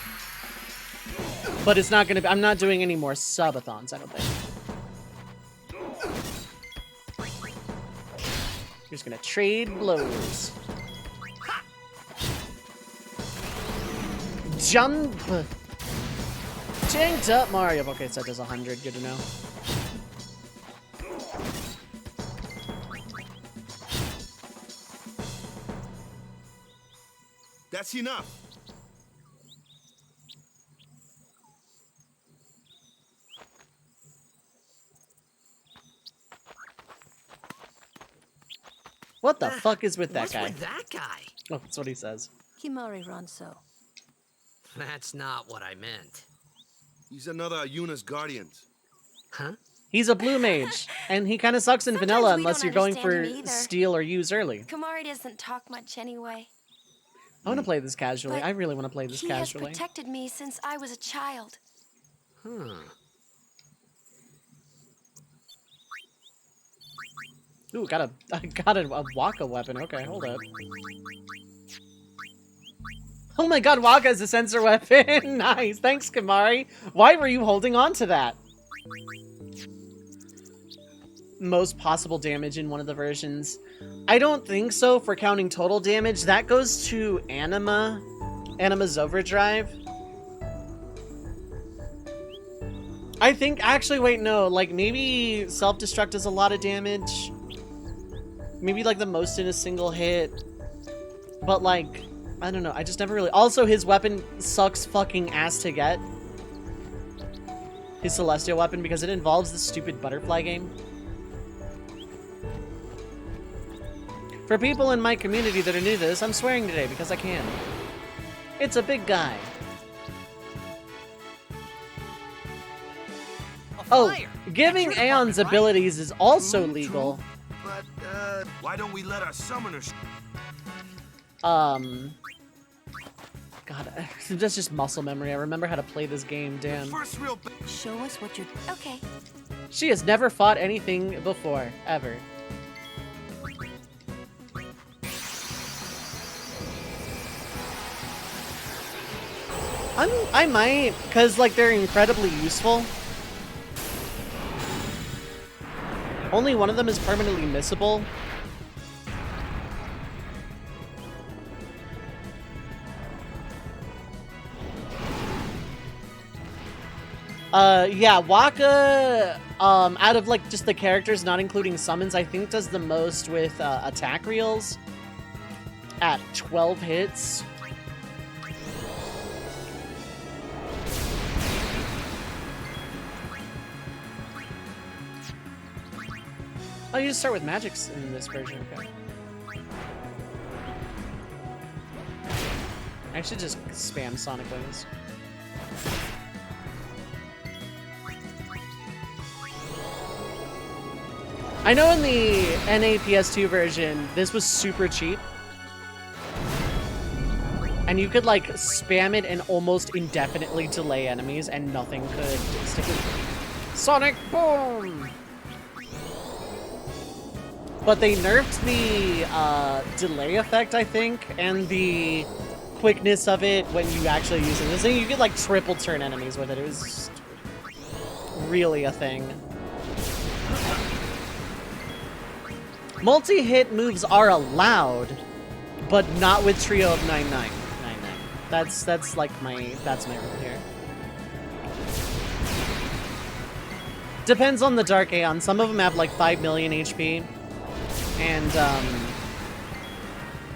but it's not gonna be, I'm not doing any more subathons, I don't think. Just gonna trade blows. Jump! Janked up Mario. Okay, so that does 100. Good to know. That's enough. What the fuck is with that What's guy? with that guy? Oh, that's what he says. Kimari Ronso. That's not what I meant. He's another Yuna's guardians. Huh? He's a blue mage, and he kind of sucks in Sometimes vanilla we unless don't you're going understand for him either. steal or use early. Kamari doesn't talk much anyway. I want to play this casually. But I really want to play this he casually. has protected me since I was a child. Hmm. Ooh, I got a Waka weapon. Okay, hold up. Oh my god, Waka is a sensor weapon! Nice, thanks, Kamari. Why were you holding on to that? Most possible damage in one of the versions. I don't think so for counting total damage. That goes to Anima's Overdrive. I think, actually, wait, no, like, maybe self-destruct does a lot of damage. Maybe, like, the most in a single hit. But, like, I don't know, I just never really... Also, his weapon sucks fucking ass to get. His Celestial weapon, because it involves the stupid butterfly game. For people in my community that are new to this, I'm swearing today because I can. It's a big guy. Oh, giving Aeon's abilities is also legal. But, why don't we let our summoners... God, that's just muscle memory. I remember how to play this game, damn. Show us what you're... Okay. She has never fought anything before, ever. I might, because, like, they're incredibly useful. Only one of them is permanently missable. Yeah, Waka, out of, like, just the characters, not including summons, I think does the most with, attack reels at 12 hits. Oh, you just start with magics in this version, okay. I should just spam Sonic Wings. I know in the NA PS2 version, this was super cheap. And you could, like, spam it and almost indefinitely delay enemies, and nothing could stick with Sonic Boom! But they nerfed the delay effect, I think, and the quickness of it when you actually use it. This thing, you could, like, triple turn enemies with it. It was really a thing. Multi-hit moves are allowed, but not with Trio of 9999. That's like my rule here. Depends on the Dark Aeon. Some of them have like 5 million HP. And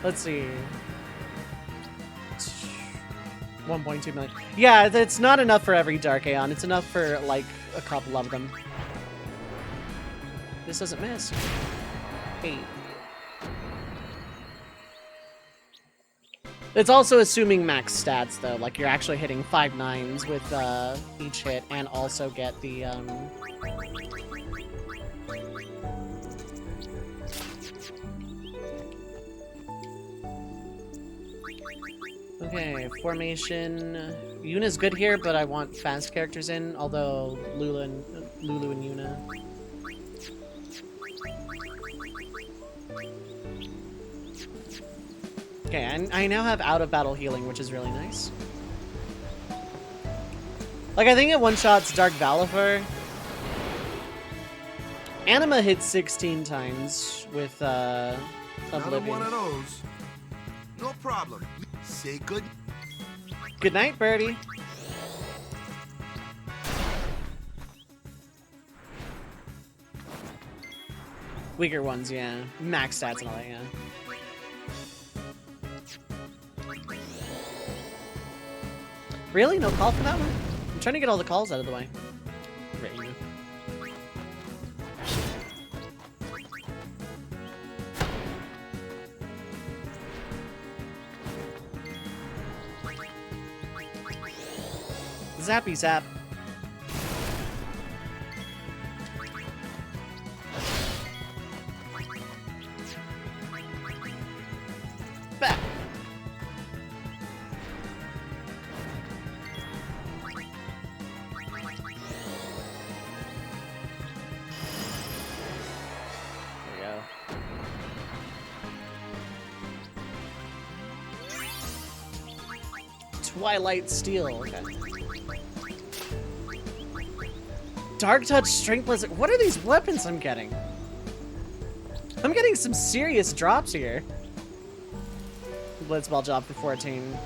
let's see. 1.2 million. Yeah, it's not enough for every Dark Aeon. It's enough for like a couple of them. This doesn't miss. 8. It's also assuming max stats, though. Like, you're actually hitting 5 9s with each hit, and also get the, Okay, formation. Yuna's good here, but I want fast characters in, although Lulu and Yuna. Okay, I now have out-of-battle healing, which is really nice. Like, I think it one-shots Dark Valifer. Anima hit 16 times with, Another Oblivion. one of those. No problem. Say good. Good night, Birdie. Weaker ones, yeah. Max stats and all that, yeah. Really? No call for that one? I'm trying to get all the calls out of the way. Right, you know. Zappy zap. Back. There we go. Twilight Steel. Okay. Dark Touch, Strength Blizzard. What are these weapons I'm getting? I'm getting some serious drops here. Blitzball drop for 14.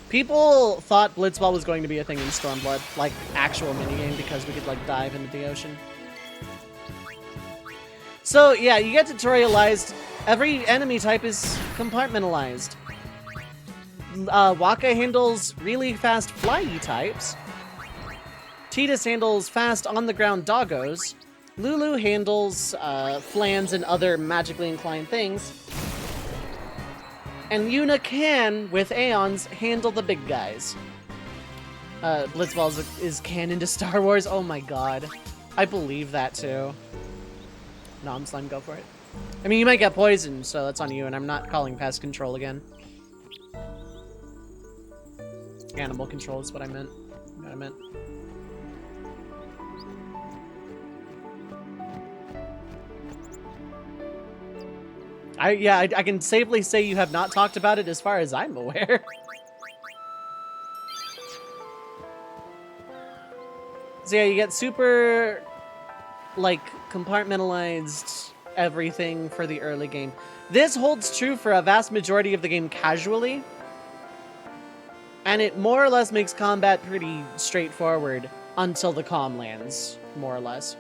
People thought Blitzball was going to be a thing in Stormblood, like actual minigame, because we could like dive into the ocean. So yeah, you get tutorialized. Every enemy type is compartmentalized. Waka handles really fast flyy types. Tidus handles fast on-the-ground doggos. Lulu handles flans and other magically inclined things. And Yuna can, with Aeons, handle the big guys. Blitzball is canon to Star Wars. Oh my god. I believe that too. Nom Slime, go for it. I mean, you might get poisoned, so that's on you, and I'm not calling pest control again. Animal control is what I meant. I can safely say you have not talked about it as far as I'm aware. So yeah, you get super, like, compartmentalized everything for the early game. This holds true for a vast majority of the game casually. And it more or less makes combat pretty straightforward until the comm lands, more or less.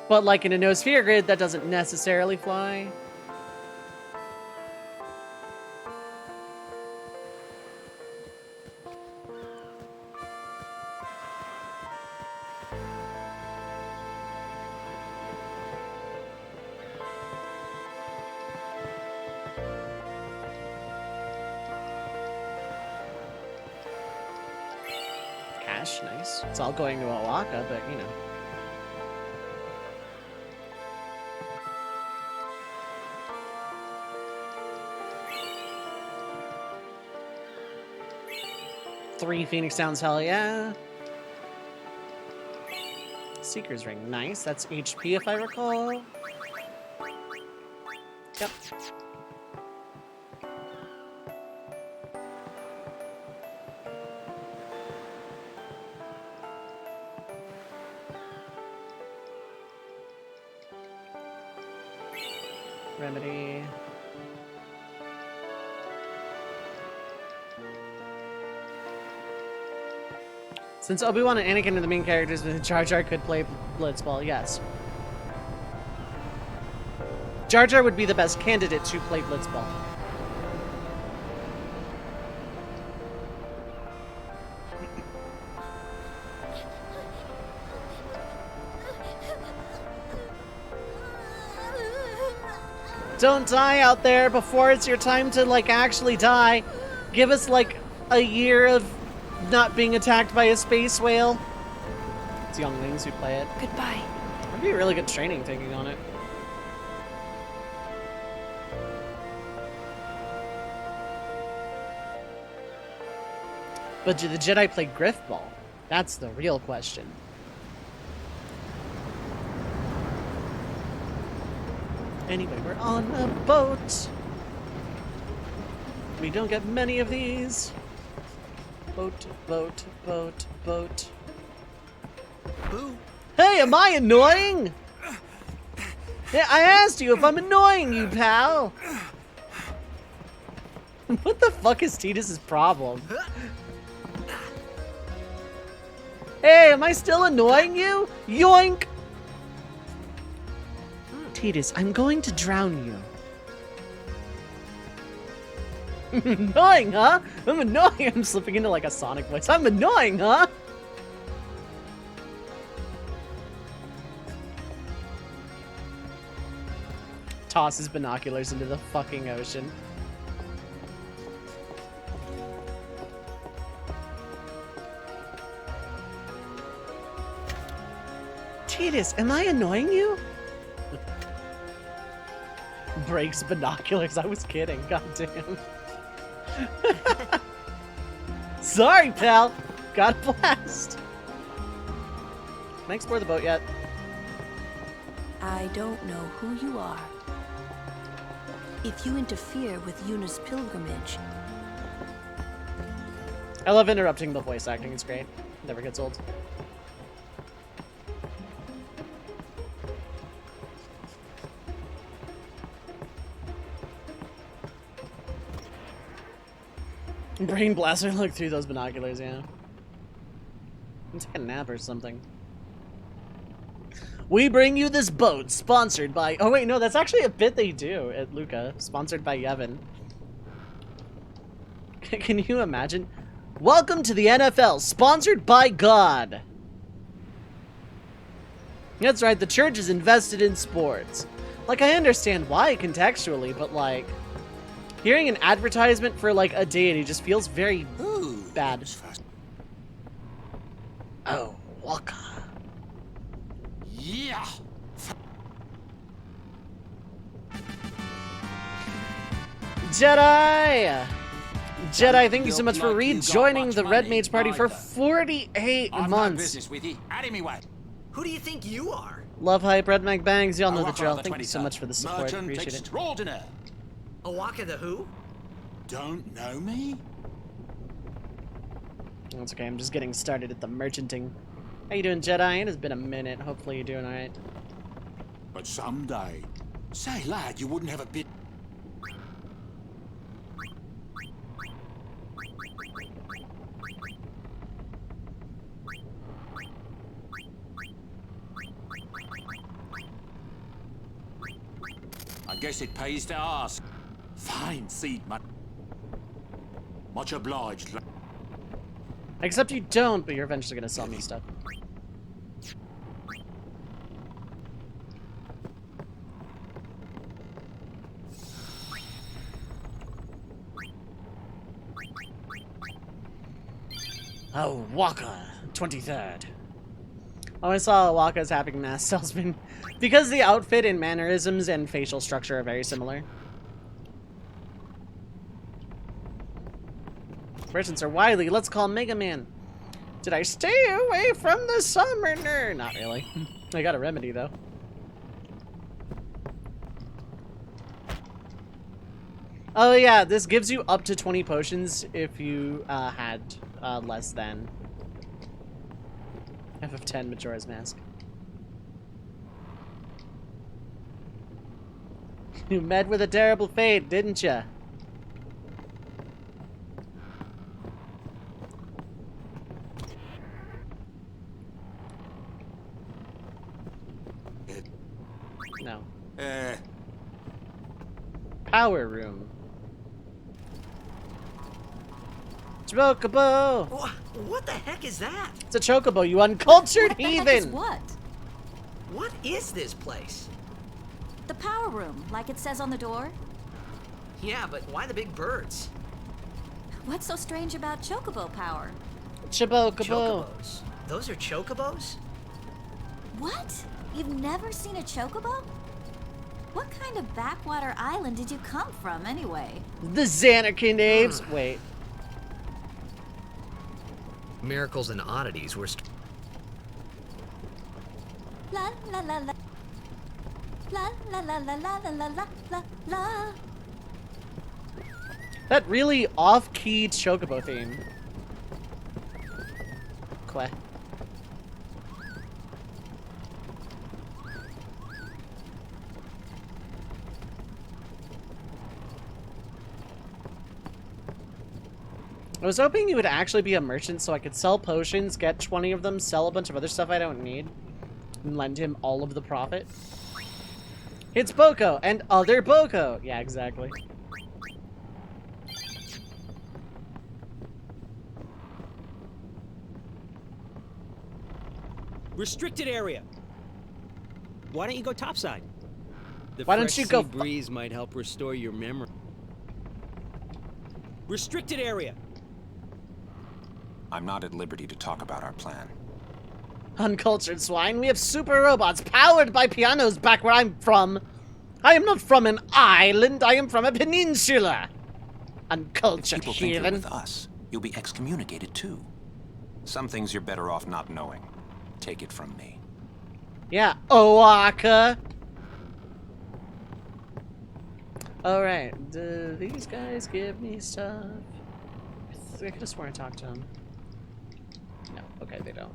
But like in a no-sphere grid, that doesn't necessarily fly. Cash, nice. It's all going to Oaxaca, but you know. Three Phoenix Downs, hell yeah. Seeker's Ring, nice. That's HP if I recall. Yep. Remedy. Since Obi-Wan and Anakin are the main characters, Jar Jar could play Blitzball, yes. Jar Jar would be the best candidate to play Blitzball. Don't die out there before it's your time to, like, actually die. Give us, like, a year of not being attacked by a space whale. It's younglings who play it. Goodbye. That'd be a really good training taking on it. But do the Jedi play Griffball? That's the real question. Anyway, we're on a boat. We don't get many of these. Boat, boat, boat, boat. Boo. Hey, am I annoying? Yeah, I asked you if I'm annoying you, pal. What the fuck is Tidus's problem? Hey, am I still annoying you? Yoink! Tidus, I'm going to drown you. Annoying, huh? I'm annoying. I'm slipping into like a Sonic voice. I'm annoying, huh? Tosses binoculars into the fucking ocean. Tidus, am I annoying you? Breaks binoculars. I was kidding. Goddamn. Sorry, pal. God blessed. Can I explore the boat yet? I don't know who you are, If you interfere with Yuna's pilgrimage... I love interrupting the voice acting, it's great. Never gets old. Brain blaster, look through those binoculars, yeah. Take a nap or something. We bring you this boat, sponsored by... Oh wait, no, that's actually a bit they do at Luca. Sponsored by Yevon. Can you imagine? Welcome to the NFL, sponsored by God. That's right, the church is invested in sports. Like, I understand why contextually, but like... Hearing an advertisement for like a deity just feels very bad. Oh, Waka. Yeah. Jedi! Jedi, thank you so much for rejoining the Red Mage Party for 48 months. No business with you. Out of me way. Who do you think you are? Love hype, Red Mag Bangs, y'all know the drill. Thank you so much for the support, Merchant appreciate it. extraordinaire. Awaka the who? Don't know me? That's okay, I'm just getting started at the merchanting. How you doing, Jedi? It has been a minute. Hopefully you're doing alright. But someday. Say, lad, you wouldn't have a bit... I guess it pays to ask. Fine seed, much obliged. Except you don't, but you're eventually gonna sell me stuff. Oh, Waka, 23rd. Oh, I saw Waka's having mass salesman because the outfit and mannerisms and facial structure are very similar. Merchants are wily. Let's call Mega Man. Did I stay away from the summoner? Not really. I got a remedy though. Oh yeah, this gives you up to 20 potions if you had less than FF10 Majora's Mask. You met with a terrible fate, didn't ya? No. Power room. Chocobo! What the heck is that? It's a chocobo, you uncultured What the heathen! heck is what? What is this place? The power room, like it says on the door? Yeah, but why the big birds? What's so strange about chocobo power? Chocobo. Chocobos. Those are chocobos? What? You've never seen a chocobo? What kind of backwater island did you come from, anyway? The Xanarkin apes! Wait. Miracles and oddities were... La la la la. La la la la la la la la la la. That really off-key chocobo theme. Queh. I was hoping you would actually be a merchant so I could sell potions, get 20 of them, sell a bunch of other stuff I don't need, and lend him all of the profit. It's Boko and other Boko! Yeah, exactly. Restricted area. Why don't you go topside? The Why don't fresh you go sea breeze might help restore your memory. Restricted area. I'm not at liberty to talk about our plan. Uncultured swine, we have super robots powered by pianos back where I'm from. I am not from an island, I am from a peninsula. Uncultured People think you're heathen. with us. You'll be excommunicated too. Some things you're better off not knowing. Take it from me. Yeah, Oaka. Alright, do these guys give me stuff? I could have sworn I talked to them. No, okay, they don't.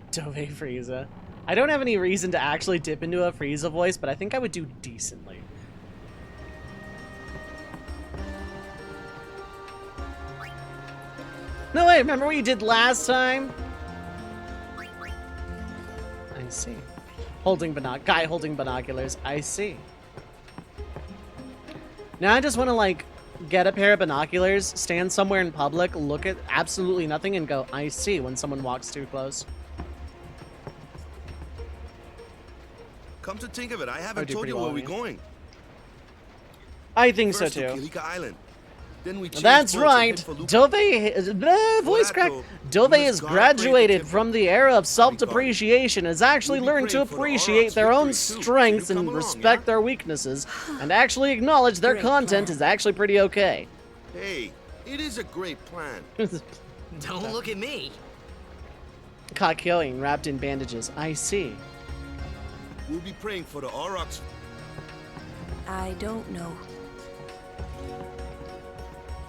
Dove Frieza. I don't have any reason to actually dip into a Frieza voice, but I think I would do decently. No way, remember what you did last time? I see. Guy holding binoculars. I see. Now I just want to, like, get a pair of binoculars, stand somewhere in public, look at absolutely nothing, and go, I see, when someone walks too close. Come to think of it, I haven't told you where we're going. I think First so too. To Kilika Island. Then we That's right. Dove, voice crack. Dove has graduated from the era of self-depreciation, has actually learned to appreciate their own strengths and respect their weaknesses, and actually acknowledge their content is actually pretty okay. Hey, it is a great plan. Don't look at me. Kakyoin wrapped in bandages. I see. We'll be praying for the Aurochs. I don't know.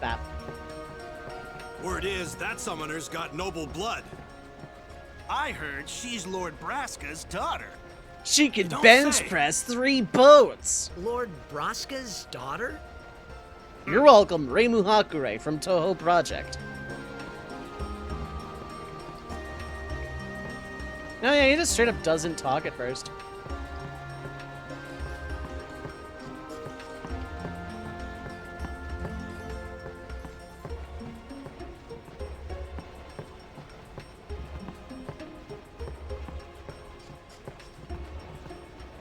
That. Word is that summoner's got noble blood. I heard she's Lord Braska's daughter. She can bench press 3 boats. Lord Braska's daughter? You're welcome, Reimu Hakure from Toho Project. No, yeah, he just straight up doesn't talk at first.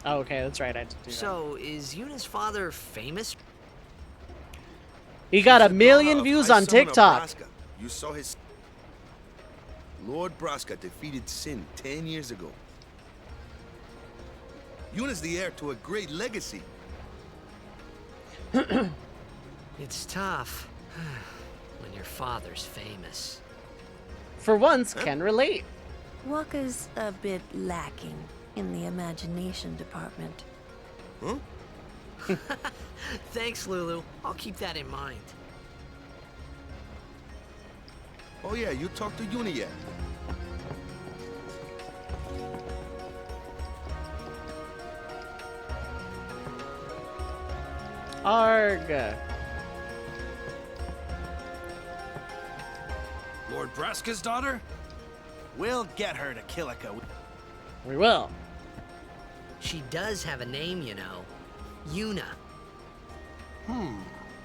Oh, okay, that's right. I had to do that. So, is Yuna's father famous? He got 1 million views on TikTok. You saw his... Lord Braska defeated Sin 10 years ago. Yuna's the heir to a great legacy. It's tough when your father's famous. For once, can relate. Waka's a bit lacking in the imagination department. Huh? Thanks, Lulu. I'll keep that in mind. Oh yeah, you talked to Yuna yet? Arg. Lord Braska's daughter? We'll get her to Kilika. We will. She does have a name, you know. Yuna.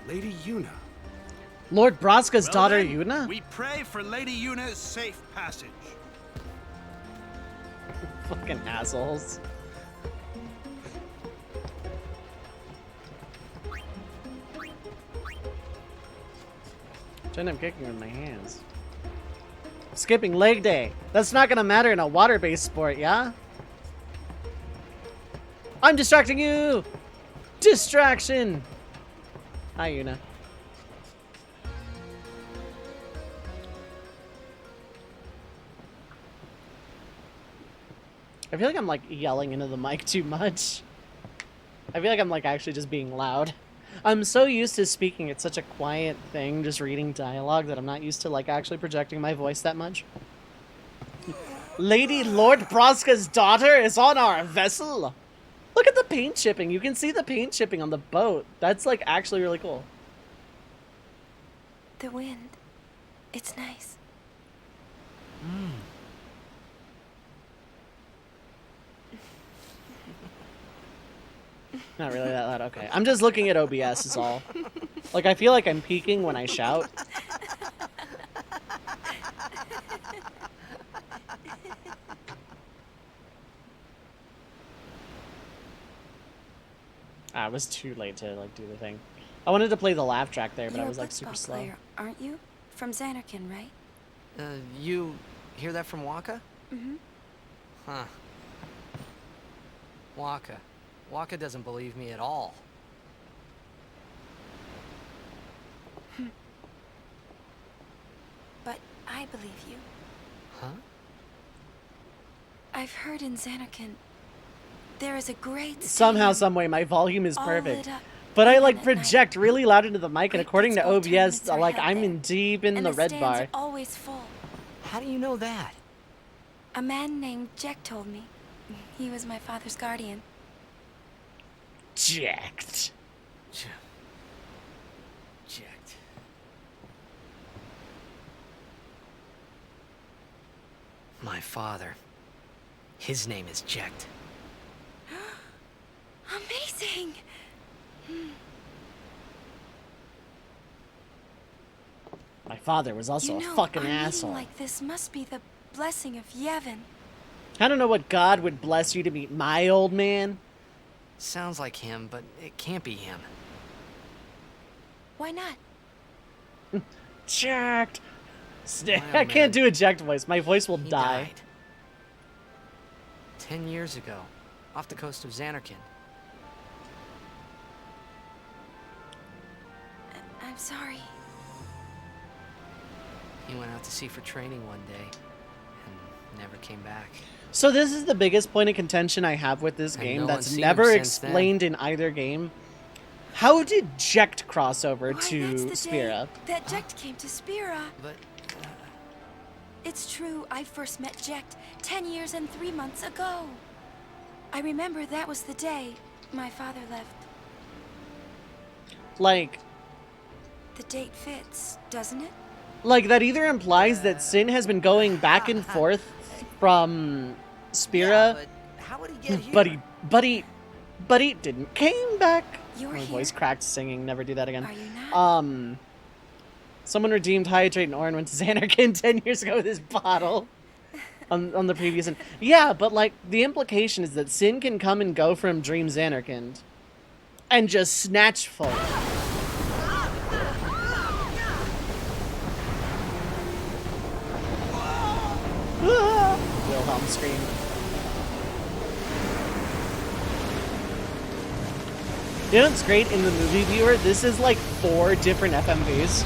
Lady Yuna. Lord Braska's Well daughter, then, Yuna? We pray for Lady Yuna's safe passage. Fucking assholes. I'm kicking with my hands. Skipping leg day. That's not gonna matter in a water-based sport, yeah? I'm distracting you! Distraction! Hi, Yuna. I feel like I'm like yelling into the mic too much. I feel like I'm like actually just being loud. I'm so used to speaking it's such a quiet thing, just reading dialogue, that I'm not used to like actually projecting my voice that much. Lady Lord Braska's daughter is on our vessel. Look at the paint chipping. You can see the paint chipping on the boat. That's like actually really cool. The wind. It's nice. Not really that loud. Okay. I'm just looking at OBS is all. Like, I feel like I'm peeking when I shout. I was too late to like do the thing. I wanted to play the laugh track there, but I was like super slow. Player, aren't you? From Xanarkin, right? You hear that from Waka? Mm-hmm. Huh. Waka. Waka doesn't believe me at all. I believe you. Huh? I've heard in Xanarkand there is a great Somehow, stadium someway, my volume is all perfect. lit up But I even like at project really loud into the mic, and according to football OBS, tournaments are like held I'm there, in deep in and the red stands bar. are always full. How do you know that? A man named Jack told me. He was my father's guardian. Jacked. Jacked. My father. His name is Jacked. Amazing! My father was also You know, a fucking a meeting asshole. like this must be the blessing of Yevon. I don't know what God would bless you to meet my old man. Sounds like him, but it can't be him. Why not? Jacked. My I old can't man, do a jacked voice. My voice will he die. died. 10 years ago, off the coast of Xanarkand. I'm sorry. He went out to sea for training one day and never came back. So this is the biggest point of contention I have with this And game no that's one's seen never him since then. explained in either game. How did Jekt cross over Why, to that's the Spira? day that Jekt came to Spira. But It's true, I first met Jekt 10 years and 3 months ago. I remember that was the day my father left. Like, The date fits, doesn't it? that either implies that Sin has been going back and forth from Spira, how would he get here? but he didn't came back. You're My here? voice cracked singing. Never do that again. Are you not? Someone redeemed Hydrate and Orin went to Xanarkand 10 years ago with his bottle. On the previous one. Yeah, but like the implication is that Sin can come and go from Dream Xanarkand and just snatch folk. Wilhelm scream. You know what's great in the movie viewer? This is like 4 different FMVs.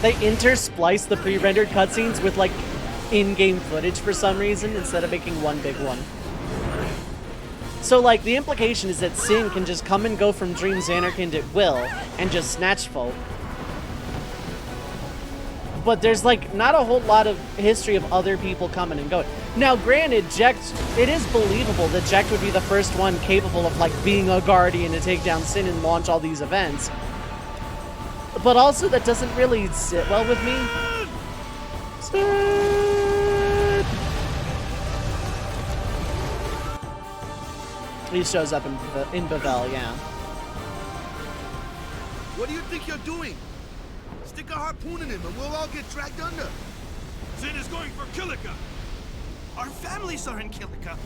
They intersplice the pre-rendered cutscenes with like in-game footage for some reason instead of making one big one. So like the implication is that Sin can just come and go from Dream Xanarkand at will and just snatch folk. But there's like not a whole lot of history of other people coming and going. Now granted, Jekt, it is believable that Jekt would be the first one capable of like being a guardian to take down Sin and launch all these events. But also that doesn't really sit well with me. He shows up in Bavel, yeah. What do you think you're doing? Stick a harpoon in him and we'll all get dragged under. Sin is going for Kilika. Our families are in Kilika.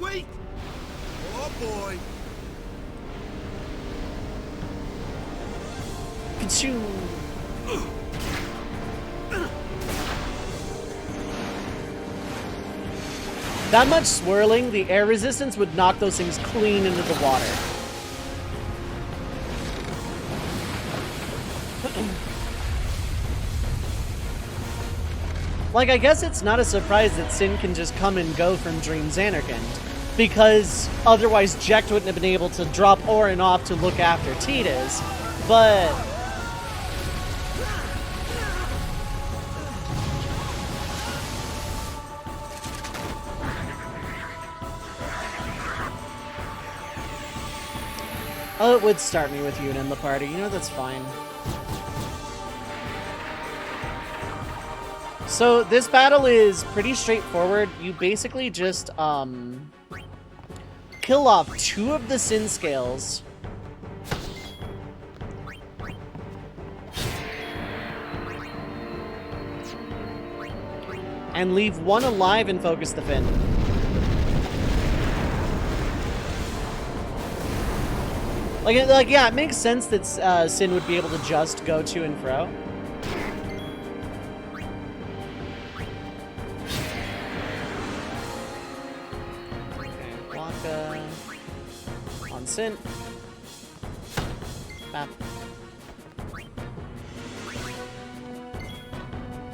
Wait! Oh boy. Ka-choo. That much swirling, the air resistance would knock those things clean into the water. Like, I guess it's not a surprise that Sin can just come and go from Dream Xanarkand, because otherwise Jekt wouldn't have been able to drop Orin off to look after Tidus, but... Oh, it would start me with Yuna in the party. You know, that's fine. So, this battle is pretty straightforward. You basically just, kill off 2 of the Sin Scales. And leave 1 alive and focus the Fin. Like, yeah, it makes sense that Sin would be able to just go to and fro. Okay, Waka. on Sin. Bap.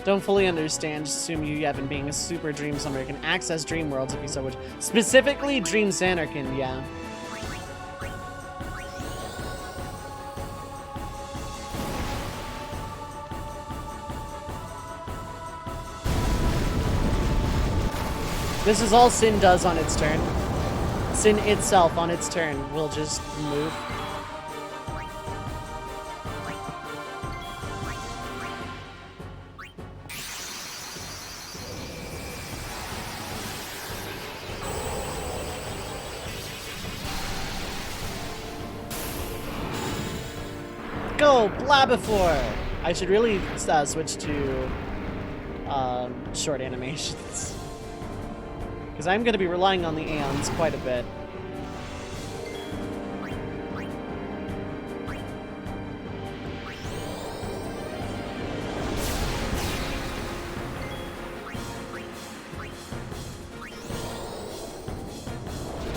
Don't fully understand, just assume you Yevon being a super dream summoner can access dream worlds if you so wish. Specifically Dream Sanarkand, yeah. This is all Sin does on its turn. Sin itself on its turn will just move. Go, Blabifor! I should really switch to short animations. Because I'm going to be relying on the Aeons quite a bit.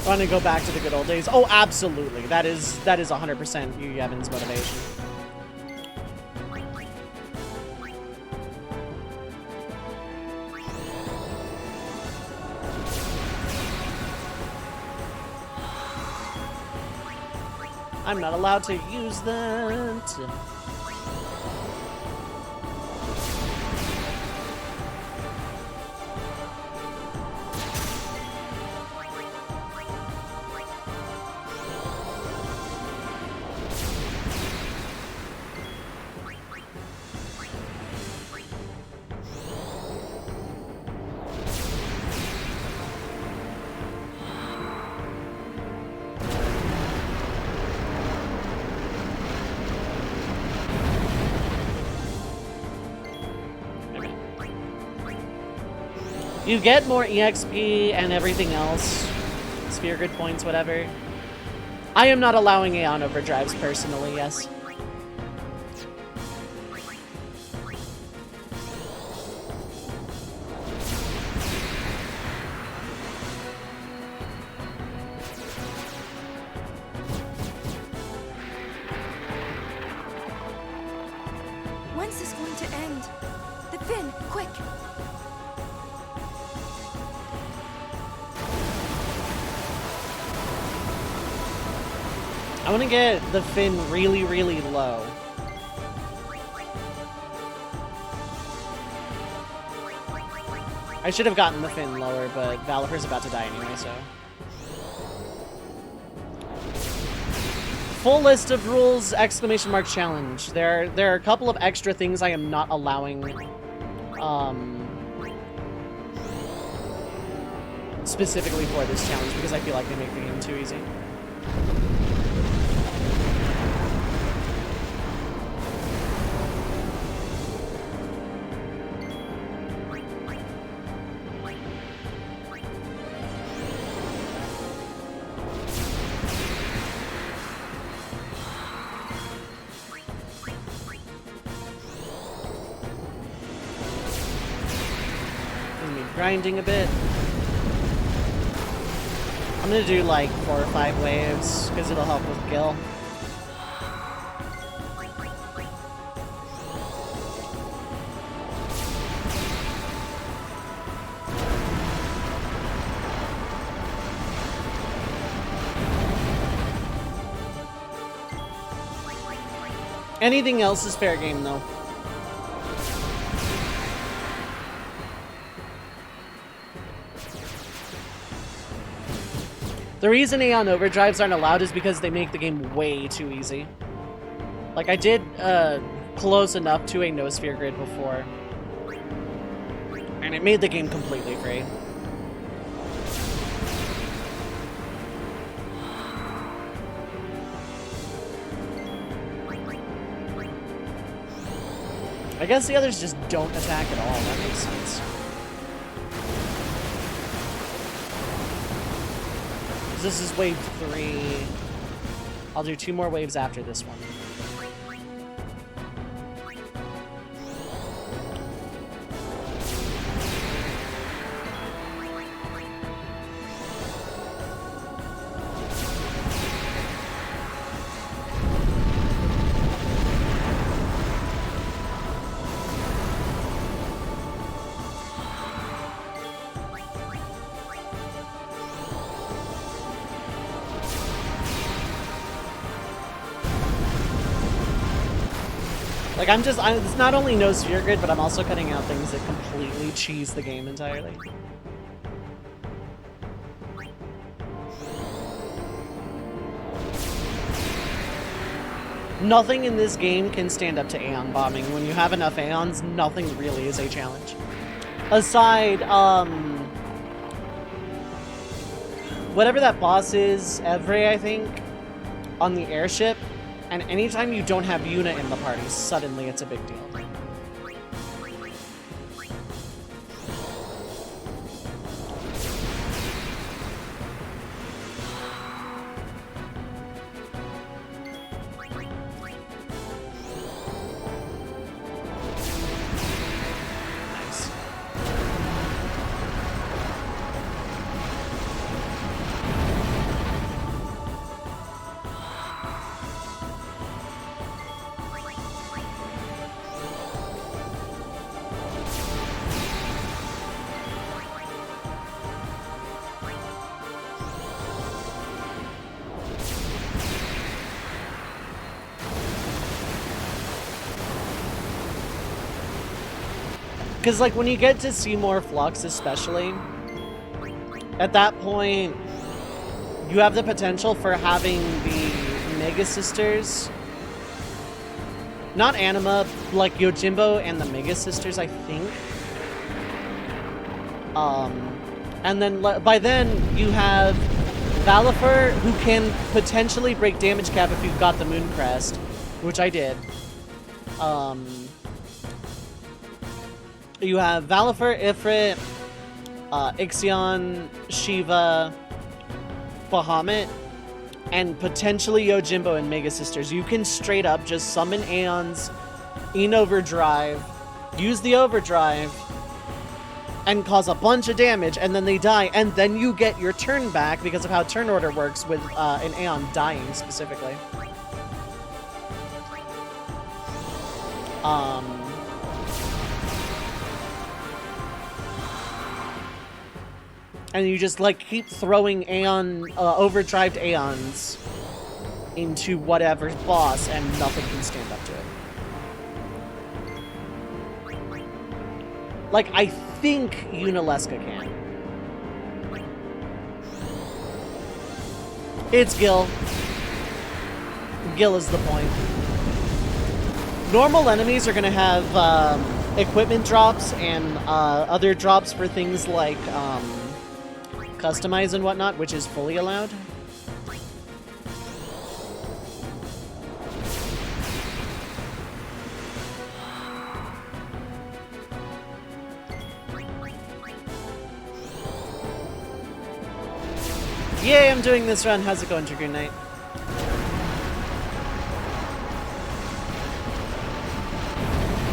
Want to go back to the good old days? Oh, absolutely. That is 100% Yu Yevon's motivation. I'm not allowed to use that. You get more EXP and everything else. Sphere grid points, whatever. I am not allowing Aeon Overdrives personally, yes. When's this going to end? The fin, quick! I want to get the fin really, really low. I should have gotten the fin lower, but Valifer's about to die anyway, so. Full list of rules, exclamation mark challenge. There are a couple of extra things I am not allowing, specifically for this challenge because I feel like they make the game too easy. Grinding a bit. I'm gonna do like 4 or 5 waves because it'll help with Gil. Anything else is fair game though. The reason Aeon Overdrives aren't allowed is because they make the game way too easy. Like, I did close enough to a no-sphere grid before, and it made the game completely free. I guess the others just don't attack at all, that makes sense. This is wave 3. I'll do 2 more waves after this one. Like, it's not only no sphere grid, but I'm also cutting out things that completely cheese the game entirely. Nothing in this game can stand up to Aeon Bombing. When you have enough Aeons, nothing really is a challenge. Aside, whatever that boss is, Evray, I think, on the airship, and anytime you don't have Yuna in the party, suddenly it's a big deal. Because, like, when you get to see more Flux, especially, at that point, you have the potential for having the Mega Sisters. Not Anima, like Yojimbo and the Mega Sisters, I think. And then, by then, you have Valifer, who can potentially break damage cap if you've got the Moon Crest, which I did. You have Valifer, Ifrit, Ixion, Shiva, Bahamut, and potentially Yojimbo and Mega Sisters. You can straight up just summon Aeons in Overdrive, use the Overdrive, and cause a bunch of damage, and then they die, and then you get your turn back because of how turn order works with an Aeon dying specifically. And you just, like, keep throwing Aeon, overdrived Aeons into whatever boss, and nothing can stand up to it. Like, I think Unaleska can. It's Gil. Gil is the point. Normal enemies are gonna have, equipment drops and, other drops for things like, customize and whatnot, which is fully allowed. Yay, I'm doing this run. How's it going, Dragoon Knight?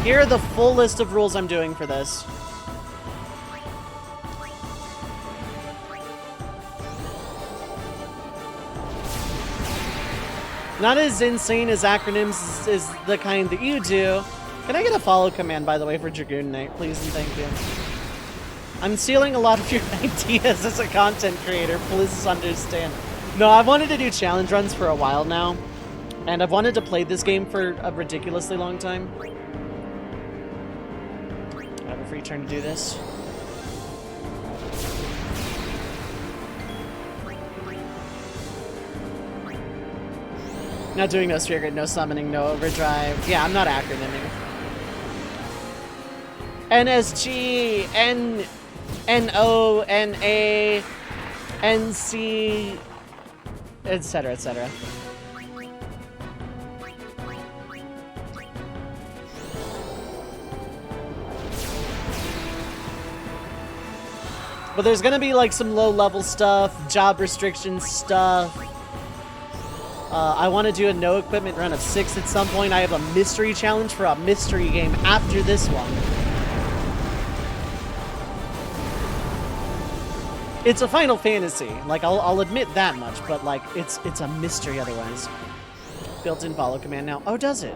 Here are the full list of rules I'm doing for this. Not as insane as acronyms is the kind that you do. Can I get a follow command, by the way, for Dragoon Knight, please and thank you? I'm stealing a lot of your ideas as a content creator, please understand. No, I've wanted to do challenge runs for a while now, and I've wanted to play this game for a ridiculously long time. I have a free turn to do this. Not doing no sphere grid, no summoning, no overdrive. Yeah, I'm not acronyming. NSG, NO, NA, NC, etc., etc. But there's gonna be like some low-level stuff, job restrictions stuff. I want to do a no equipment run of 6 at some point. I have a mystery challenge for a mystery game after this one. It's a Final Fantasy. Like, I'll admit that much, but like, it's a mystery otherwise. Built-in follow command now. Oh, does it?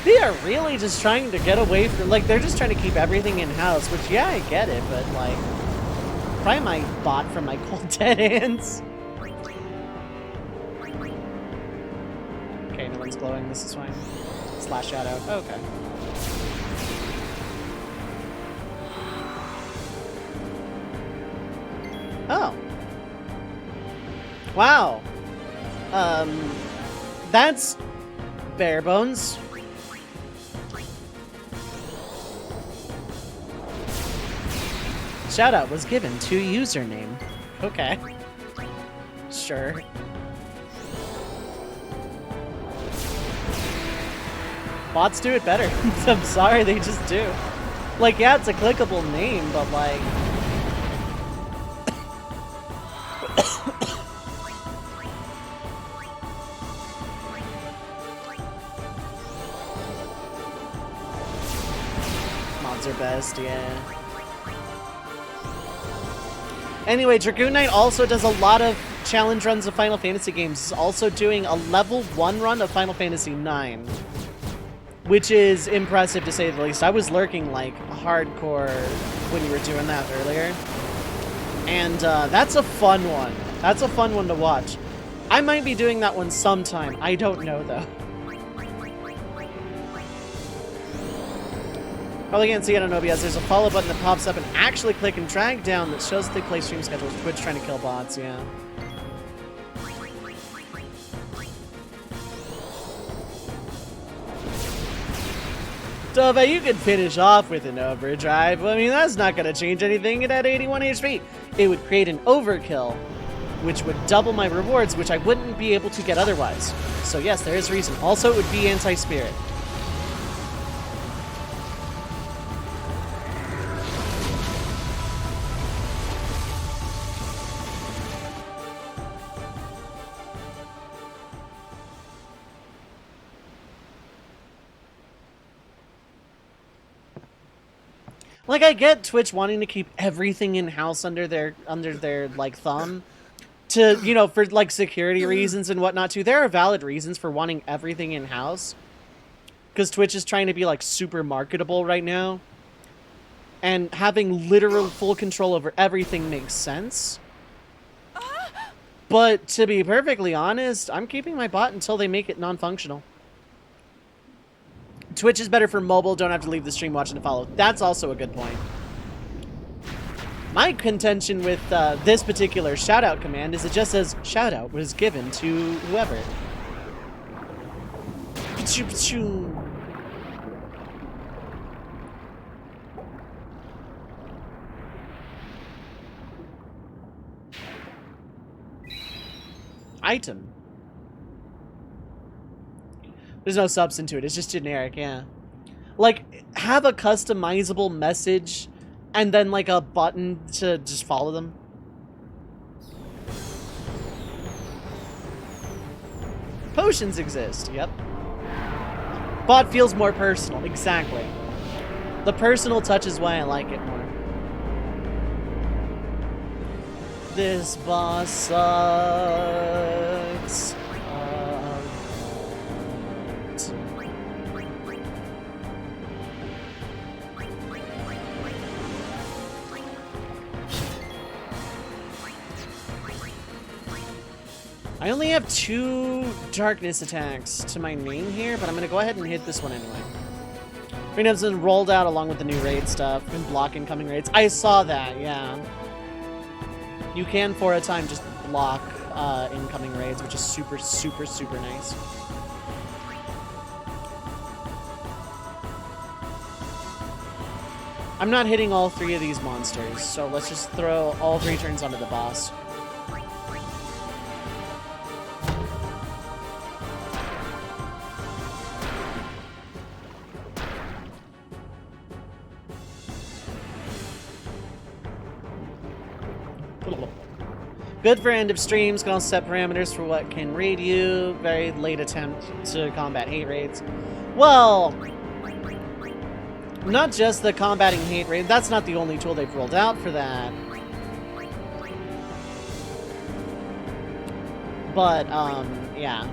They are really just trying to get away from, like, they're just trying to keep everything in-house, which, yeah, I get it, but like, probably my bot from my cold dead hands. Okay, no one's glowing. This is fine. Slash Shadow. Okay. Oh. Wow. That's bare bones. Shoutout was given to username. Okay. Sure. Bots do it better. I'm sorry, they just do. Like, yeah, it's a clickable name, but like... mods are best, yeah. Anyway, Dragoon Knight also does a lot of challenge runs of Final Fantasy games. He's also doing a level 1 run of Final Fantasy 9. Which is impressive to say the least. I was lurking like hardcore when you were doing that earlier. And that's a fun one. That's a fun one to watch. I might be doing that one sometime. I don't know though. Probably can't see it on OBS. There's a follow button that pops up and actually click and drag down that shows that they play stream schedules. Twitch trying to kill bots, yeah. Dova, you could finish off with an overdrive. I mean, that's not going to change anything. It had 81 HP. It would create an overkill, which would double my rewards, which I wouldn't be able to get otherwise. So yes, there is reason. Also, it would be anti-spirit. Like, I get Twitch wanting to keep everything in-house under their like thumb to, you know, for like security reasons and whatnot too. There are valid reasons for wanting everything in-house because Twitch is trying to be like super marketable right now, and having literal full control over everything makes sense. But to be perfectly honest, I'm keeping my bot until they make it non-functional. Twitch is better for mobile, don't have to leave the stream watching to follow. That's also a good point. My contention with this particular shoutout command is it just says shoutout was given to whoever. Pachoo, pachoo. Item. There's no substance to it. It's just generic, yeah. Like, have a customizable message and then, like, a button to just follow them. Potions exist, yep. Bot feels more personal, exactly. The personal touch is why I like it more. This boss sucks. I only have 2 darkness attacks to my name here, but I'm going to go ahead and hit this one anyway. Freedom's been rolled out along with the new raid stuff and block incoming raids. I saw that, yeah. You can, for a time, just block incoming raids, which is super, super, super nice. I'm not hitting all 3 of these monsters, so let's just throw all 3 turns onto the boss. Good for end of streams, can also set parameters for what can raid you. Very late attempt to combat hate raids. Well, not just the combating hate raid, that's not the only tool they've rolled out for that. But, yeah.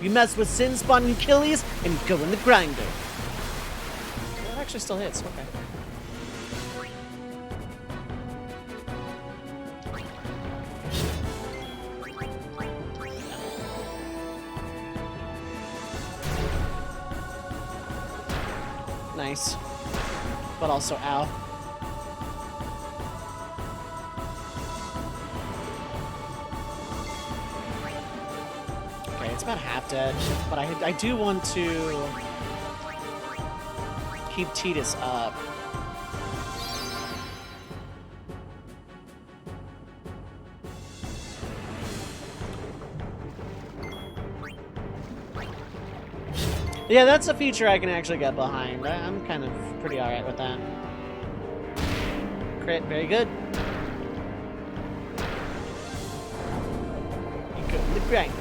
You mess with Sin Spawn and Achilles, and you go in the grinder. Actually still hits, okay. nice. But also, ow. Okay, it's about half dead, but I do want to keep Titus up. Yeah, that's a feature I can actually get behind. I'm kind of pretty alright with that. Crit, very good. You go in the grind.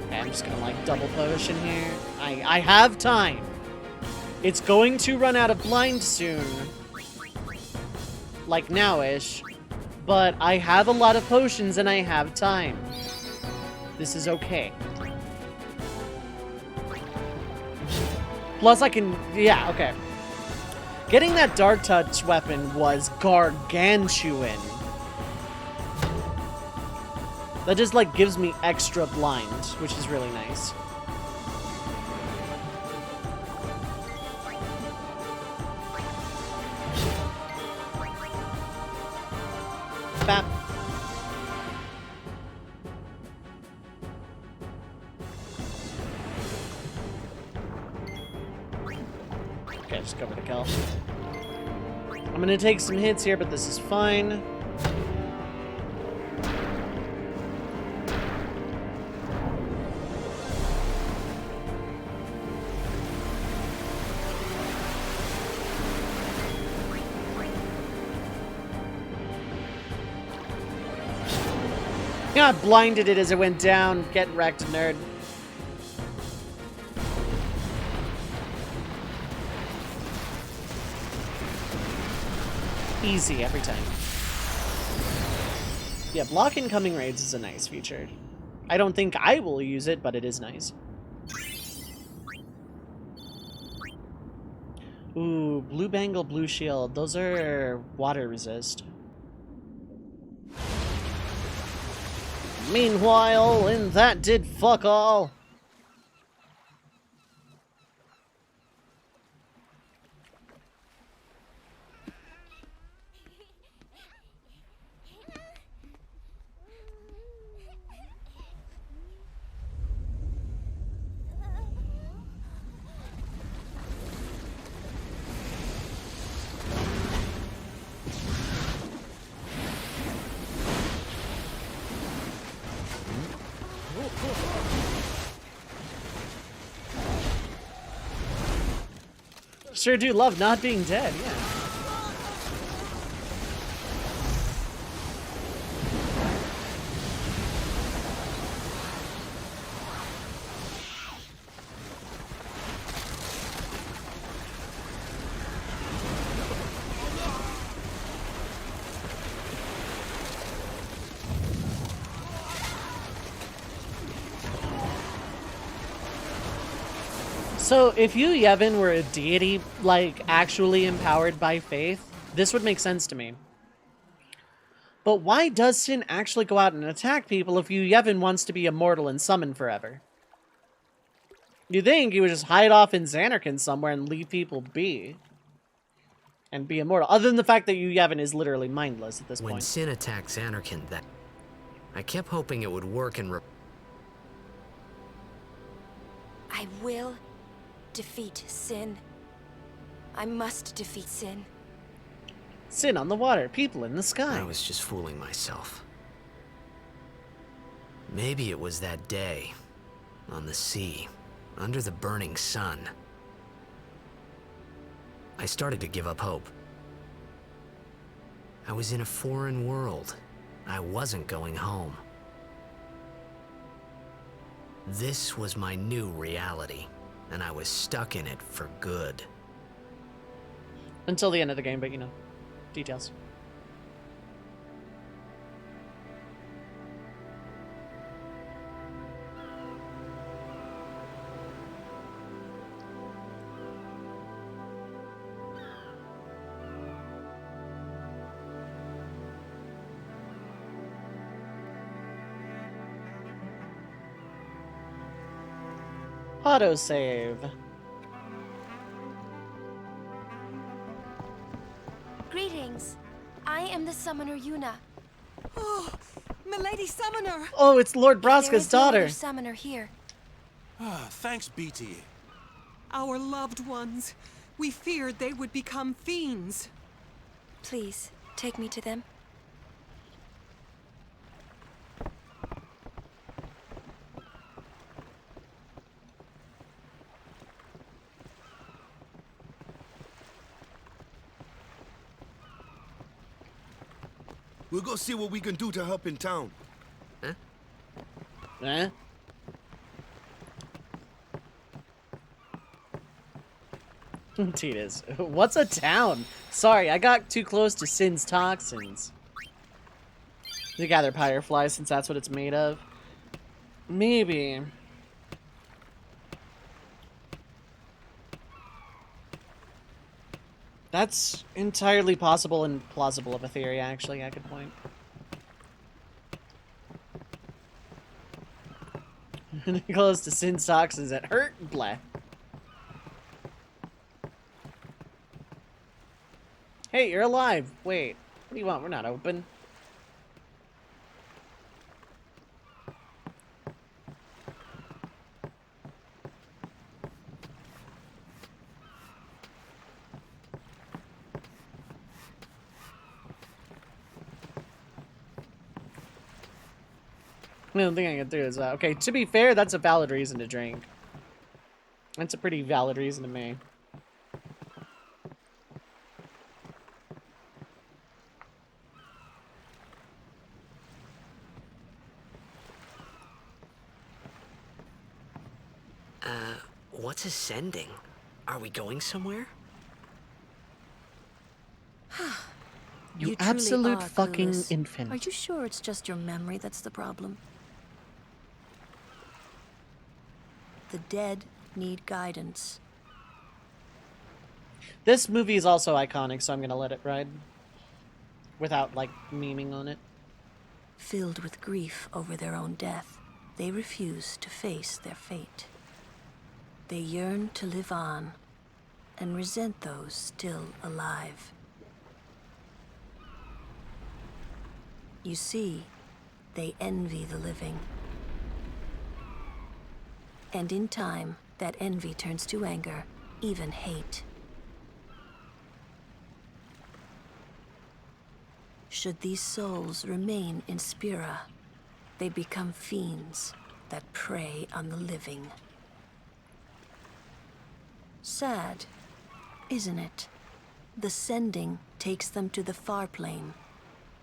Okay, I'm just gonna like double potion here. I have time. It's going to run out of blind soon. Like now-ish. But I have a lot of potions and I have time. This is okay. Plus I can... yeah, okay. Getting that Dark Touch weapon was gargantuan. That just, like, gives me extra blind, which is really nice. Bap. Okay, just go for the kill. I'm gonna take some hits here, but this is fine. Yeah, I blinded it as it went down. Get wrecked, nerd. Easy every time. Yeah, block incoming raids is a nice feature. I don't think I will use it, but it is nice. Ooh, blue bangle, blue shield. Those are water resist. Meanwhile, and that did fuck all. Sure do love not being dead, yeah. So, if you, Yevon, were a deity, like, actually empowered by faith, this would make sense to me. But why does Sin actually go out and attack people if you, Yevon, wants to be immortal and summon forever? You'd think he would just hide off in Xanarkand somewhere and leave people be. And be immortal. Other than the fact that you, Yevon, is literally mindless at this point. When Sin attacked Xanarkand, I kept hoping it would work and I will defeat Sin. I must defeat Sin. Sin on the water, people in the sky. I was just fooling myself. Maybe it was that day, on the sea, under the burning sun. I started to give up hope. I was in a foreign world. I wasn't going home. This was my new reality, and I was stuck in it for good. Until the end of the game, but you know, details. Autosave. Greetings. I am the summoner Yuna. Oh, Milady Summoner! Oh, it's Lord There Braska's is no other daughter. summoner here. Thanks, BT. Our loved ones. We feared they would become fiends. Please, take me to them. We'll go see what we can do to help in town. Eh? Titas. What's a town? Sorry, I got too close to Sin's toxins. To gather fireflies, since that's what it's made of. Maybe. That's entirely possible and plausible of a theory, actually, I could point. Close to Sin's toxins that hurt, blah. Hey, you're alive. Wait, what do you want? We're not open. The only thing I can do is, okay, to be fair, that's a valid reason to drink. That's a pretty valid reason to me. What's ascending? Are we going somewhere? You truly absolute are fucking clueless. infant. Are you sure it's just your memory that's the problem? The dead need guidance. This movie is also iconic, so I'm gonna let it ride. Without, like, memeing on it. Filled with grief over their own death, they refuse to face their fate. They yearn to live on and resent those still alive. You see, they envy the living. And in time, that envy turns to anger, even hate. Should these souls remain in Spira, they become fiends that prey on the living. Sad, isn't it? The sending takes them to the far plane,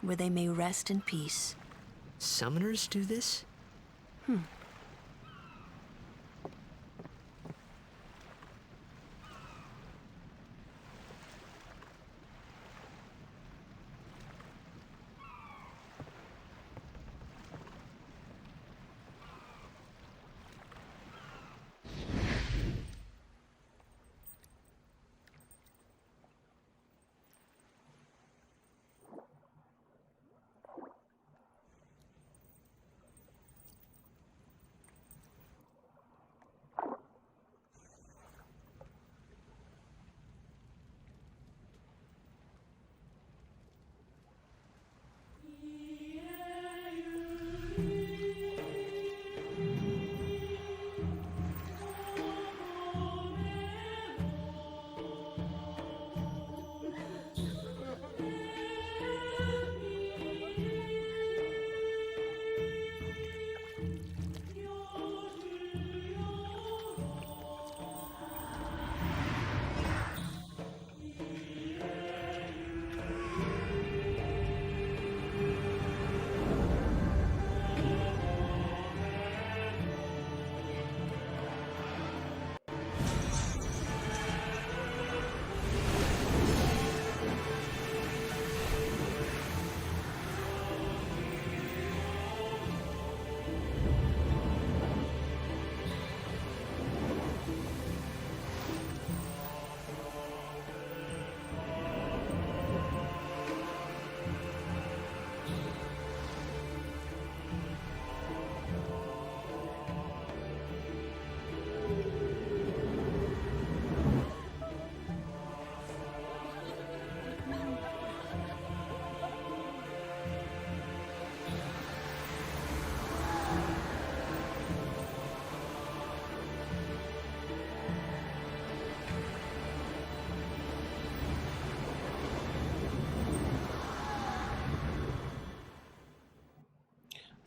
where they may rest in peace. Summoners do this?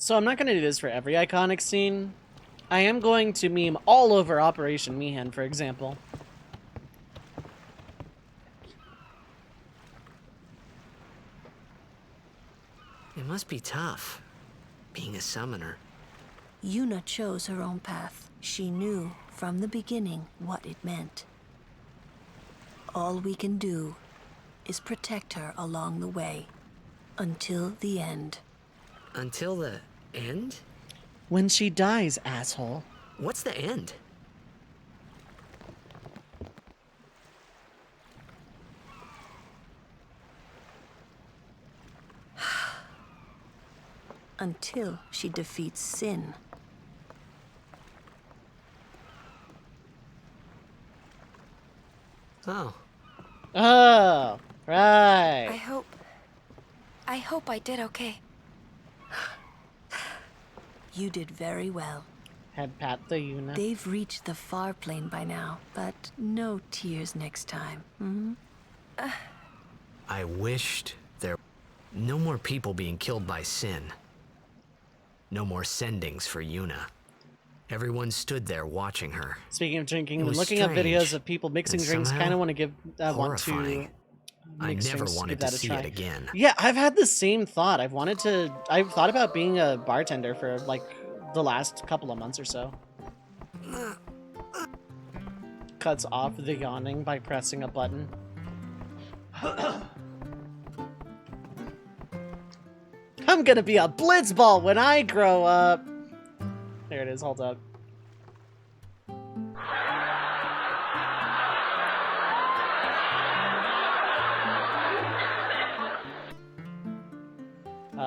So I'm not going to do this for every iconic scene. I am going to meme all over Operation Mihan, for example. It must be tough, being a summoner. Yuna chose her own path. She knew from the beginning what it meant. All we can do is protect her along the way, until the end. Until the end? When she dies, asshole. What's the end? Until she defeats sin. Oh. Oh, right. I hope I did okay. You did very well. Head pat the Yuna. They've reached the far plane by now, but no tears next time. Hmm? I wished there no more people being killed by sin. No more sendings for Yuna. Everyone stood there watching her. Speaking of drinking, It when was looking up strange, videos of people mixing and drinks, somehow kind of want to give, want to horrifying. I mix never drinks, wanted give to that a see try. it again. Yeah, I've had the same thought. I've thought about being a bartender for like the last couple of months or so. Cuts off the yawning by pressing a button. I'm gonna be a blitzball when I grow up. There it is, hold up.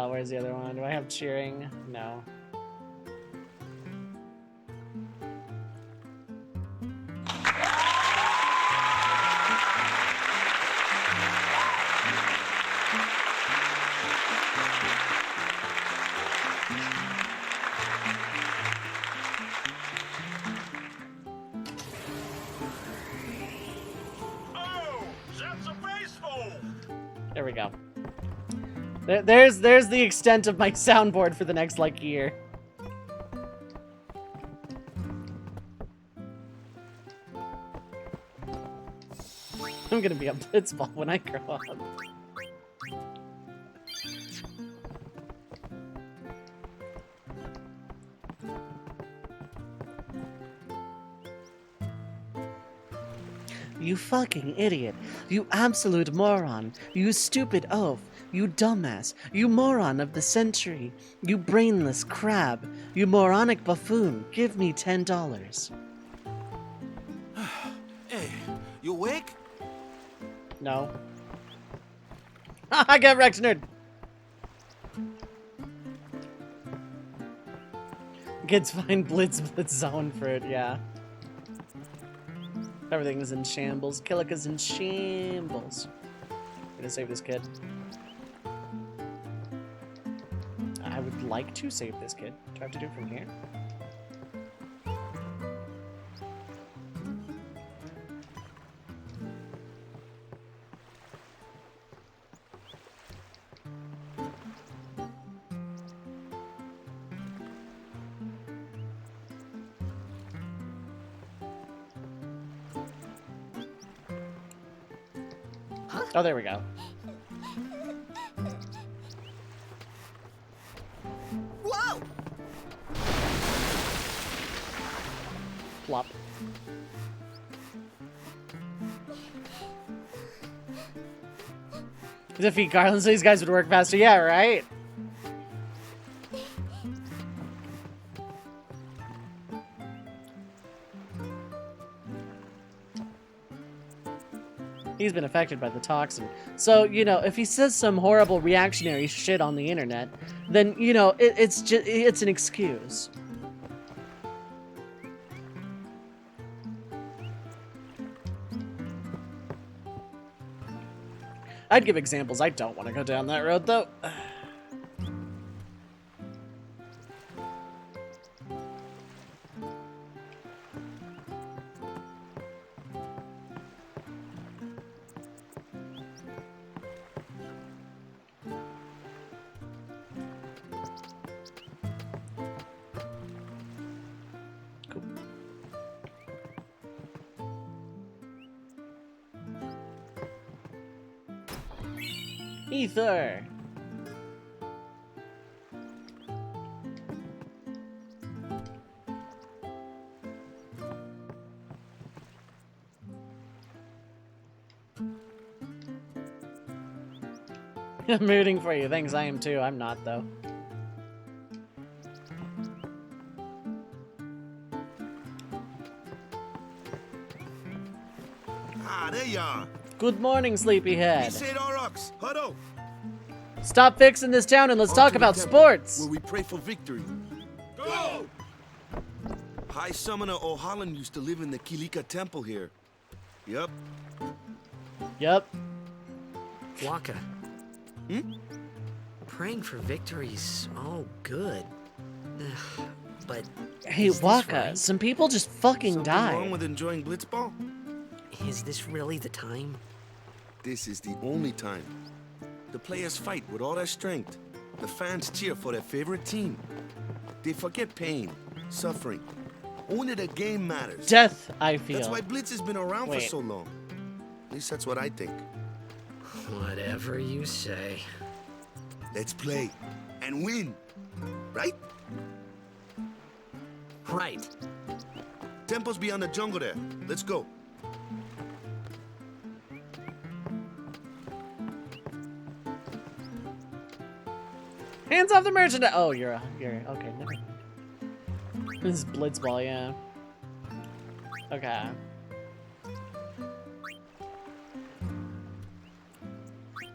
Where's the other one? Do I have cheering? No. There we go. There's the extent of my soundboard for the next, like, year. I'm gonna be a blitzball when I grow up. You fucking idiot. You absolute moron. You stupid oaf. You dumbass. You moron of the century. You brainless crab. You moronic buffoon. Give me $10. Hey, you awake? No. I got wrecked, nerd. Kids find Blitz zone for it, yeah. Everything is in shambles. Killika's in shambles. I'm gonna save this kid. I would like to save this kid. Do I have to do it from here? Oh, there we go. Whoa! Plop. Defeat Garland so these guys would work faster. Yeah, right? He's been affected by the toxin. So, you know, if he says some horrible reactionary shit on the internet, then, you know, it's an excuse. I'd give examples. I don't want to go down that road, though. Ether. I'm rooting for you. Thanks, I am too. I'm not, though. Ah, there you are. Good morning, sleepyhead. Huddle. Stop fixing this town and let's On talk to the about temple, sports. Where we pray for victory. Go! High Summoner O'Holland used to live in the Kilika Temple here. Yup. Yep. Waka. Praying for victory's all good. But Hey, Waka, right? some people just fucking Something wrong died. with enjoying Blitzball? Is this really the time? This is the only time. The players fight with all their strength. The fans cheer for their favorite team. They forget pain, suffering. Only the game matters. Death, I feel. That's why Blitz has been around for Wait. so long. At least that's what I think. Whatever you say. Let's play and win, right? Right. Temple's beyond the jungle there. Let's go. Hands off the merchandise. Oh, you're okay. Never mind. This is Blitzball, yeah. Okay.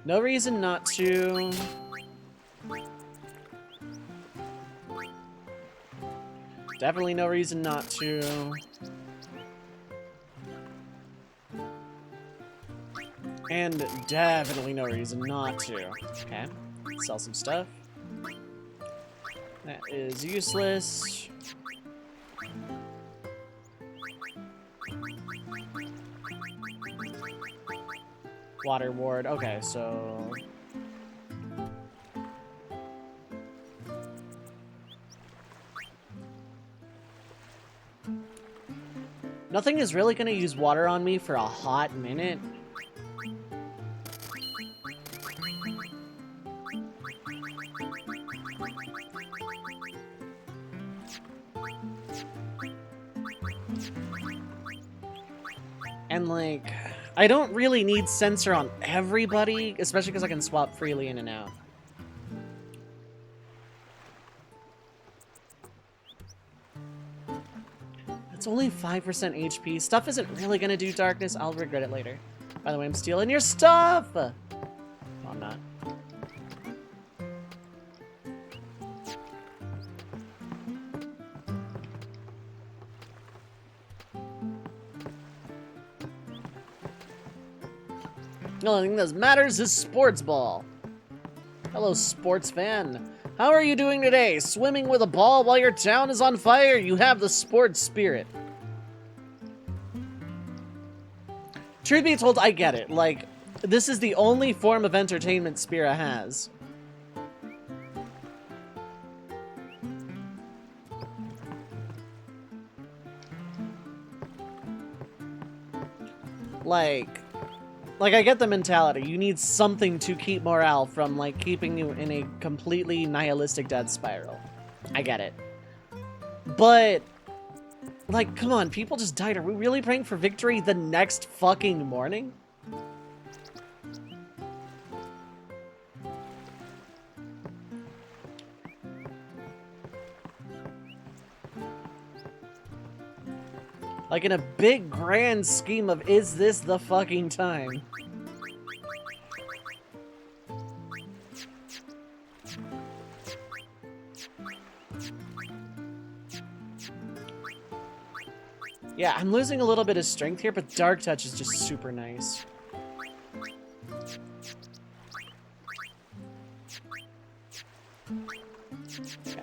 No reason not to. Definitely no reason not to. And definitely no reason not to. Okay. Sell some stuff. That is useless. Water ward. Okay, so... Nothing is really going to use water on me for a hot minute. And like, I don't really need sensor on everybody, especially because I can swap freely in and out. It's only 5% HP. Stuff isn't really gonna do darkness. I'll regret it later. By the way, I'm stealing your stuff! No, I'm not. The only thing that matters is sports ball. Hello, sports fan. How are you doing today? Swimming with a ball while your town is on fire? You have the sports spirit. Truth be told, I get it. Like, this is the only form of entertainment Spira has. Like, I get the mentality. You need something to keep morale from, like, keeping you in a completely nihilistic death spiral. I get it. But, like, come on, people just died. Are we really praying for victory the next fucking morning? Like, in a big, grand scheme of, is this the fucking time? Yeah, I'm losing a little bit of strength here, but Dark Touch is just super nice. Okay.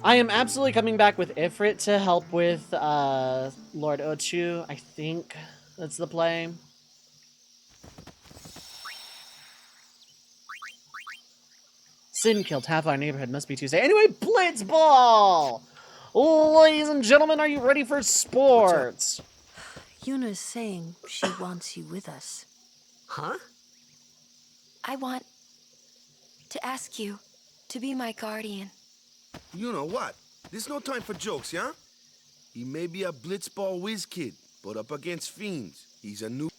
I am absolutely coming back with Ifrit to help with Lord Ochu. I think that's the play. Sin killed half our neighborhood. Must be Tuesday. Anyway, Blitzball! Ladies and gentlemen, are you ready for sports? Yuna's saying she wants you with us. Huh? I want to ask you to be my guardian. You know what? There's no time for jokes, yeah? He may be a blitzball whiz kid, but up against fiends, he's a new...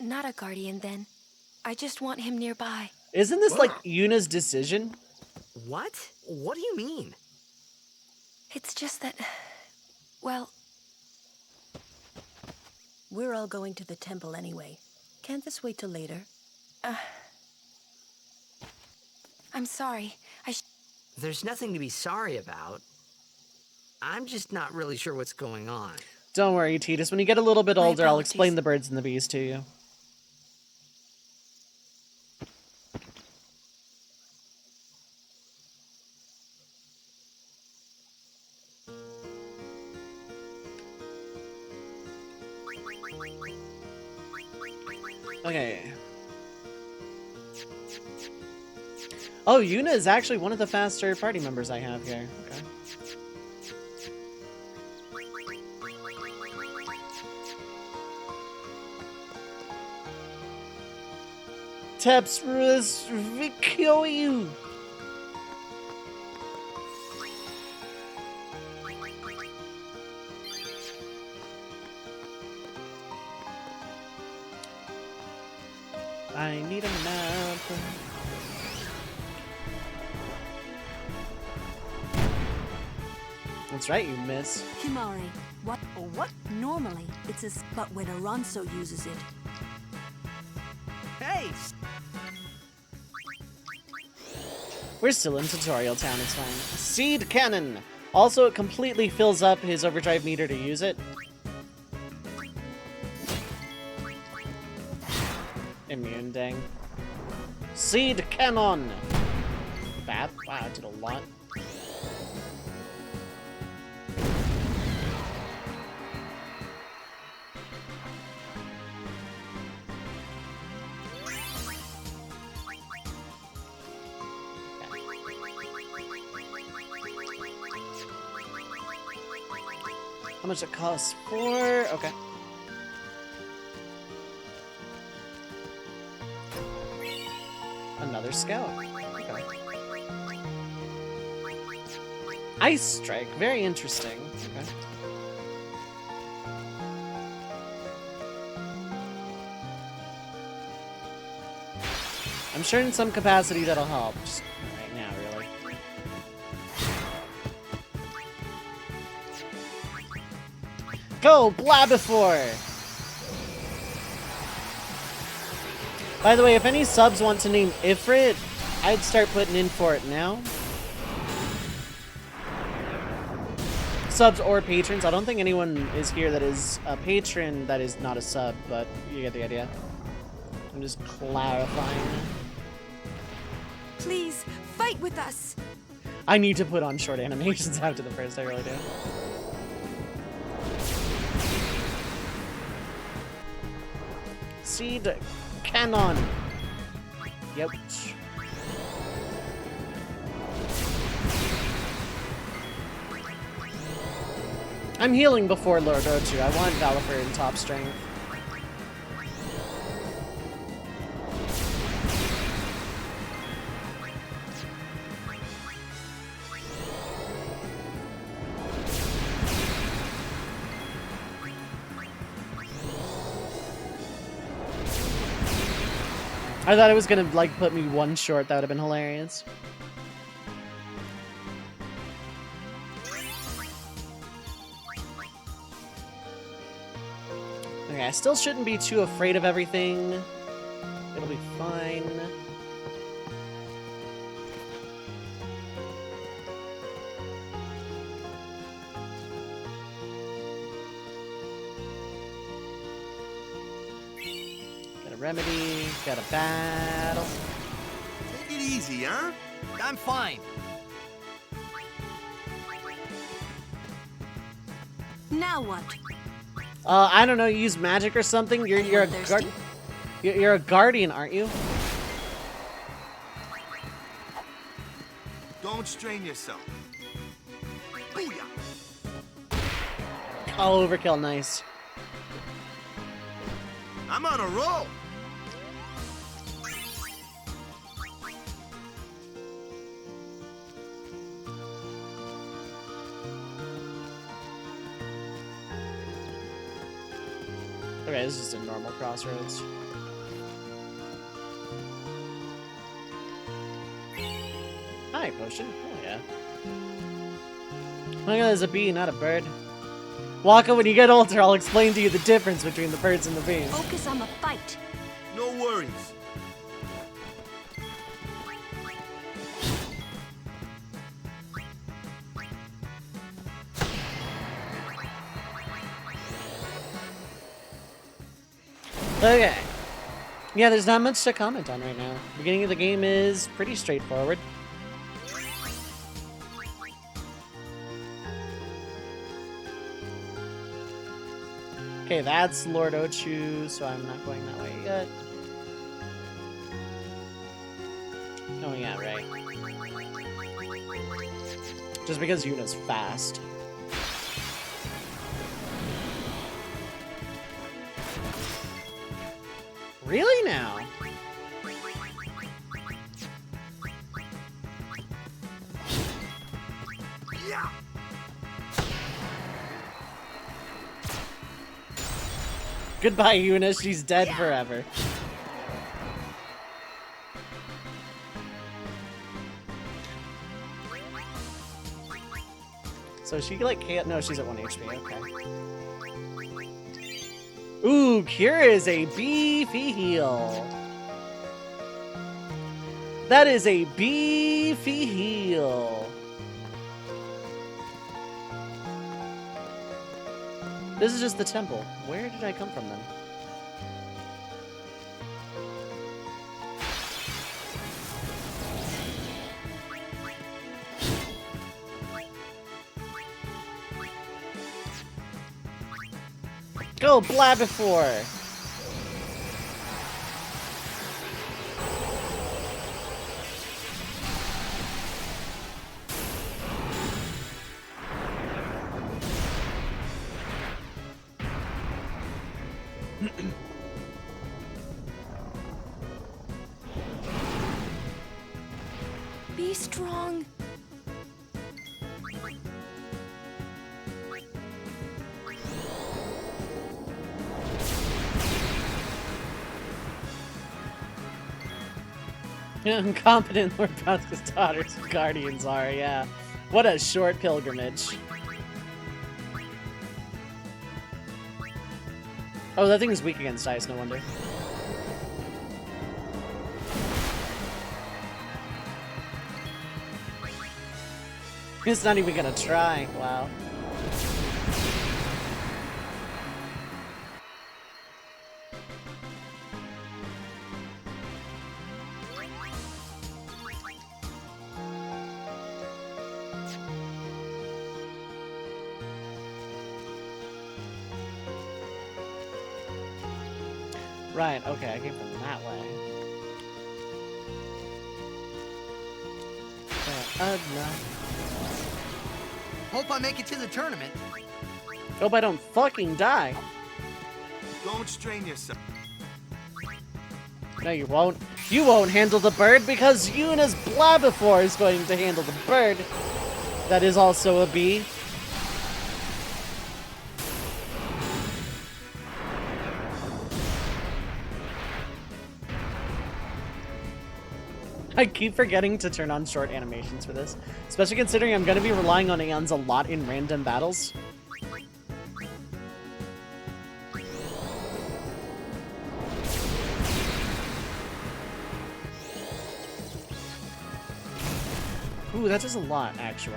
Not a guardian, then. I just want him nearby. Isn't this like Yuna's decision? What? What do you mean? It's just that... well... We're all going to the temple anyway. Can't this wait till later? I'm sorry. There's nothing to be sorry about. I'm just not really sure what's going on. Don't worry, Titus. When you get a little bit My older, I'll apologies. explain the birds and the bees to you. Okay. Oh, Yuna is actually one of the faster party members I have here. Okay. Taps kill you. I need a map. That's right, you miss. Himari, what? Oh, what? Normally, it's a but when Aranso uses it. Hey! We're still in Tutorial Town, it's fine. Seed Cannon! Also, it completely fills up his overdrive meter to use it. Immune, dang. Seed Cannon! Bad? Wow, it did a lot. How much it costs for? Okay. Another scout. Okay. Ice Strike. Very interesting. Okay. I'm sure in some capacity that'll help. Just right now, really. Go, Blabifor! By the way, if any subs want to name Ifrit, I'd start putting in for it now. Subs or patrons. I don't think anyone is here that is a patron that is not a sub, but you get the idea. I'm just clarifying. Please, fight with us! I need to put on short animations after the first, I really do. Seed Cannon. Yep. I'm healing before Lord Ochu. I want Valifer in top strength. I thought it was gonna like put me one short. That would have been hilarious. Okay, I still shouldn't be too afraid of everything. It'll be fine. Got a remedy, got a battle. Take it easy, huh? I'm fine. Now what? I don't know. You use magic or something. You're a guardian, aren't you? Don't strain yourself. Booyah! Oh, overkill, nice. I'm on a roll. Okay, this is just a normal crossroads. Hi, potion. Oh, yeah. Look at there's a bee, not a bird. Waka, when you get older, I'll explain to you the difference between the birds and the bees. Focus on the fight. No worries. Okay. Yeah, there's not much to comment on right now. The beginning of the game is pretty straightforward. Okay, that's Lord Ochu, so I'm not going that way yet. Oh yeah, right. Just because Yuna's fast. Really now? Yeah. Goodbye, Yuna. She's dead forever. So she like can't. No, she's at 1 HP. Okay. Ooh, Cure is a beefy heal. That is a beefy heal. This is just the temple. Where did I come from then? Go, Blabifor! Be strong. Incompetent Lord Bronska's daughters and guardians are, yeah. What a short pilgrimage. Oh, that thing is weak against ice, no wonder. It's not even gonna try, wow. Right, okay, I came from that way. No. Hope I make it to the tournament. Hope I don't fucking die. Don't strain yourself. No, you won't. You won't handle the bird because Yuna's Blabifor is going to handle the bird. That is also a bee. I keep forgetting to turn on short animations for this, especially considering I'm going to be relying on Aeons a lot in random battles. Ooh, that does a lot, actually.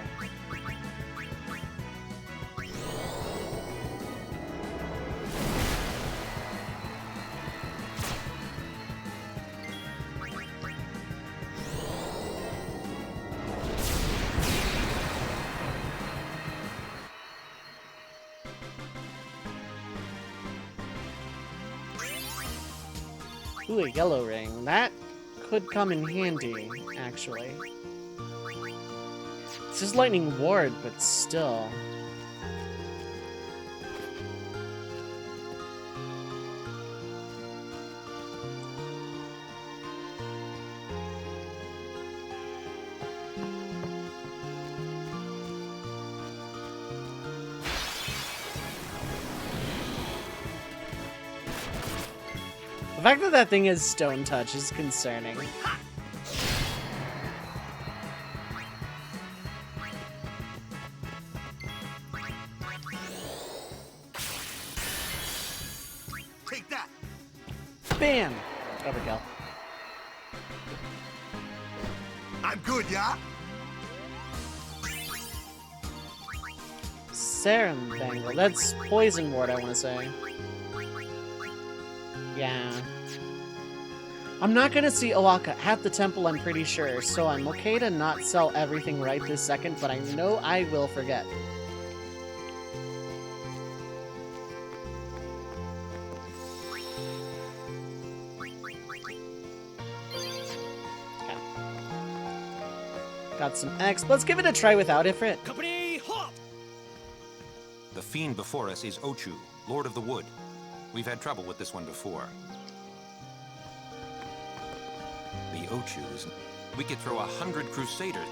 Ooh, a yellow ring. That could come in handy, actually. It's just lightning ward, but still. The fact that that thing is stone touch is concerning. Take that. Bam! Overkill. I'm good, yeah? Serum Bangle. That's Poison Ward, I want to say. Yeah. I'm not gonna see Oaka at the temple, I'm pretty sure, so I'm okay to not sell everything right this second, but I know I will forget. Okay. Got some X. Let's give it a try without Ifrit. Company, halt! The fiend before us is Ochu, Lord of the Wood. We've had trouble with this one before. The Ochu is... We could throw 100 Crusaders.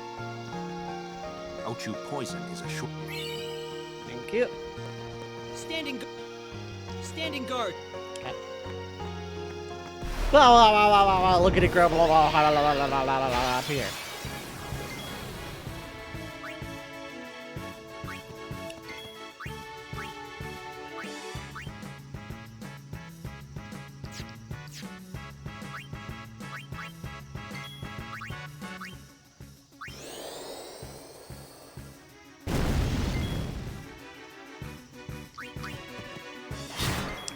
Ochu poison is a short... Thank you. Standing guard. Okay. Blah, blah, blah, blah, blah, blah. Look at it grow. Blah, blah, blah, blah, blah, blah, blah, blah, blah, up here.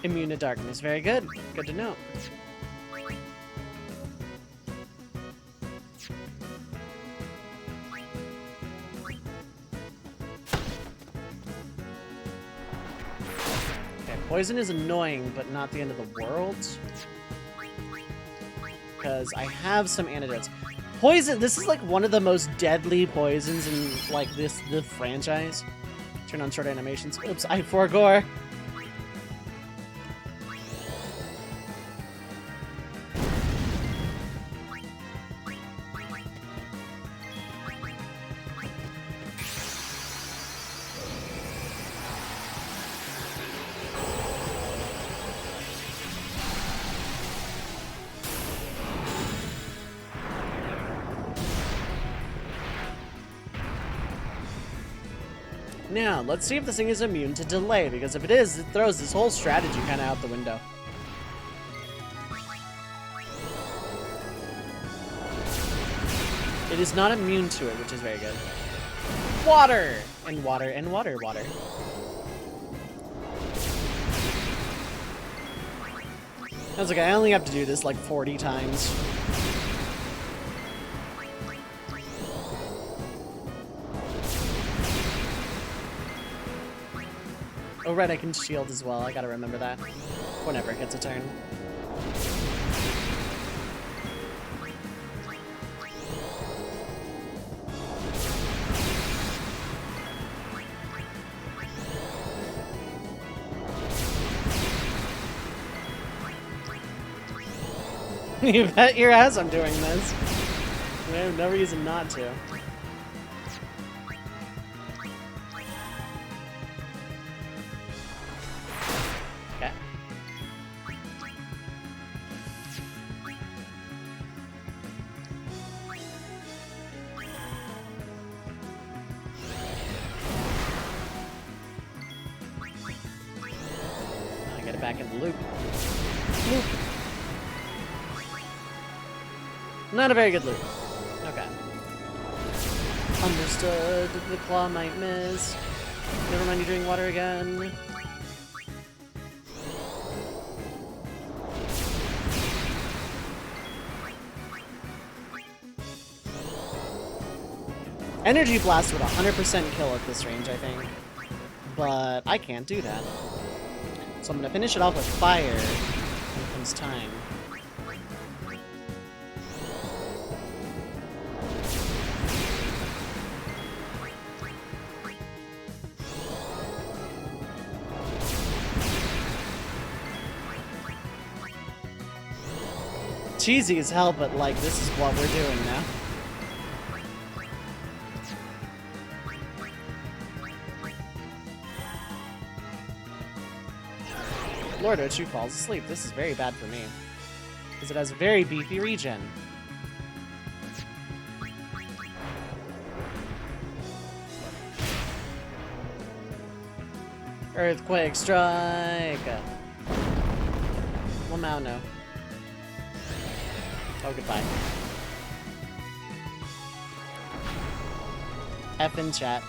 Immune to darkness. Very good. Good to know. Okay, poison is annoying, but not the end of the world. Because I have some antidotes. Poison, this is like one of the most deadly poisons in like the franchise. Turn on short animations. Oops, I forgore. Now, let's see if this thing is immune to delay, because if it is, it throws this whole strategy kind of out the window. It is not immune to it, which is very good. Water! And water, and water, water. I was like, I only have to do this like 40 times. Oh, right, I can shield as well. I gotta remember that. Whenever it gets a turn. You bet your ass I'm doing this. I have no reason not to. Okay. Now I get it back in the loop. Loop. Not a very good loop. Okay. Understood. The claw might miss. Never mind, you're doing water again. Energy Blast would 100% kill at this range, I think. But I can't do that. So I'm gonna finish it off with fire when it comes time. Cheesy as hell, but like, this is what we're doing now. Lord Ochu falls asleep. This is very bad for me. because it has a very beefy regen. Earthquake strike! Lamau no. Oh, goodbye. F in chat.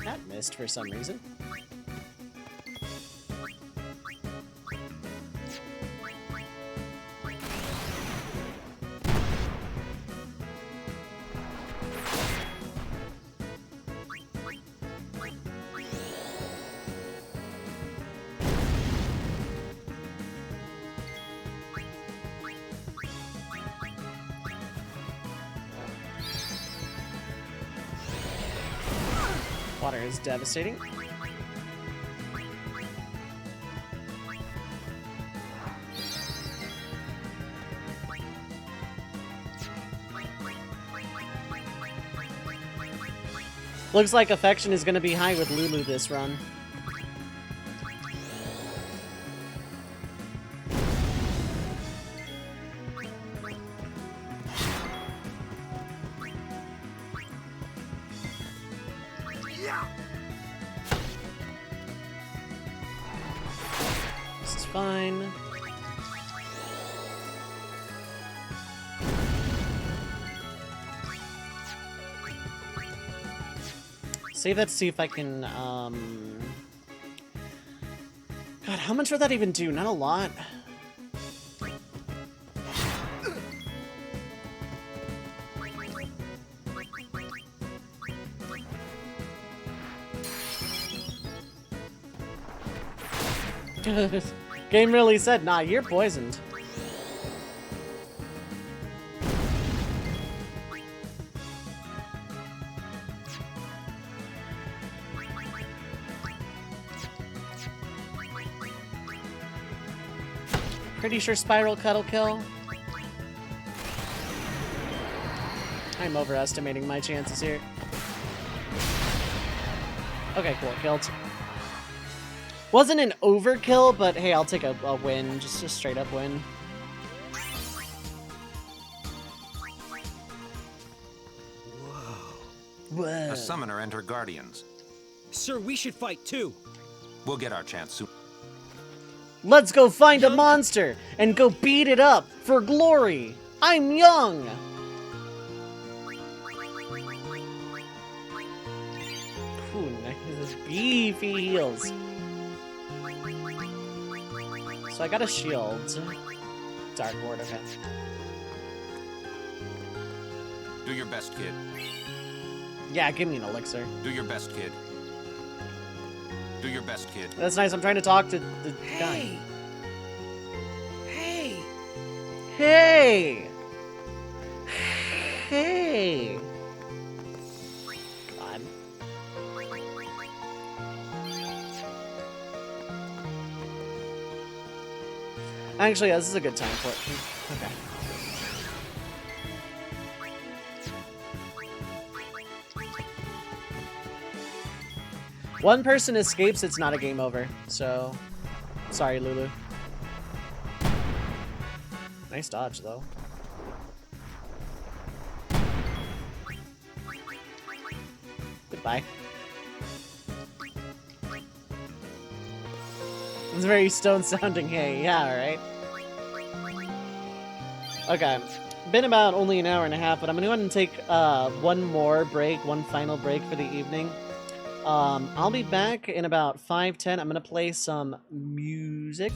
That missed for some reason. Water is devastating. Looks like affection is going to be high with Lulu this run. This is fine. Save that to see if I can, God, how much would that even do? Not a lot. Game really said, nah, you're poisoned. Pretty sure Spiral Cut'll kill. I'm overestimating my chances here. Okay, cool, killed. Wasn't an overkill, but hey, I'll take a win. Just a straight up win. Whoa. A summoner and her guardians. Sir, we should fight too. We'll get our chance soon. Let's go find a monster and go beat it up for glory. I'm young. Ooh, nice. Beefy heals. So I got a shield. Dark ward, okay. Do your best, kid. Yeah, give me an elixir. Do your best, kid. Do your best, kid. That's nice. I'm trying to talk to the guy. Hey! Hey! Hey! God. Actually, yeah, this is a good time for it. Okay. One person escapes, it's not a game over. So, sorry, Lulu. Nice dodge, though. Goodbye. It's very stone-sounding hey. Yeah, alright. Okay. Been about only an hour and a half, but I'm gonna go ahead and take one more break, one final break for the evening. I'll be back in about 5-10. I'm gonna play some music.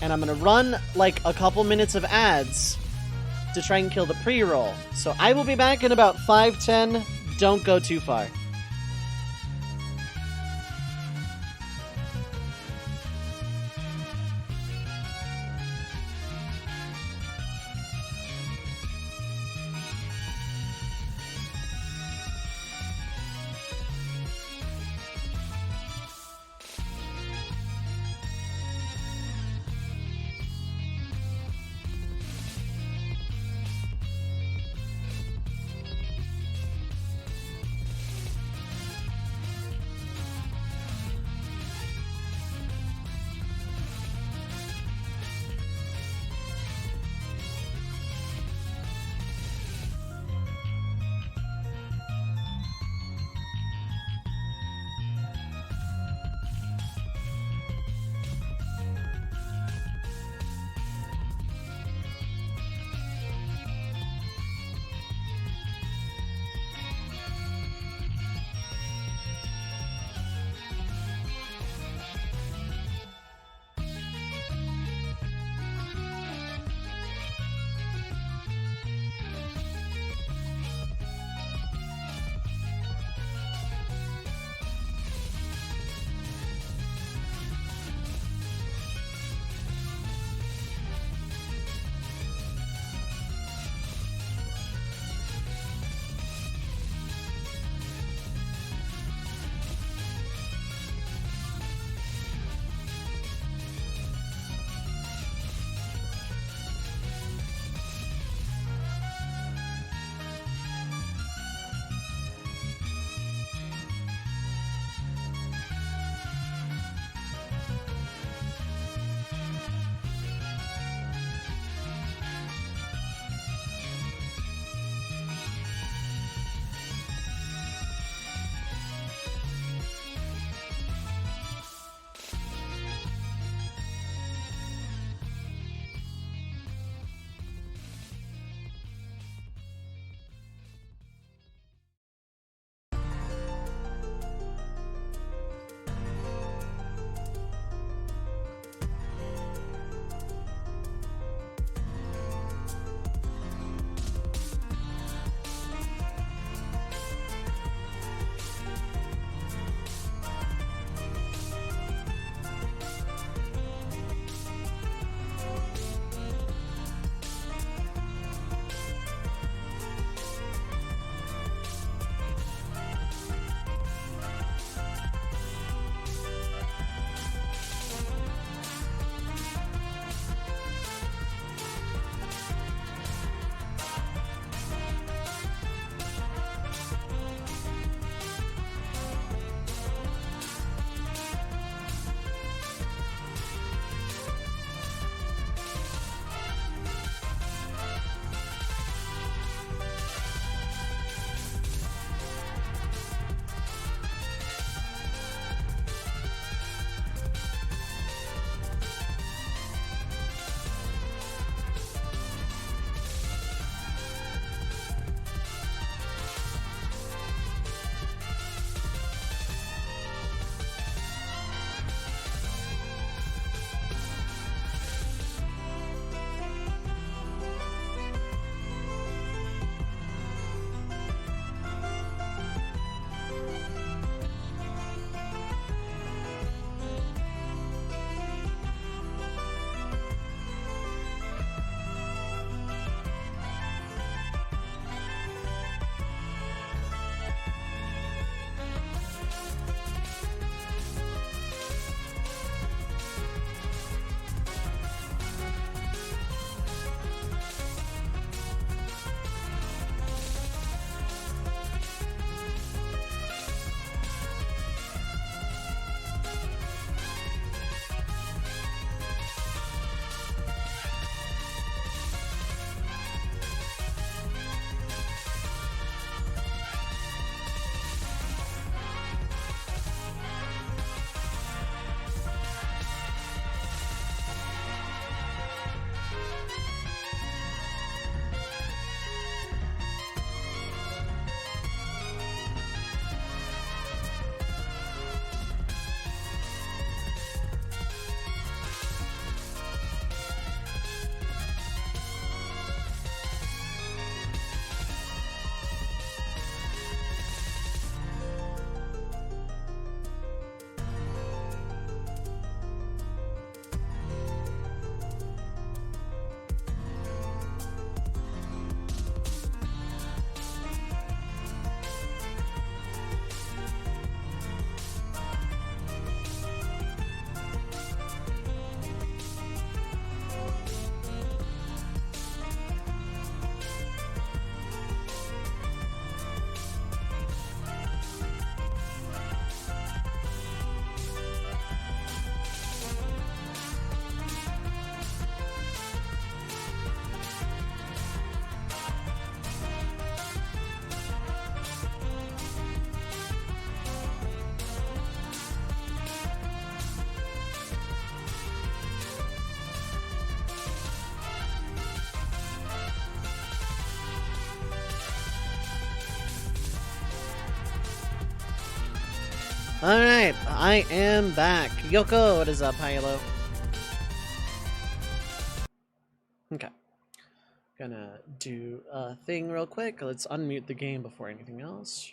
And I'm gonna run like a couple minutes of ads to try and kill the pre-roll. So I will be back in about 5-10. Don't go too far. Alright, I am back. Yoko, what is up? Hi, hello. Okay. Gonna do a thing real quick. Let's unmute the game before anything else.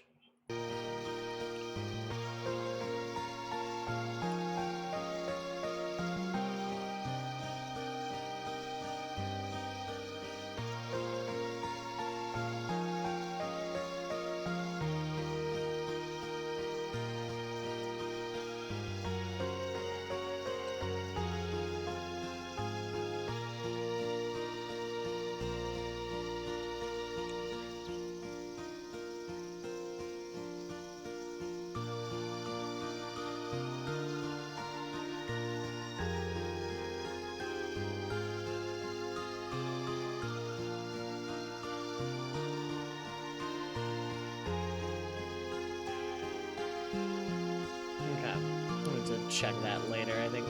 Check that later, I think.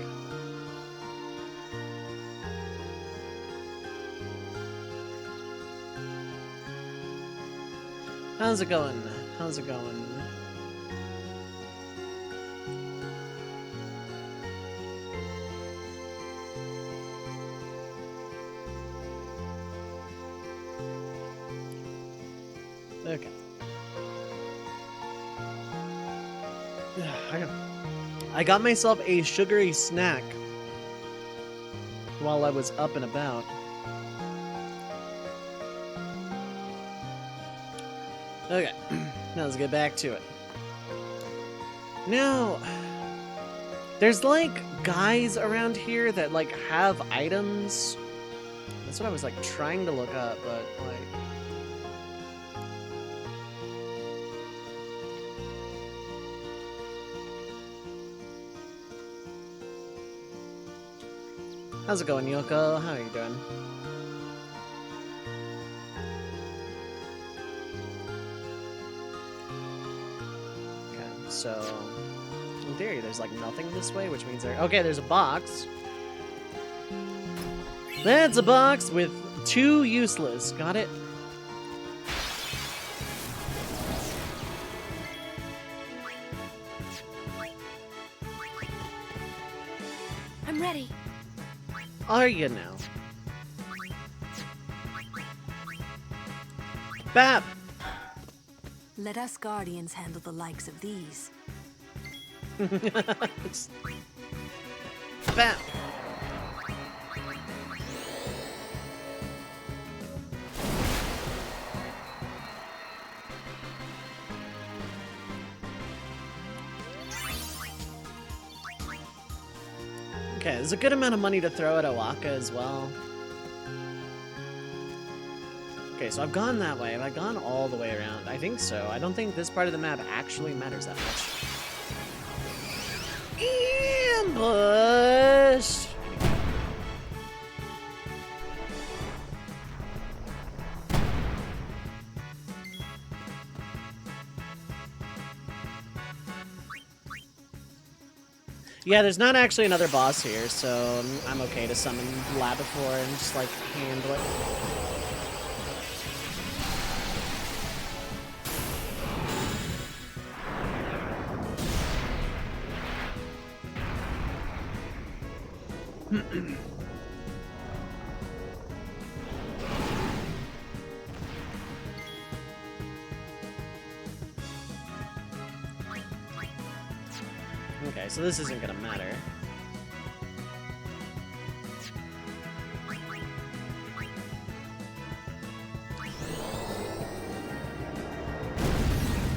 How's it going? How's it going? Okay. I got myself a sugary snack while I was up and about. Okay, now let's get back to it. Now, there's like guys around here that like have items. That's what I was like trying to look up, but like... How's it going, Yoko? How are you doing? Okay, so in theory, there's like nothing this way, which means there. Okay, there's a box. That's a box with 2 useless. Got it? I'm ready. Are you now? Bap! Let us Guardians handle the likes of these. Bap! Okay, there's a good amount of money to throw at Owaka as well. Okay, so I've gone that way. Have I gone all the way around? I think so. I don't think this part of the map actually matters that much. Ambush! Yeah, there's not actually another boss here, so I'm okay to summon Labifor and just, like, handle it. Okay, so this isn't gonna matter.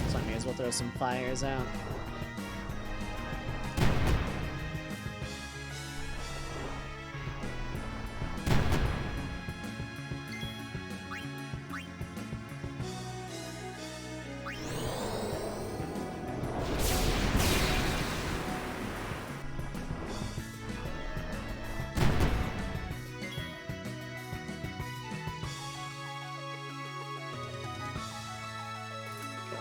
So I may as well throw some fires out.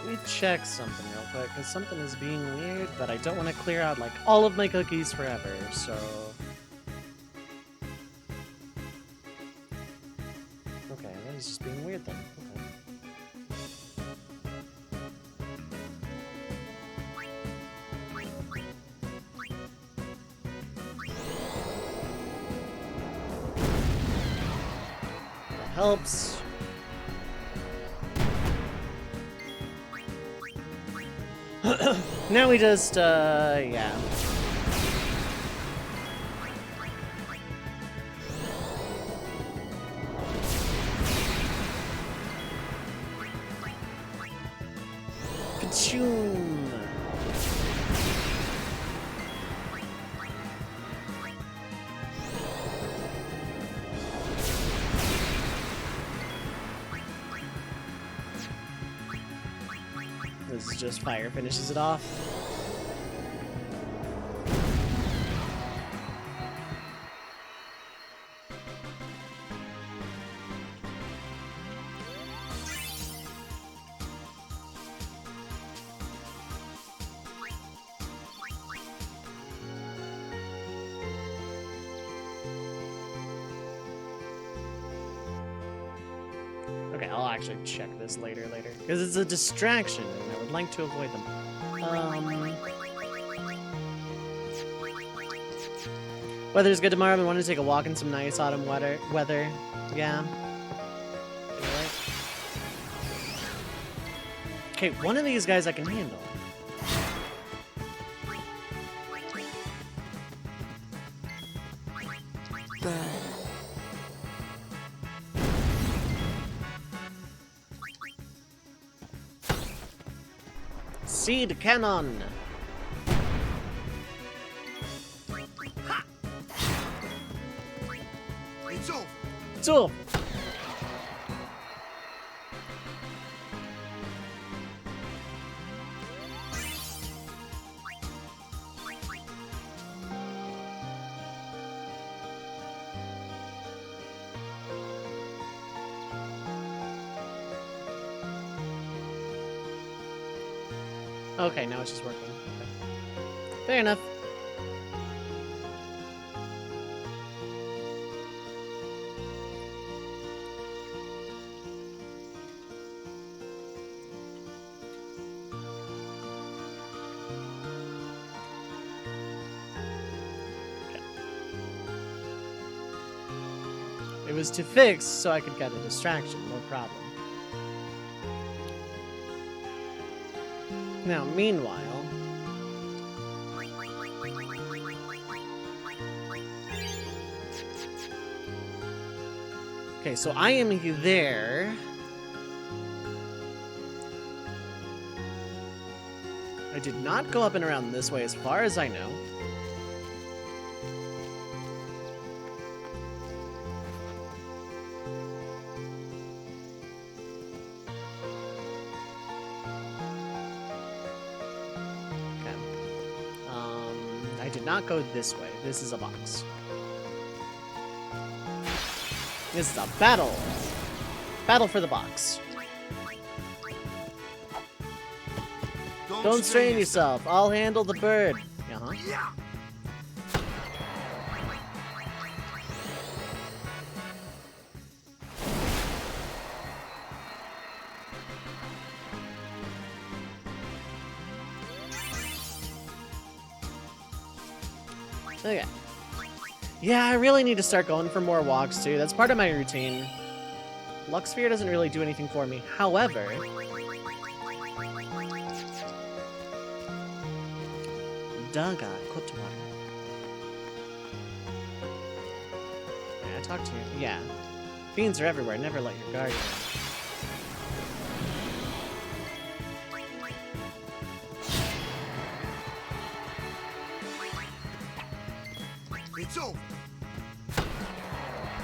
Let me check something real quick, because something is being weird, but I don't want to clear out, like, all of my cookies forever, so... Okay, that is just being weird then. Okay. helps. Now we just, yeah. Ka-choom. This is just fire finishes it off. Okay, I'll actually check this later, because it's a distraction, and I would like to avoid them. Weather's good tomorrow. I want to take a walk in some nice autumn weather. Yeah. Right. Okay, one of these guys I can handle. Seed cannon. It's off. Okay, now it's just working. Okay. Fair enough. Okay. It was to fix so I could get a distraction, no problem. Now, meanwhile... Okay, so I am there. I did not go up and around this way as far as I know. I did not go this way. This is a box. This is a battle. Battle for the box. Don't strain yourself. I'll handle the bird. Uh-huh. Yeah. Okay. Yeah, I really need to start going for more walks too. That's part of my routine. Lux Sphere doesn't really do anything for me. However, Daga, equipped water. Yeah, I talked to you. Yeah. Fiends are everywhere. Never let your guard down.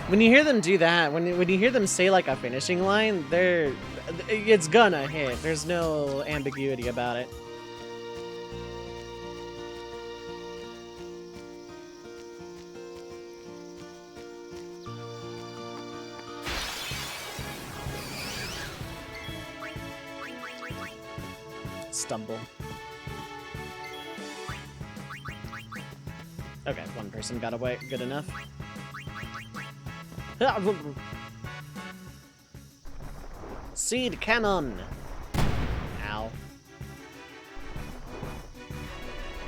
When you hear them do that, when you hear them say like a finishing line, it's gonna hit. There's no ambiguity about it. Stumble. Okay, one person got away. Good enough. Seed cannon. Ow.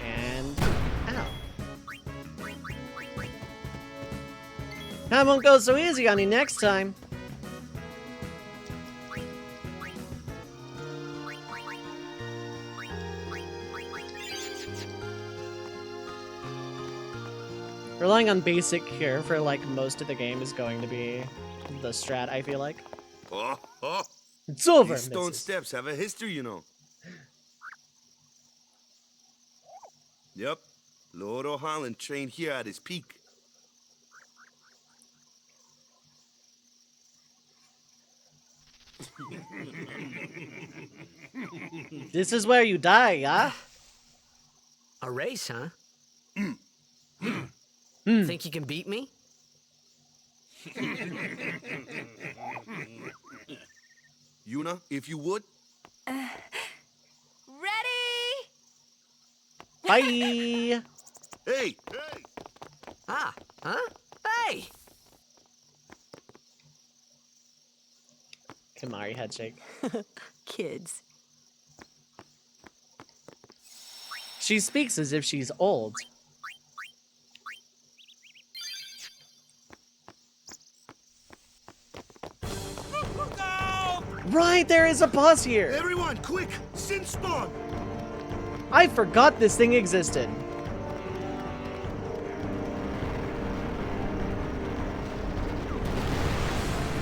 And ow. I won't go so easy on you next time. Relying on basic cure for like most of the game is going to be the strat, I feel like. Oh, oh. It's over, These stone missus. steps have a history, you know. Yep. Lord O'Holland trained here at his peak. This is where you die, yeah? A race, huh? Hmm. Think you can beat me? Yuna, if you would. Ready? Bye! Hey! Ah, huh? Hey! Kamari headshake. Kids. She speaks as if she's old. Right, there is a boss here! Everyone, quick! Sin spawn! I forgot this thing existed.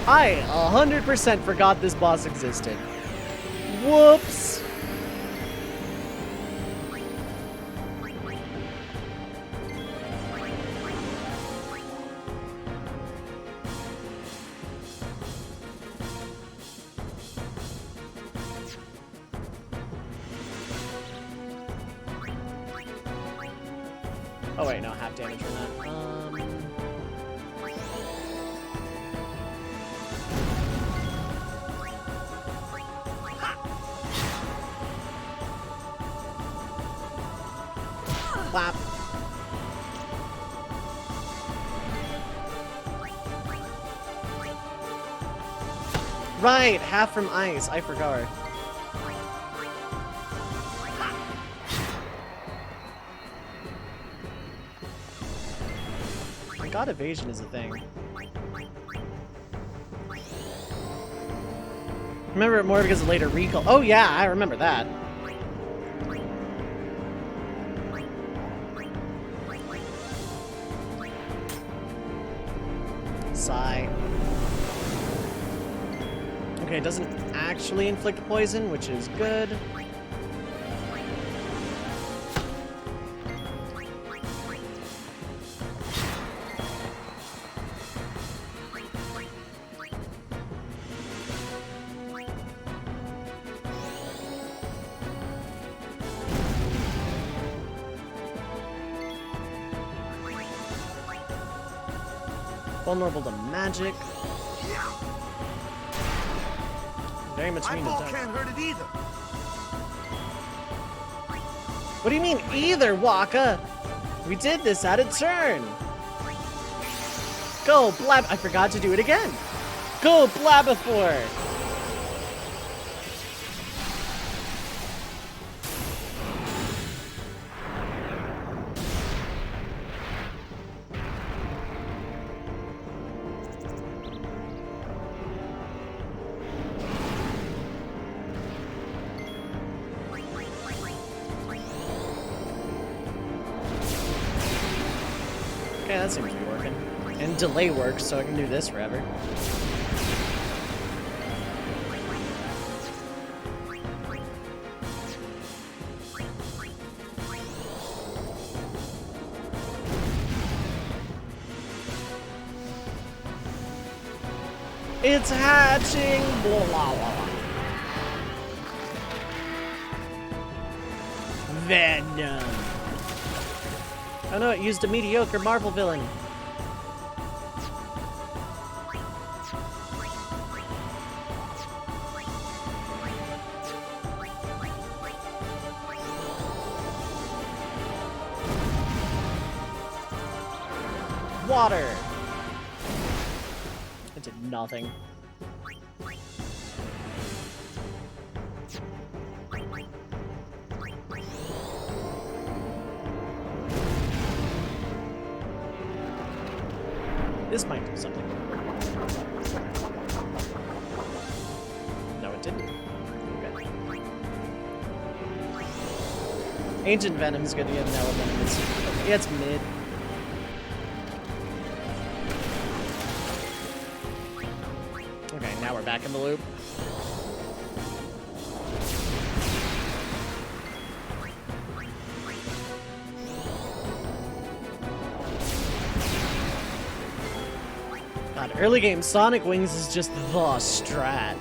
I 100% forgot this boss existed. Whoops! Oh wait, no, half damage from that. Clap. Right, half from ice. I forgot. I forgot evasion is a thing. Remember it more because of later recall. Oh yeah, I remember that. Sigh. Okay, it doesn't actually inflict poison, which is good. Vulnerable to magic. Very much My immune ball to dark. can't hurt it either. What do you mean either, Waka? We did this at a turn. Go blab. I forgot to do it again. Go Blabifor. Okay, that seems to be working. And delay works, so I can do this forever. It's hatching! Blah, blah, blah. Venom. Oh no, it used a mediocre Marvel villain. Water. It did nothing. This might do something. No, it didn't. Okay. Ancient Venom's gonna get an element. Yeah, it's mid. back in the loop. God, early game Sonic Wings is just the strat.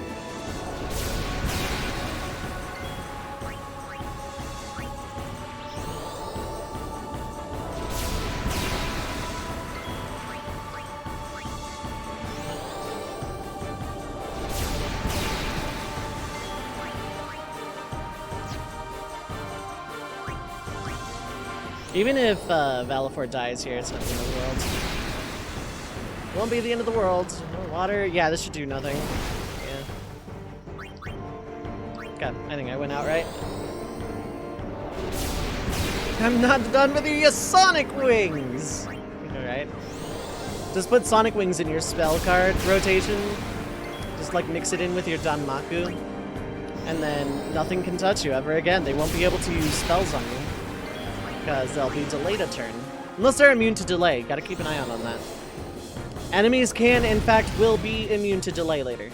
Even if Valifor dies here, it's not the end of the world. Won't be the end of the world. No water. Yeah, this should do nothing. Yeah. God, I think I went out right. I'm not done with you Sonic Wings! Alright. Just put Sonic Wings in your spell card rotation. Just like mix it in with your Danmaku. And then nothing can touch you ever again. They won't be able to use spells on you. Because they'll be delayed a turn. Unless they're immune to delay. Gotta keep an eye out on that. Enemies can, in fact, will be immune to delay later.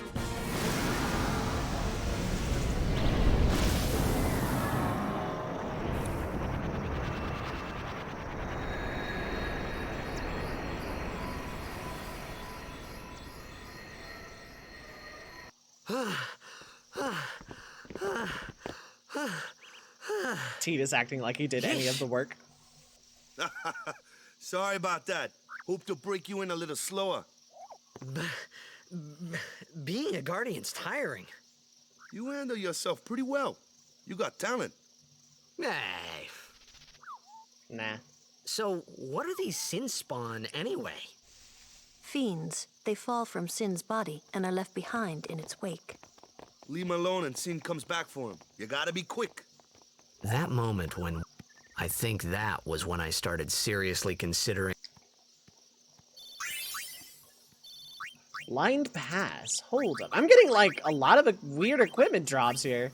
Teed is acting like he did any of the work. Sorry about that. Hope to break you in a little slower. Being a guardian's tiring. You handle yourself pretty well. You got talent. Hey. Nah. So, what are these Sin Spawn anyway? Fiends. They fall from Sin's body and are left behind in its wake. Leave him alone and Sin comes back for him. You gotta be quick. That moment when... I think that was when I started seriously considering... Lined pass. Hold up. I'm getting, like, a lot of weird equipment drops here.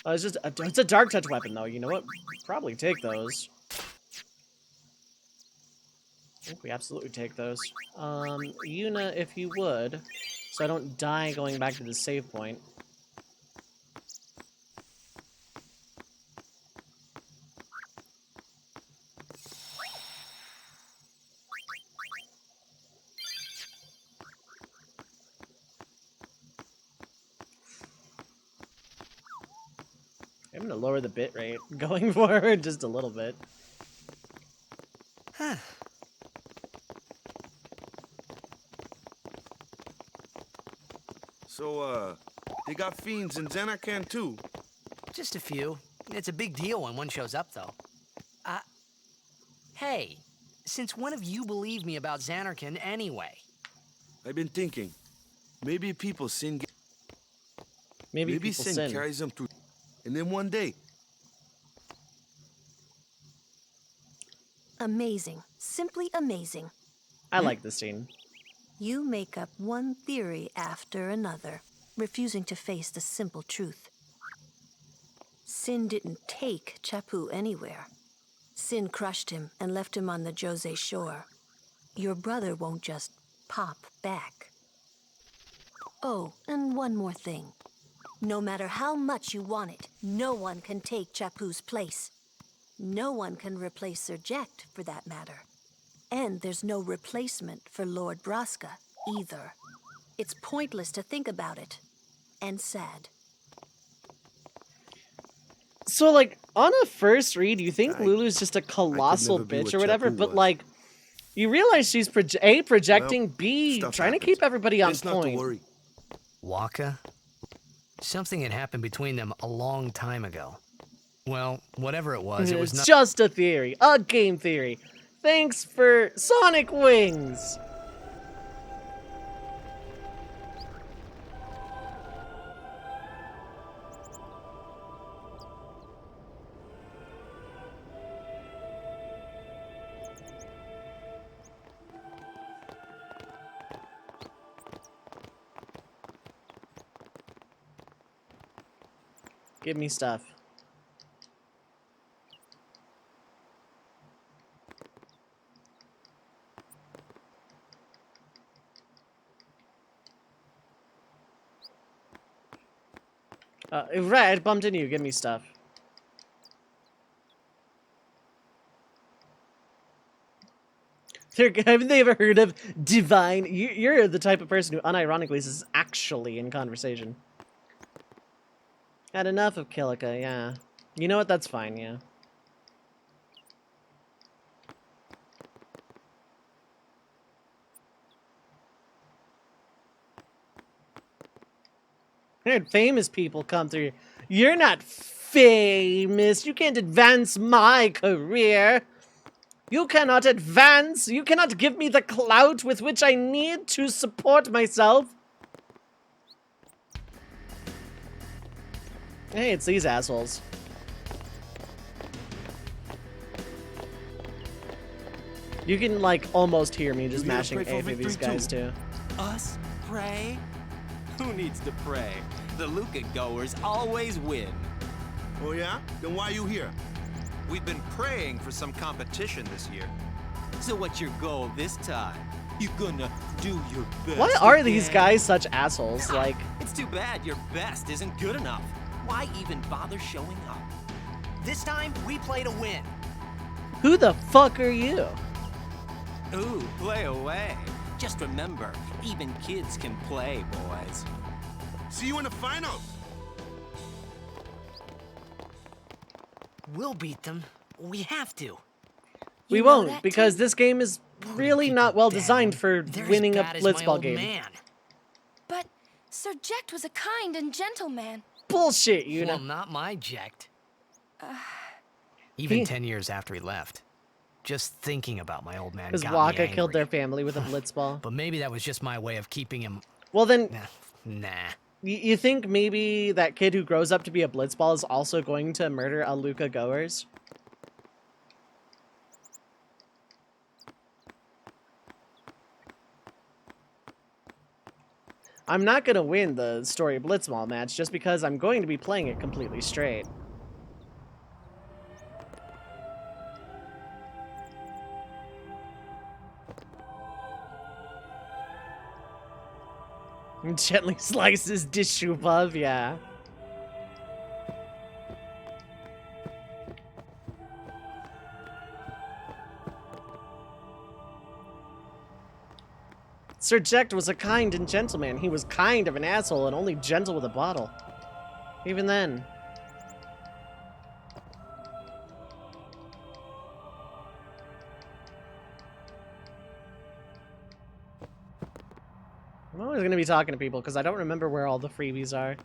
It's just... it's a Dark Touch weapon, though. You know what? Probably take those. I think we absolutely take those. Yuna, if you would, so I don't die going back to the save point. I'm gonna lower the bit rate going forward just a little bit. Huh. So, they got fiends in Zanarkand too? Just a few. It's a big deal when one shows up, though. Hey, since when have you believed me about Zanarkand anyway? I've been thinking. Maybe people sin... Maybe people sin carries them through... And then one day... Amazing. Simply amazing. I like this scene. You make up one theory after another, refusing to face the simple truth. Sin didn't take Chappu anywhere. Sin crushed him and left him on the Jose shore. Your brother won't just pop back. Oh, and one more thing. No matter how much you want it, no one can take Chappu's place. No one can replace Sir Jekt, for that matter. And there's no replacement for Lord Braska, either. It's pointless to think about it. And sad. So, like, on a first read, you think Lulu's just a colossal bitch or whatever, but, like, you realize she's, A, projecting, B, trying to keep everybody on point. Waka? Something had happened between them a long time ago. Well, whatever it was It's not... just a theory. A game theory. Thanks for Sonic Wings! Give me stuff. Right, I bumped into you. Give me stuff. Haven't they ever heard of divine? You're the type of person who unironically is actually in conversation. Had enough of Kilika, yeah. You know what? That's fine, yeah. I heard famous people come through. You're not famous. You can't advance my career. You cannot advance. You cannot give me the clout with which I need to support myself. Hey, it's these assholes. You can, like, almost hear me just mashing A for these guys, too. Us? Pray? Who needs to pray? The Luca goers always win. Oh yeah? Then why you here? We've been praying for some competition this year. So what's your goal this time? You gonna do your best? Why are these guys such assholes? Like, it's too bad your best isn't good enough. Why even bother showing up? This time, we play to win. Who the fuck are you? Ooh, play away. Just remember, even kids can play, boys. See you in the finals. We'll beat them. We have to. We won't, because this game is really not well designed for winning a blitzball game. Man. But Sir Jecht was a kind and gentle man. Bullshit, you know. Well, not my Jecht. Even 10 years after he left. Just thinking about my old man Because got Waka me angry. killed their family with a blitzball. But maybe that was just my way of keeping him... Well then... Nah. You think maybe that kid who grows up to be a blitzball is also going to murder a Luca goers? I'm not going to win the story blitzball match just because I'm going to be playing it completely straight. Gently slices dish above, yeah. Sir Jecht was a kind and gentle man. He was kind of an asshole and only gentle with a bottle. Even then. I'm always going to be talking to people because I don't remember where all the freebies are.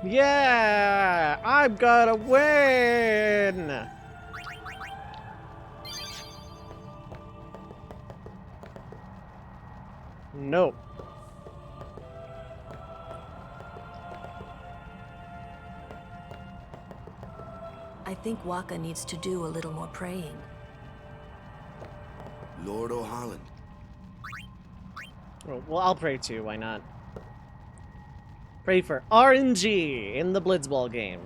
Yeah! I'm gonna win! Nope. I think Waka needs to do a little more praying. Lord O'Holland. Well, I'll pray too, why not? Pray for RNG in the blitzball game.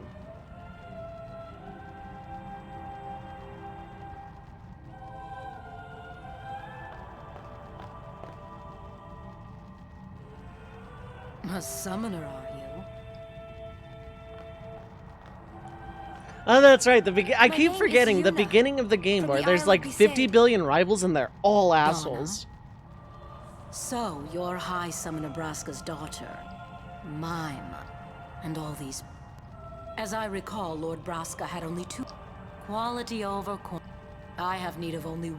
A summoner, are you? Oh, that's right. I keep forgetting the beginning of the game where there's like 50 billion rivals and they're all assholes. So, you're High Summoner Braska's daughter, Mime, and all these... As I recall, Lord Braska had only two... Quality over quantity. I have need of only...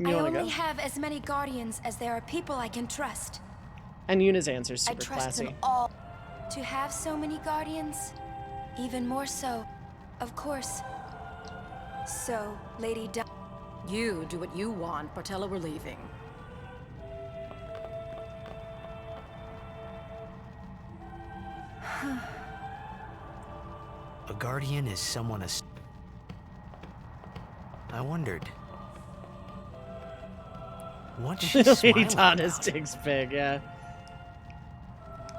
I only have as many guardians as there are people I can trust. And Yuna's answer's super I trust classy. them all. To have so many guardians, even more so, of course. So, Lady Di... You do what you want, Bartella, we're leaving. A guardian is someone... I wondered... What she's Lady smiling Donna's about? dick's big, yeah.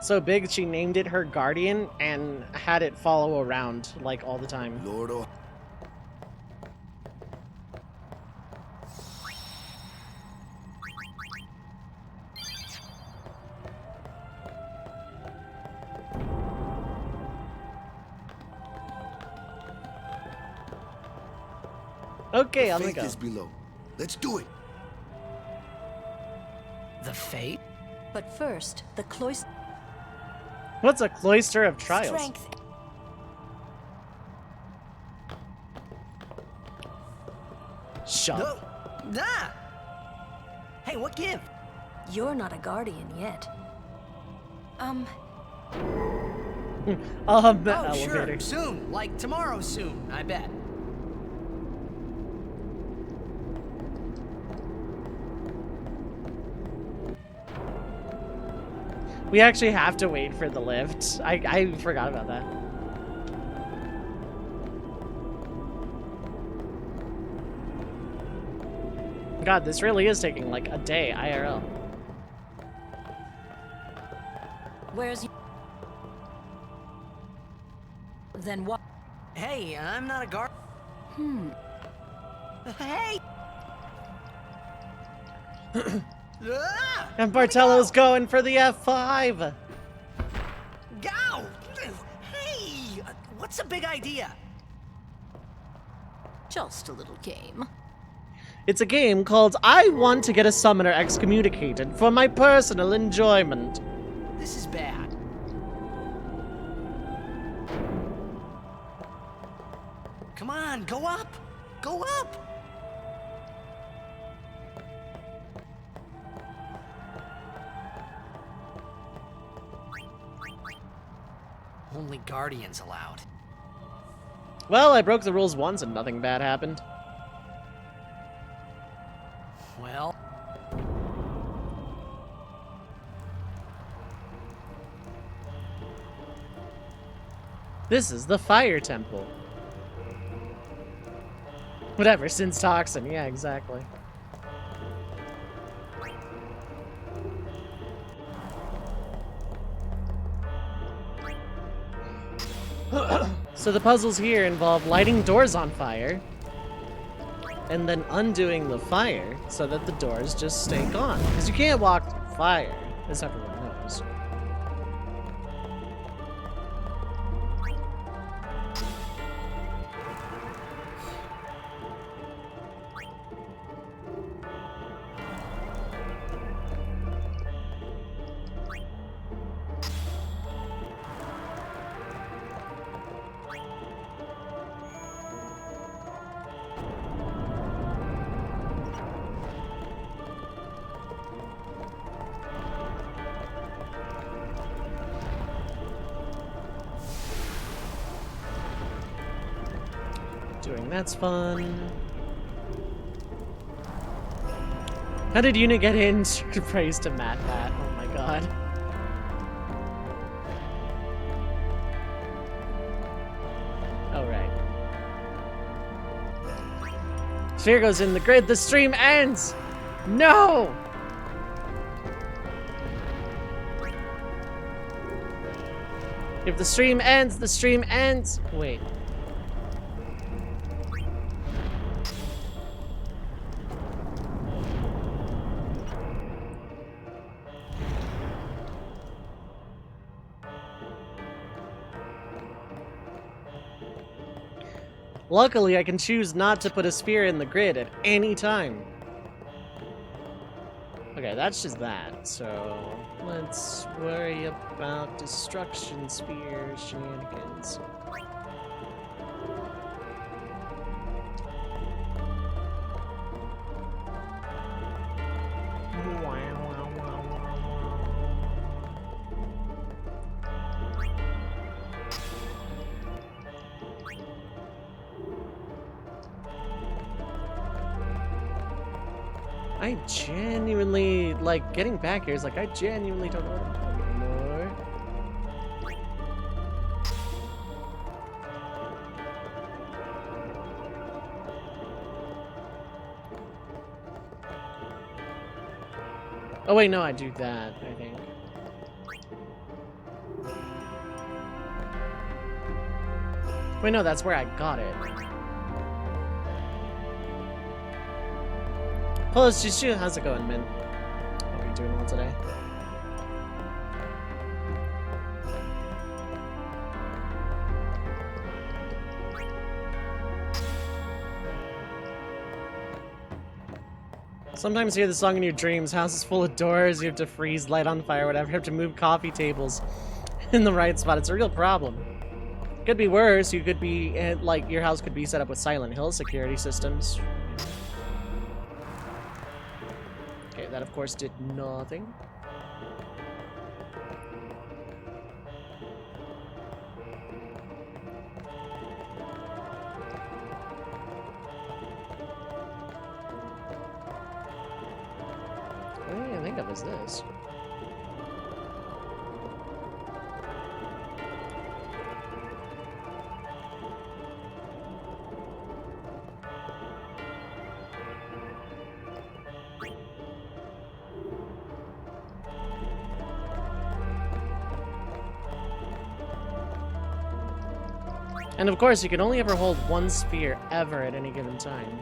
so big she named it her guardian and had it follow around like all the time. Lord O. Okay, I'm Faith gonna go. is below. Let's do it. The fate? But first, the cloister. What's a cloister of trials? Strength. Shut No. Nah. Hey, what give? You're not a guardian yet. the Oh, elevator. sure. Soon. Like tomorrow soon, I bet. We actually have to wait for the lift. I forgot about that. God, this really is taking like a day IRL. Where's... Then what? Hey, I'm not a guard. Hey! Ah! And Bartello's going for the F5. Go! Hey! What's the big idea? Just a little game. It's a game called I Want to Get a Summoner Excommunicated for my personal enjoyment. This is bad. Come on, go up! Go up! Only guardians allowed. Well, I broke the rules once and nothing bad happened. Well... This is the Fire Temple. Whatever, since Toxin, yeah, exactly. So the puzzles here involve lighting doors on fire and then undoing the fire so that the doors just stay gone. Because you can't walk through fire, as everyone knows. That's fun. How did Una get in? Praise to Matt. Oh my god. Oh, right. Sphere goes in the grid. The stream ends! No! If the stream ends, the stream ends. Wait. Luckily, I can choose not to put a sphere in the grid at any time. Okay, that's just that. So let's worry about destruction sphere shenanigans. I genuinely, like, getting back here is like, I genuinely don't know what I'm doing anymore. Oh wait, no, I do that, I think. Wait, no, that's where I got it. Hello, Shishu. How's it going, Min? Hope you're doing well today. Sometimes you hear the song in your dreams. House is full of doors. You have to freeze, light on fire, whatever. You have to move coffee tables in the right spot. It's a real problem. Could be worse. You could be, like, your house could be set up with Silent Hill security systems. Okay, that of course did nothing. What do you think of is this? And of course, you can only ever hold one sphere ever at any given time.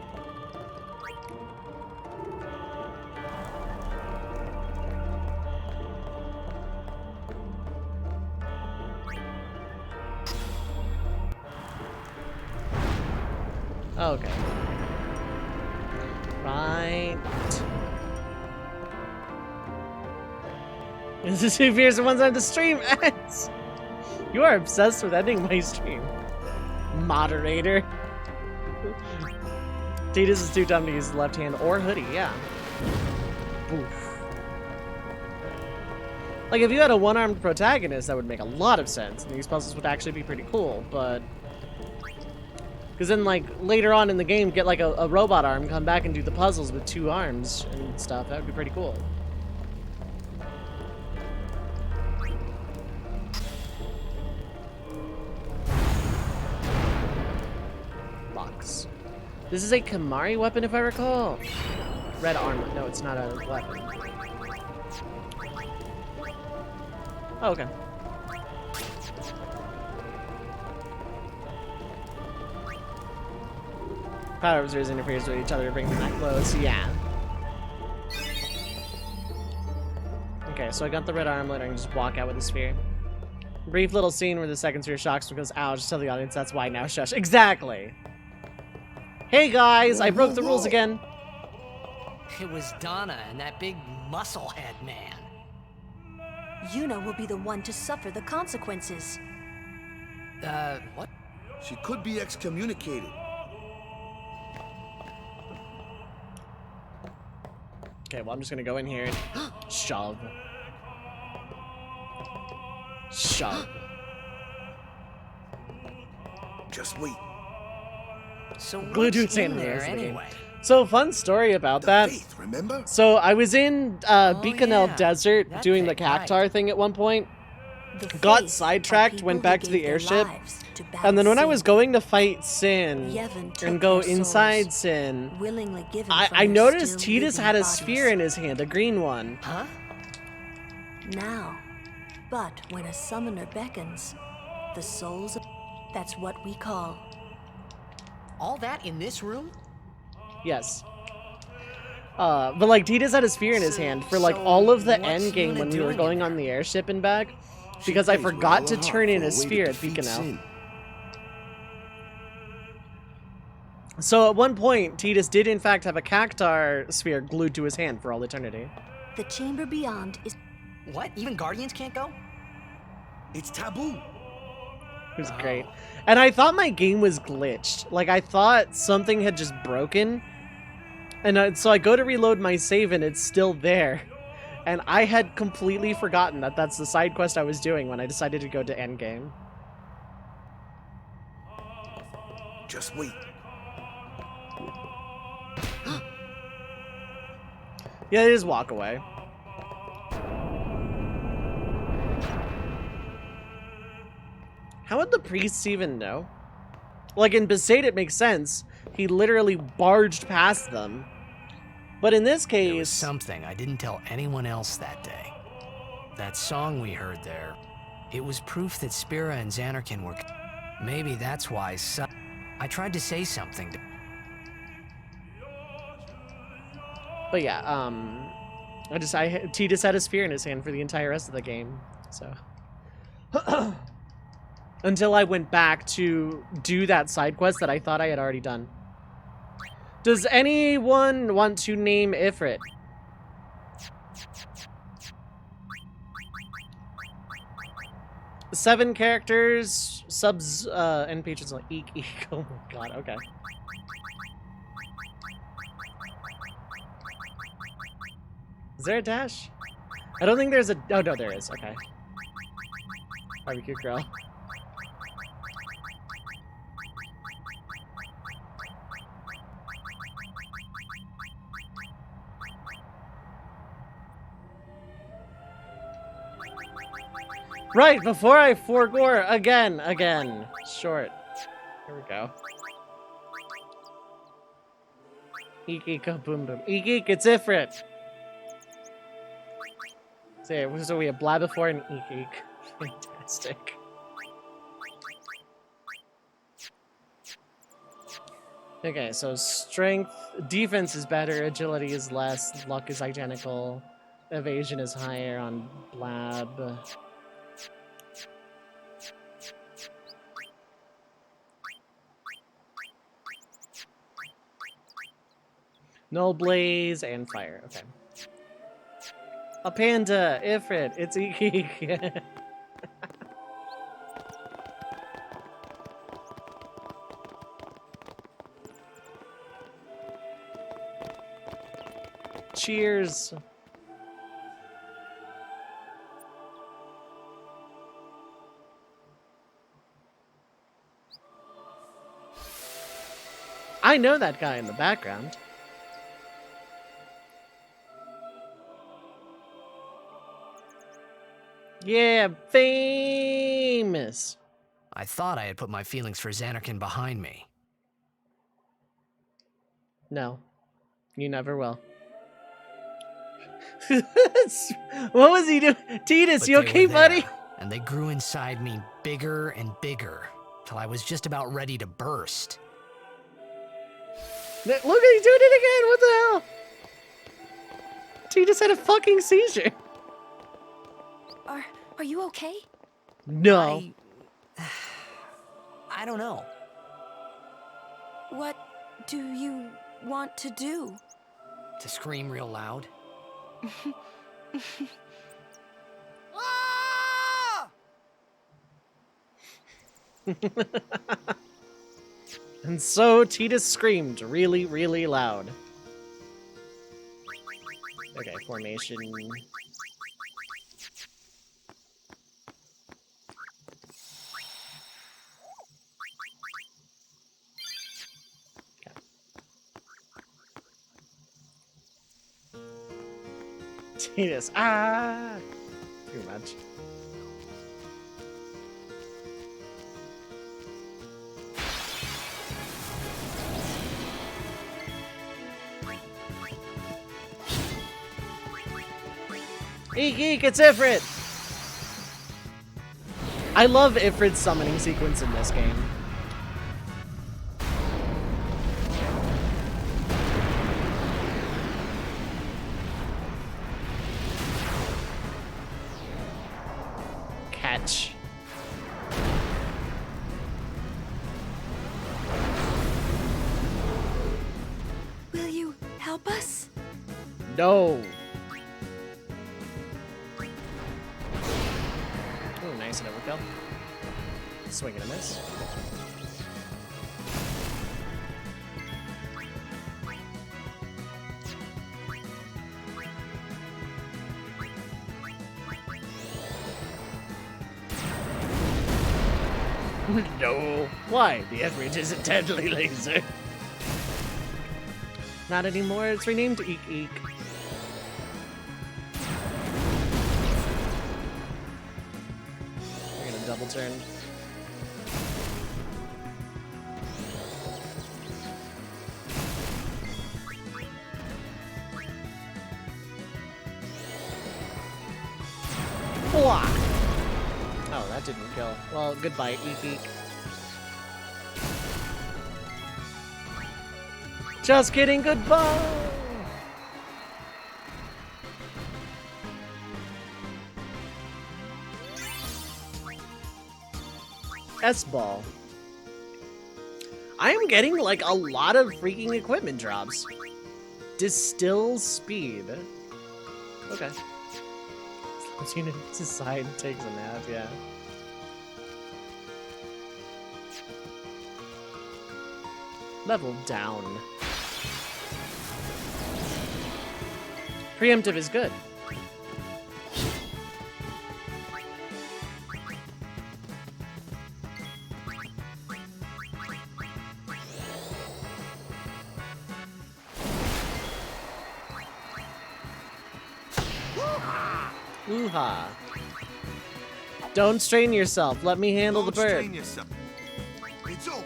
Okay. Right. This is 2 fears and one time the stream ends. You are obsessed with ending my stream. Moderator. Tidus is too dumb to use the left hand or hoodie, yeah. Oof. Like, if you had a one-armed protagonist, that would make a lot of sense, and these puzzles would actually be pretty cool, but... Because then, like, later on in the game, get, like, a robot arm, come back and do the puzzles with 2 arms and stuff. That would be pretty cool. Locks. This is a Kamari weapon, if I recall. Red armor. No, it's not a weapon. Oh, okay. Power observers interferes with each other to bring them that close. Yeah. Okay, so I got the red armlet. I can just walk out with the sphere. Brief little scene where the second sphere shocks and goes, ow, just tell the audience that's why now, shush. Exactly! Hey guys, I broke the rules again. It was Donna and that big musclehead man. Yuna will be the one to suffer the consequences. What? She could be excommunicated. Okay, well, I'm just gonna go in here and shove. Shove. Just wait. So Glue what's to in there anyway? So, fun story about that. Faith, remember? So, I was in Bikanel yeah. Desert That doing the thing, cactar right. thing at one point. The Got faith sidetracked, are went people back who to the gave their airship. lives to And then when I battle was sin, going to fight Sin Yevon took and go their souls, inside Sin, willingly given from I their noticed still Tidus living had a bodies. sphere in his hand, a green one. Huh? Now, but when a summoner beckons, the souls of... That's what we call... All that in this room? Yes. But like Tidus had a sphere in his hand for like So all of the what's end game Yuna when we were doing going in on the airship and back, She because I prays with forgot all to her turn heart in for a way to sphere at defeat Bikanel. sin. So at one point, Tidus did in fact have a cactar sphere glued to his hand for all eternity. The chamber beyond is... What? Even Guardians can't go? It's taboo. It was great. And I thought my game was glitched. Like, I thought something had just broken. And so I go to reload my save and it's still there. And I had completely forgotten that that's the side quest I was doing when I decided to go to endgame. Just wait. Yeah, they just walk away. How would the priests even know? Like in Besaid, it makes sense. He literally barged past them. But in this There was case... something I didn't tell anyone else that day. That song we heard there, it was proof that Spira and Xanarkin were... Maybe that's why I tried to say something. But yeah, Tidus had a spear in his hand for the entire rest of the game, so. Until I went back to do that side quest that I thought I had already done. Does anyone want to name Ifrit? Seven characters, subs, and patrons like eek eek. Oh my god, okay. Is there a dash? I don't think there's a. Oh no, there is. Okay. Barbecue grill. Right, before I forgore again. Short. Here we go. Eek eek boom boom. Eek eek, it's Ifrit. So we have blah before and eek eek. Fantastic. Okay, so strength, defense is better, agility is less, luck is identical, evasion is higher on blab. Null blaze and fire. Okay. A panda, Ifrit, it's eek. Cheers. I know that guy in the background. Yeah, famous. I thought I had put my feelings for Xanarkin behind me. No, you never will. What was he doing? Tidus, you okay, buddy? And they grew inside me bigger and bigger, till I was just about ready to burst. Look, he's doing it again! What the hell? Tidus had a fucking seizure. Are you okay? No. I don't know. What do you want to do? To scream real loud. And so Tidus screamed really, really loud. Okay, formation. Tidus, too much. Eek eek, it's Ifrit! I love Ifrit's summoning sequence in this game. Catch. Will you help us? No. Oh, nice, an overkill. Swing and a miss. No. Why? The Everett is a deadly laser. Not anymore. It's renamed Eek Eek. We're gonna double turn. Blah. Oh, that didn't kill. Well, goodbye, Eek Eek. Just kidding, goodbye! S-ball. I am getting like a lot of freaking equipment drops. Distill speed. Okay. Unit decide takes a nap, yeah. Level down. Preemptive is good. Ooh-ha. Don't strain yourself. Let me handle the bird. Strain yourself. It's over.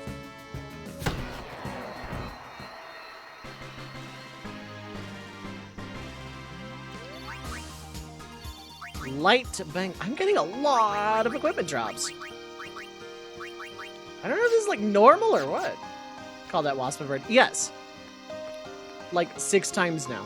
Light bank. I'm getting a lot of equipment drops. I don't know if this is like normal or what. Call that wasp a bird. Yes. Like 6 times now.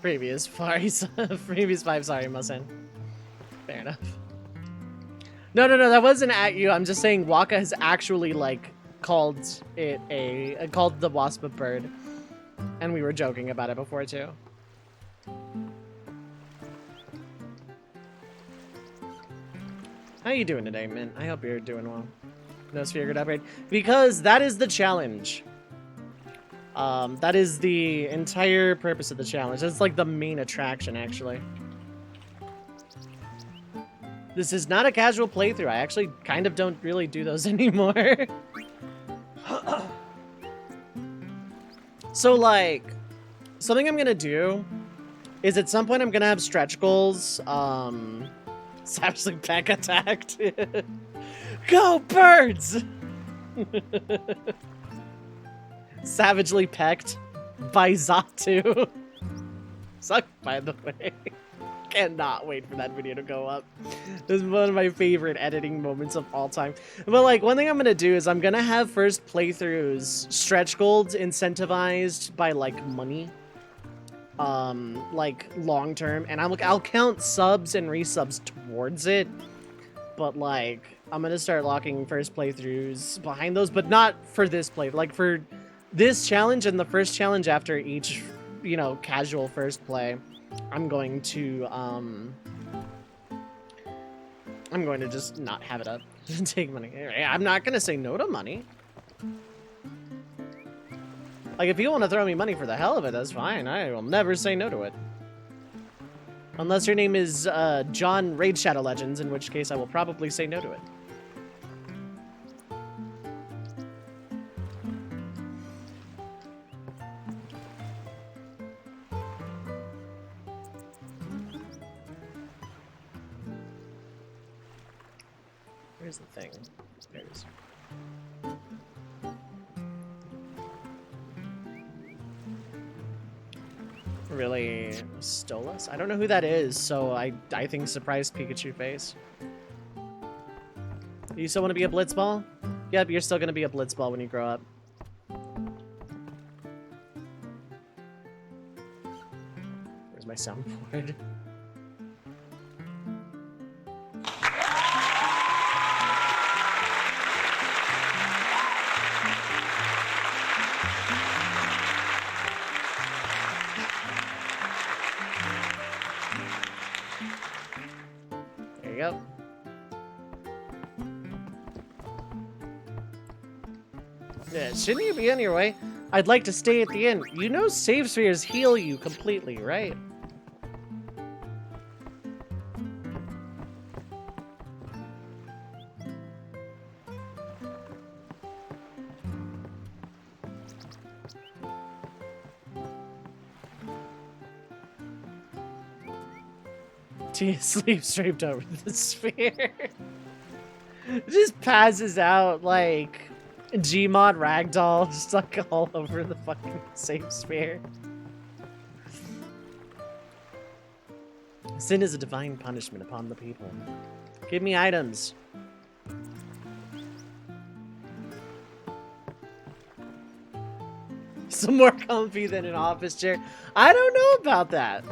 Previous 5, sorry, Musin. Fair enough. No, that wasn't at you. I'm just saying Waka has actually, like, called it called the wasp a bird. And we were joking about it before, too. How you doing today, Mint? I hope you're doing well. No sphere grid upgrade. Because that is the challenge. That is the entire purpose of the challenge. That's like the main attraction, actually. This is not a casual playthrough. I actually kind of don't really do those anymore. So, like, something I'm gonna do is at some point I'm gonna have stretch goals. Savagely pack attacked. Go, birds! Savagely pecked by Zatu. Suck, by the way. Cannot wait for that video to go up. This is one of my favorite editing moments of all time. But like, one thing I'm gonna do is I'm gonna have first playthroughs stretch goals incentivized by like money. Like long term, and I'll count subs and resubs towards it. But like, I'm gonna start locking first playthroughs behind those, but not for this play. Like for this challenge and the first challenge after each, you know, casual first play, I'm going to just not have it up and take money. I'm not gonna say no to money. Like, if you want to throw me money for the hell of it, that's fine. I will never say no to it. Unless your name is John Raid Shadow Legends, in which case I will probably say no to it. Here's the thing. There it is. Really stole us? I don't know who that is, so I think surprise Pikachu face. You still want to be a Blitzball? Yep, you're still going to be a Blitzball when you grow up. Where's my soundboard? Yep. Yeah, shouldn't you be on your way? I'd like to stay at the end. You know save spheres heal you completely, right? He sleeps draped over the sphere. Just passes out like Gmod ragdoll, just like all over the fucking safe sphere. Sin is a divine punishment upon the people. Give me items. Some more comfy than an office chair. I don't know about that.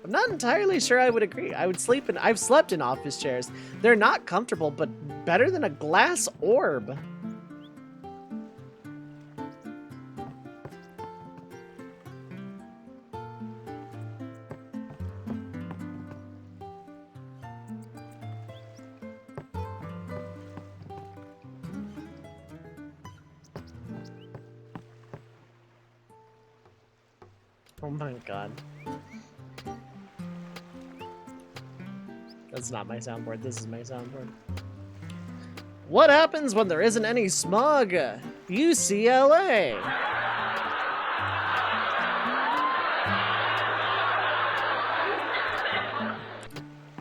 I'm not entirely sure I would agree. I've slept in office chairs. They're not comfortable, but better than a glass orb. Oh my god. That's not my soundboard. This is my soundboard. What happens when there isn't any smog? UCLA.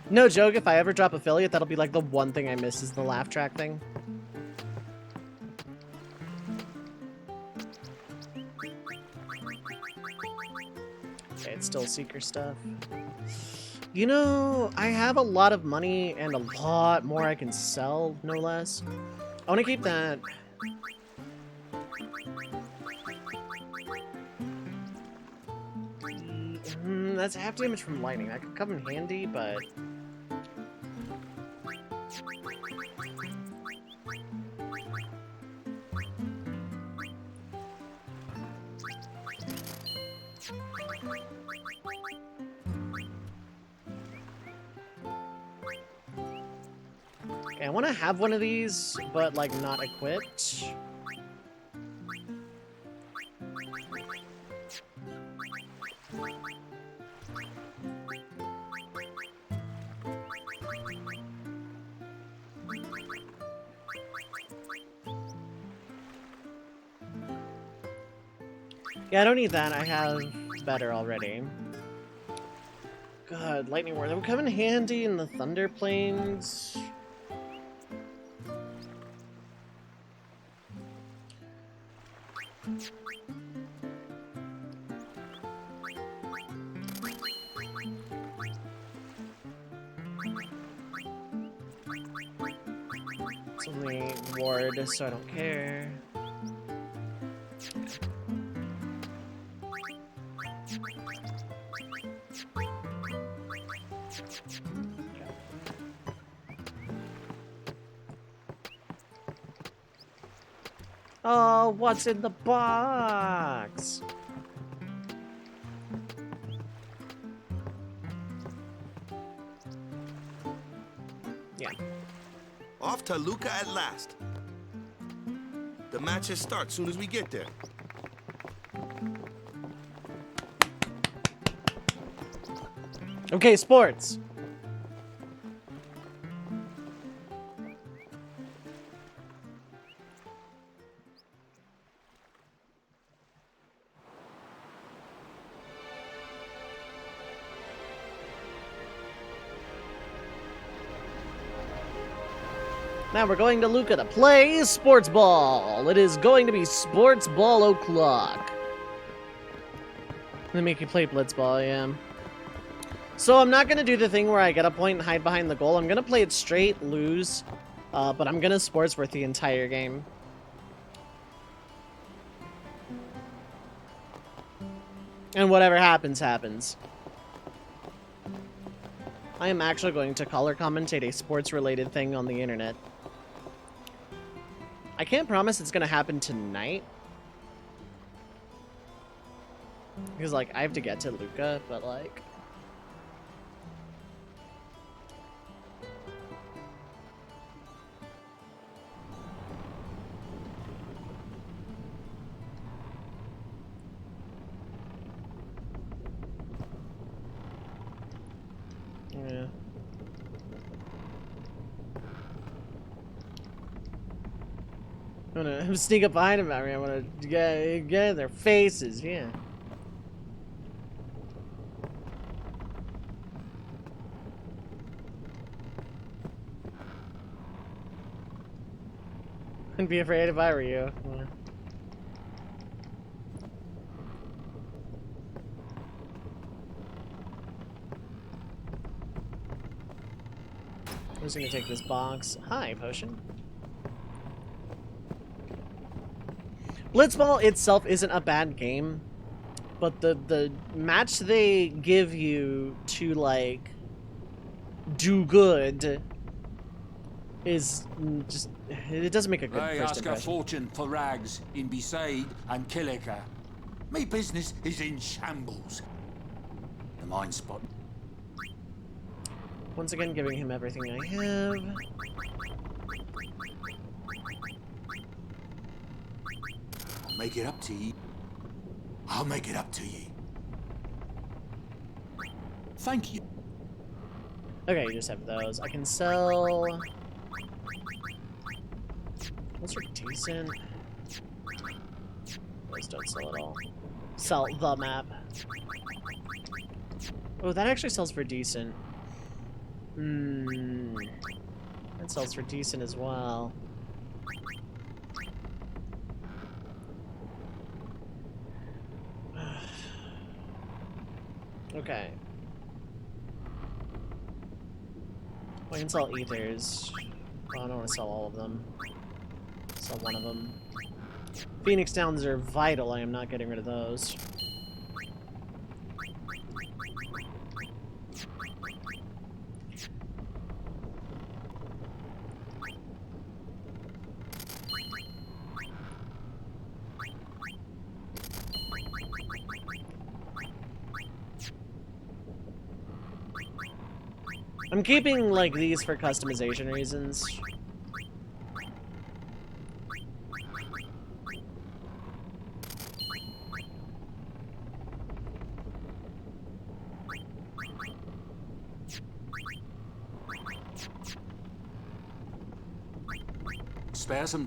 No joke, if I ever drop affiliate, that'll be like the one thing I miss is the laugh track thing. Okay, it's still seeker stuff. You know, I have a lot of money and a lot more I can sell, no less. I want to keep that. That's half damage from lightning. That could come in handy, but... Okay, I want to have one of these, but, like, not equipped. Yeah, I don't need that. I have better already. God, lightning ward. That would come in handy in the Thunder Plains. It's only ward, so I don't care. Oh, what's in the box? Yeah. Off to Luca at last. The matches start soon as we get there. Okay, sports. Now we're going to Luca to play sports ball. It is going to be sports ball o'clock. They make you play blitz ball, yeah. So I'm not going to do the thing where I get a point and hide behind the goal. I'm going to play it straight, lose, but I'm going to sports worth the entire game. And whatever happens, happens. I am actually going to color commentate a sports-related thing on the internet. I can't promise it's going to happen tonight. Because, like, I have to get to Luca, but, like... Yeah. I'm gonna sneak up behind him. I mean, I want to get in their faces. Yeah. Wouldn't be afraid if I were you. Yeah. Who's gonna take this box? Hi, potion. Blitzball itself isn't a bad game, but the match they give you to like do good is just, it doesn't make a good They first ask a impression. fortune for rags in Besaid and Killiker. Me business is in shambles. The mine spot. Once again, giving him everything I have. I'll make it up to ye. I'll make it up to ye. Thank you. Okay, you just have those. I can sell. Those are decent. Those don't sell at all. Sell the map. Oh, that actually sells for decent. That sells for decent as well. Okay. I can sell ethers. Oh, I don't want to sell all of them. Sell one of them. Phoenix Downs are vital. I am not getting rid of those. I'm keeping, like, these for customization reasons. Spare some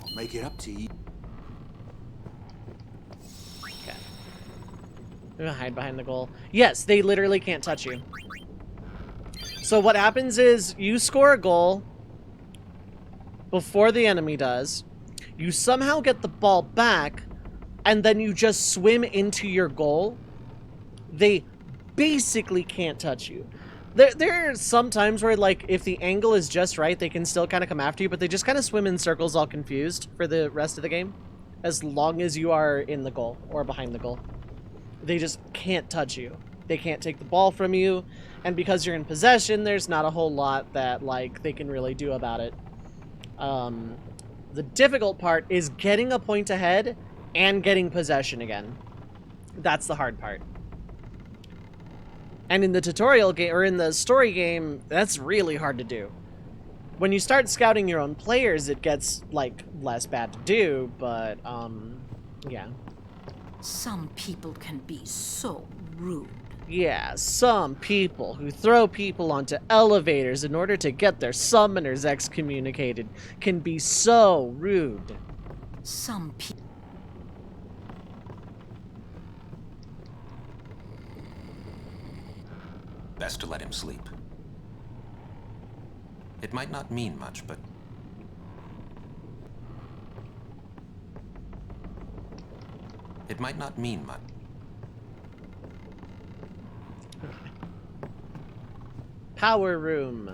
I'll make it up to ye. I'm gonna hide behind the goal. Yes, they literally can't touch you. So what happens is you score a goal before the enemy does. You somehow get the ball back, and then you just swim into your goal. They basically can't touch you. There are some times where, like, if the angle is just right, they can still kind of come after you, but they just kind of swim in circles all confused for the rest of the game, as long as you are in the goal or behind the goal. They just can't touch you. They can't take the ball from you, and because you're in possession, there's not a whole lot that, like, they can really do about it. The difficult part is getting a point ahead and getting possession again. That's the hard part. And in the tutorial game, or in the story game, that's really hard to do. When you start scouting your own players, it gets, like, less bad to do, but, yeah. Some people can be so rude. Yeah, some people who throw people onto elevators in order to get their summoners excommunicated can be so rude. Some people... Best to let him sleep. It might not mean much, but... It might not mean much. Power room.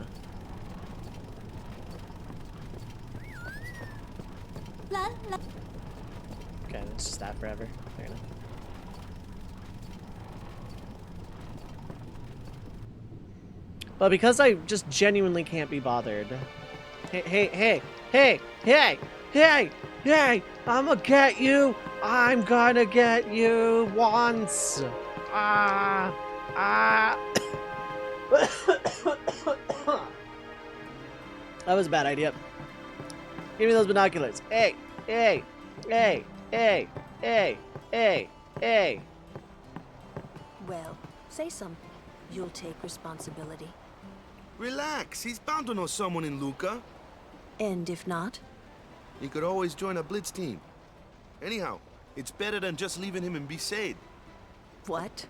La, la. Okay, let's just that forever. Fair enough. But because I just genuinely can't be bothered. Hey, I'ma get you. I'm gonna get you once. That was a bad idea. Give me those binoculars. Hey. Well, say some. You'll take responsibility. Relax, he's bound to know someone in Luca. And if not? He could always join a Blitz team. Anyhow, it's better than just leaving him in Besaid. What?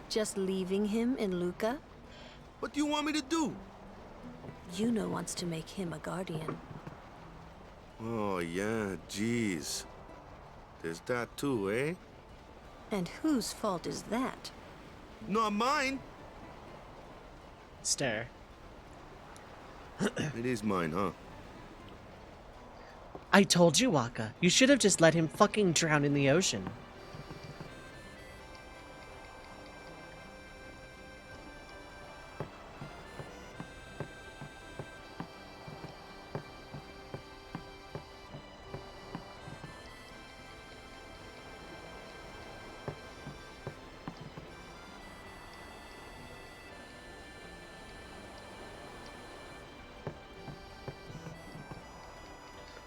Just leaving him in Luca? What do you want me to do? Yuna wants to make him a guardian. Oh, yeah, jeez. There's that too, eh? And whose fault is that? Not mine. Stare. It is mine, huh? I told you, Waka. You should have just let him fucking drown in the ocean.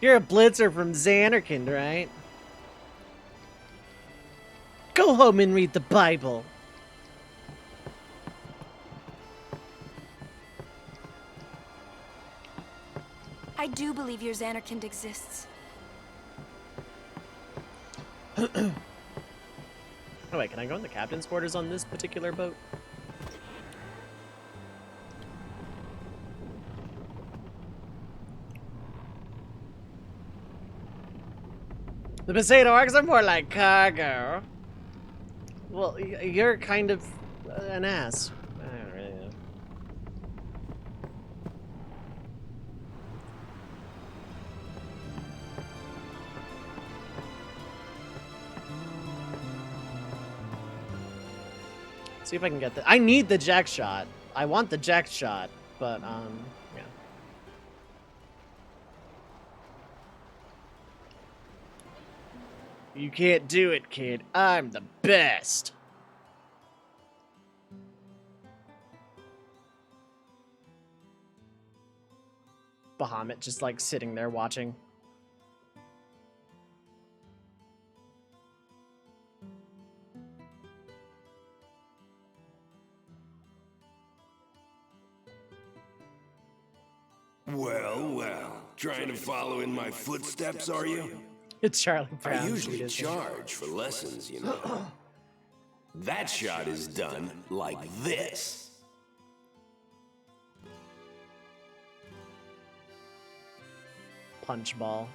You're a blitzer from Xanarkand, right? Go home and read the Bible. I do believe your Xanarkand exists. Oh wait, can I go in the captain's quarters on this particular boat? The Poseidon orcs are more like cargo. Well, you're kind of an ass. I don't really know. See if I can get the. I need the jack shot. I want the jack shot, but yeah. You can't do it, kid. I'm the best. Bahamut just like sitting there watching. Well, well. Trying to follow in my footsteps, are you? It's Charlie Brown. I usually charge for lessons, you know. That shot is done like this. Punch ball.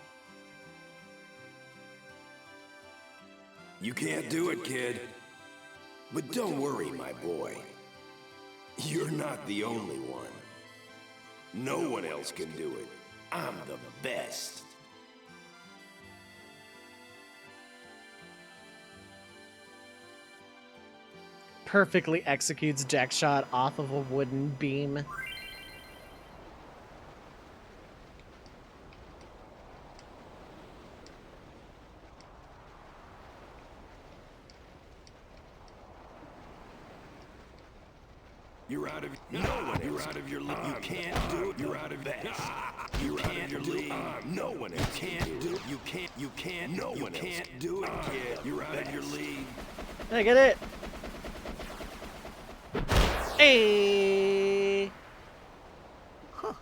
You can't do it, kid. But don't worry, my boy. You're not the only one. No one else can do it. I'm the best. Perfectly executes jack shot off of a wooden beam. You're out of no one. You're out of your league. You can't do it. You're out of best. You're out of your league. No one else can't do it. You can't. You can't. No one can't do it, kid. You're out of your league. I get it. Hey. Huh.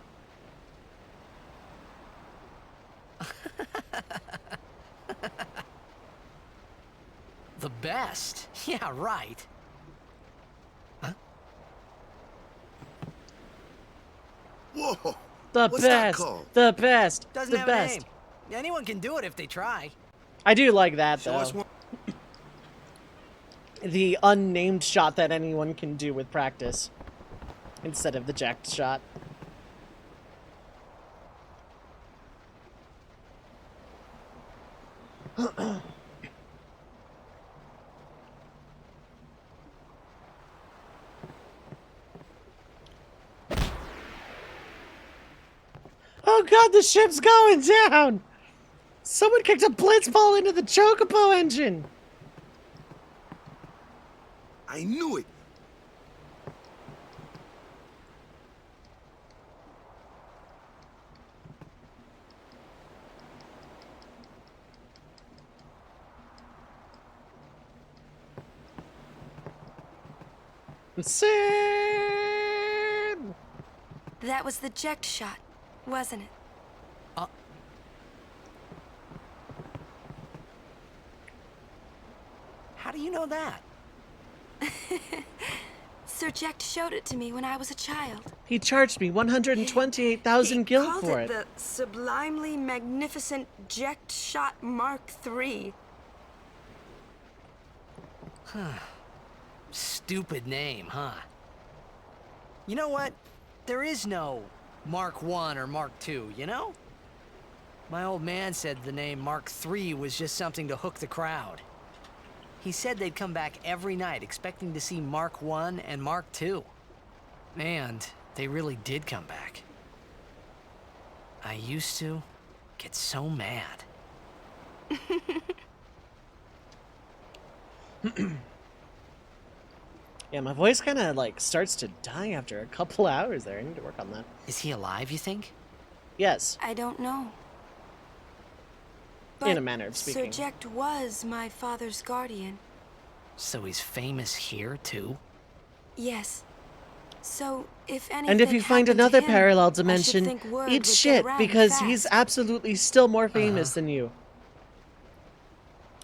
The best? Yeah, right. Huh? Whoa! The What's that best. called? The best. Doesn't the have best. a name. Anyone can do it if they try. I do like that Show though. us one. The unnamed shot that anyone can do with practice instead of the jacked shot. Oh god, the ship's going down! Someone kicked a blitz ball into the chocobo engine! I knew it. Sim! That was the eject shot, wasn't it? How do you know that? Sir Jekt showed it to me when I was a child. He charged me 128,000 gil Called for it it. the sublimely magnificent Jekt Shot Mark III. Stupid name, huh? You know what? There is no Mark 1 or Mark 2, you know? My old man said the name Mark 3 was just something to hook the crowd. He said they'd come back every night expecting to see Mark 1 and Mark 2. And they really did come back. I used to get so mad. Yeah, my voice kind of like starts to die after a couple hours there. I need to work on that. Is he alive, you think? Yes. I don't know. In a manner of speaking. Sir Jecht was my father's guardian. So he's famous here, too? Yes. So, if anything And if you find happened to another him, parallel I should dimension, think word eat would get shit, around because fast. he's absolutely still more famous than you.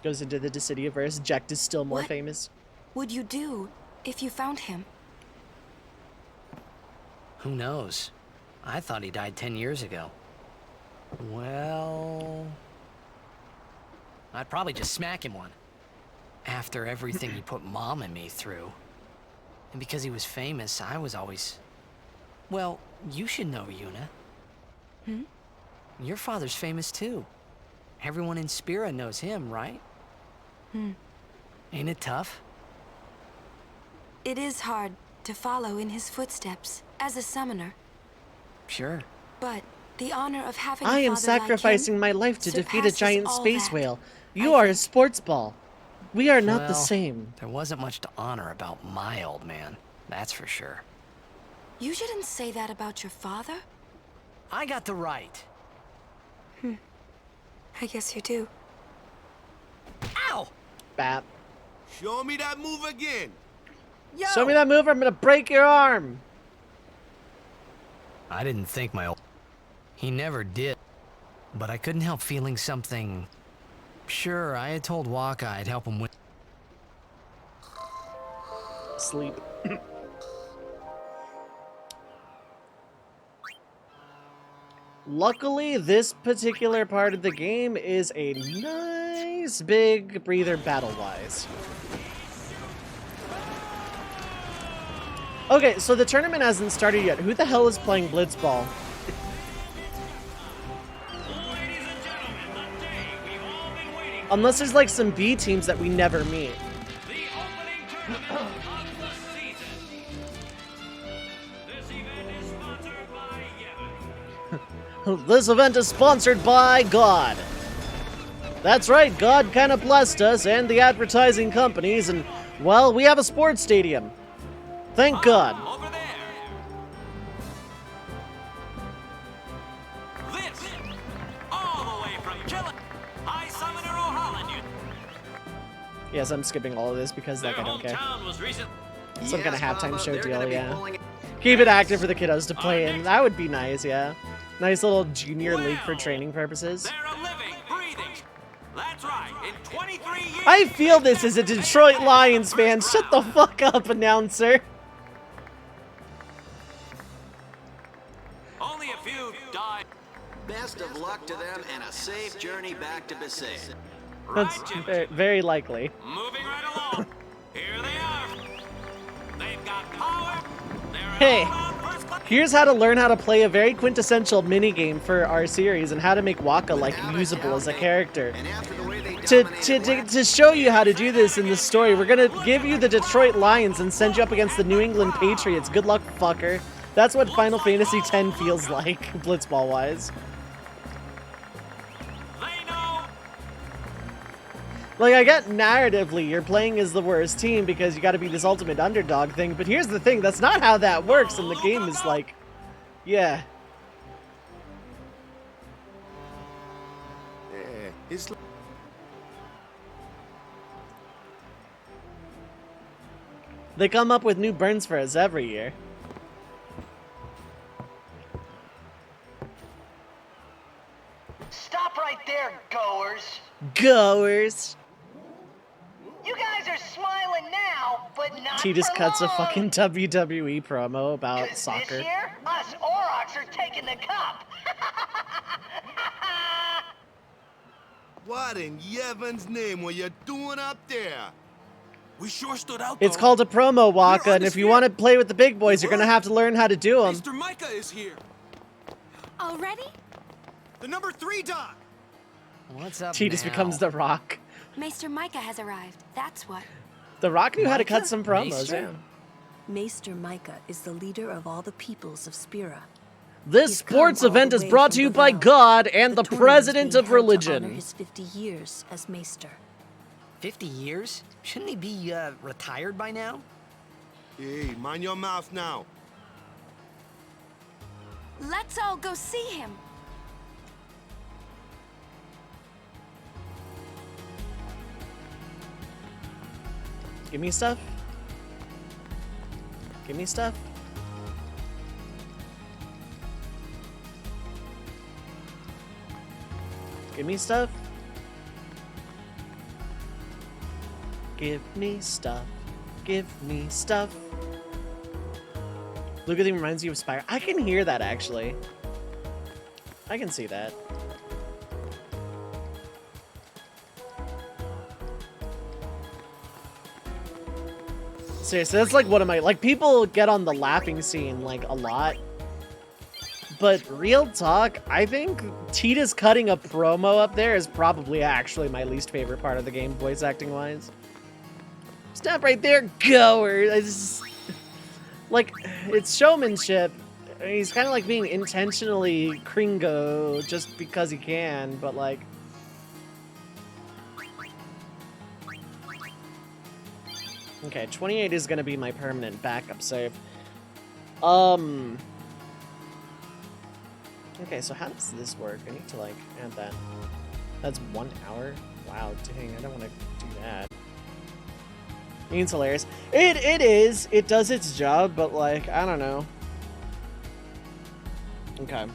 Goes into the Dissidia-verse, Jecht is still more What famous. would you do if you found him? Who knows? I thought he died 10 years ago. Well... I'd probably just smack him one. After everything he put Mom and me through. And because he was famous, I was always... Well, you should know, Yuna. Hmm? Your father's famous too. Everyone in Spira knows him, right? Ain't it tough? It is hard to follow in his footsteps as a summoner. Sure. But the honor of having I a am father like sacrificing him my life to defeat a surpasses giant all space that. whale. You are a sports ball. We are not the Well, same. There wasn't much to honor about my old man, that's for sure. You shouldn't say that about your father. I got the right. I guess you do. Ow! Bap. Show me that move again. Yo! Show me that move or I'm gonna break your arm. I didn't think my old... He never did. But I couldn't help feeling something... Sure, I had told Waka I'd help him with... Sleep. Luckily, this particular part of the game is a nice big breather battle-wise. Okay, so the tournament hasn't started yet. Who the hell is playing Blitzball? Unless there's like some B teams that we never meet. This event is sponsored by God. That's right, God kind of blessed us and the advertising companies, and, well, we have a sports stadium. Thank God. Over there. This, all the way from Killer, High Summoner O'Holland. Yes, I'm skipping all of this because, like, I don't care. Was recent. Some kind of halftime show deal, yeah. Keep it active for the kiddos to play in. That would be nice, yeah. Nice little junior league for training purposes. They're a living, breathing. That's right. In 23 years. I feel this as a Detroit Lions fan. Shut the fuck up, announcer. Only a few died. Best of luck to them and a safe journey back to Besaid. That's very likely. Moving right along. Here they are. They've got power. Hey, here's how to learn how to play a very quintessential minigame for our series and how to make Waka, like, usable as a character. To show you how to do this in the story, we're gonna give you the Detroit Lions and send you up against the New England Patriots. Good luck, fucker. That's what Final Fantasy X feels like, Blitzball-wise. Like, I get narratively, you're playing as the worst team because you gotta be this ultimate underdog thing, but here's the thing, that's not how that works, and the game is like, yeah. It's They come up with new burns for us every year. Stop right there, goers. Goers. You guys are smiling now, but not He just for cuts a long. fucking WWE promo about 'Cause soccer. This year, us Aurochs are taking the cup. What in Yevon's name were you doing up there? We sure stood out, It's though. called a promo, Waka, and if you want to play with the big boys, you're gonna have to learn how to do them. Mr. Micah is here. Already? The number 3 doc. What's up T just becomes The Rock. Maester Micah has arrived. That's what. The Rock knew how to Micah? cut some promos, Maester? yeah. Maester Micah is the leader of all the peoples of Spira. This He's come sports all the event is way brought from to you the by Vale. God and the tournament is President being of held to honor Religion. his 50 years as Maester. 50 years? Shouldn't he be, retired by now? Hey, mind your mouth now. Let's all go see him. Give me stuff. Give me stuff. Give me stuff. Give me stuff. Give me stuff. Luca theme reminds you of Spire. I can hear that actually. I can see that. Seriously, that's like one of my, like, people get on the laughing scene like a lot. But real talk, I think Tita's cutting a promo up there is probably actually my least favorite part of the game, voice acting wise. Stop right there, goer. It's just, like, it's showmanship. He's kind of like being intentionally Kringo just because he can, but like. Okay, 28 is gonna be my permanent backup save. Okay, so how does this work? I need to like add that. That's 1 hour? Wow, dang, I don't want to do that. It's hilarious. It is. It does its job, but like, I don't know. Okay.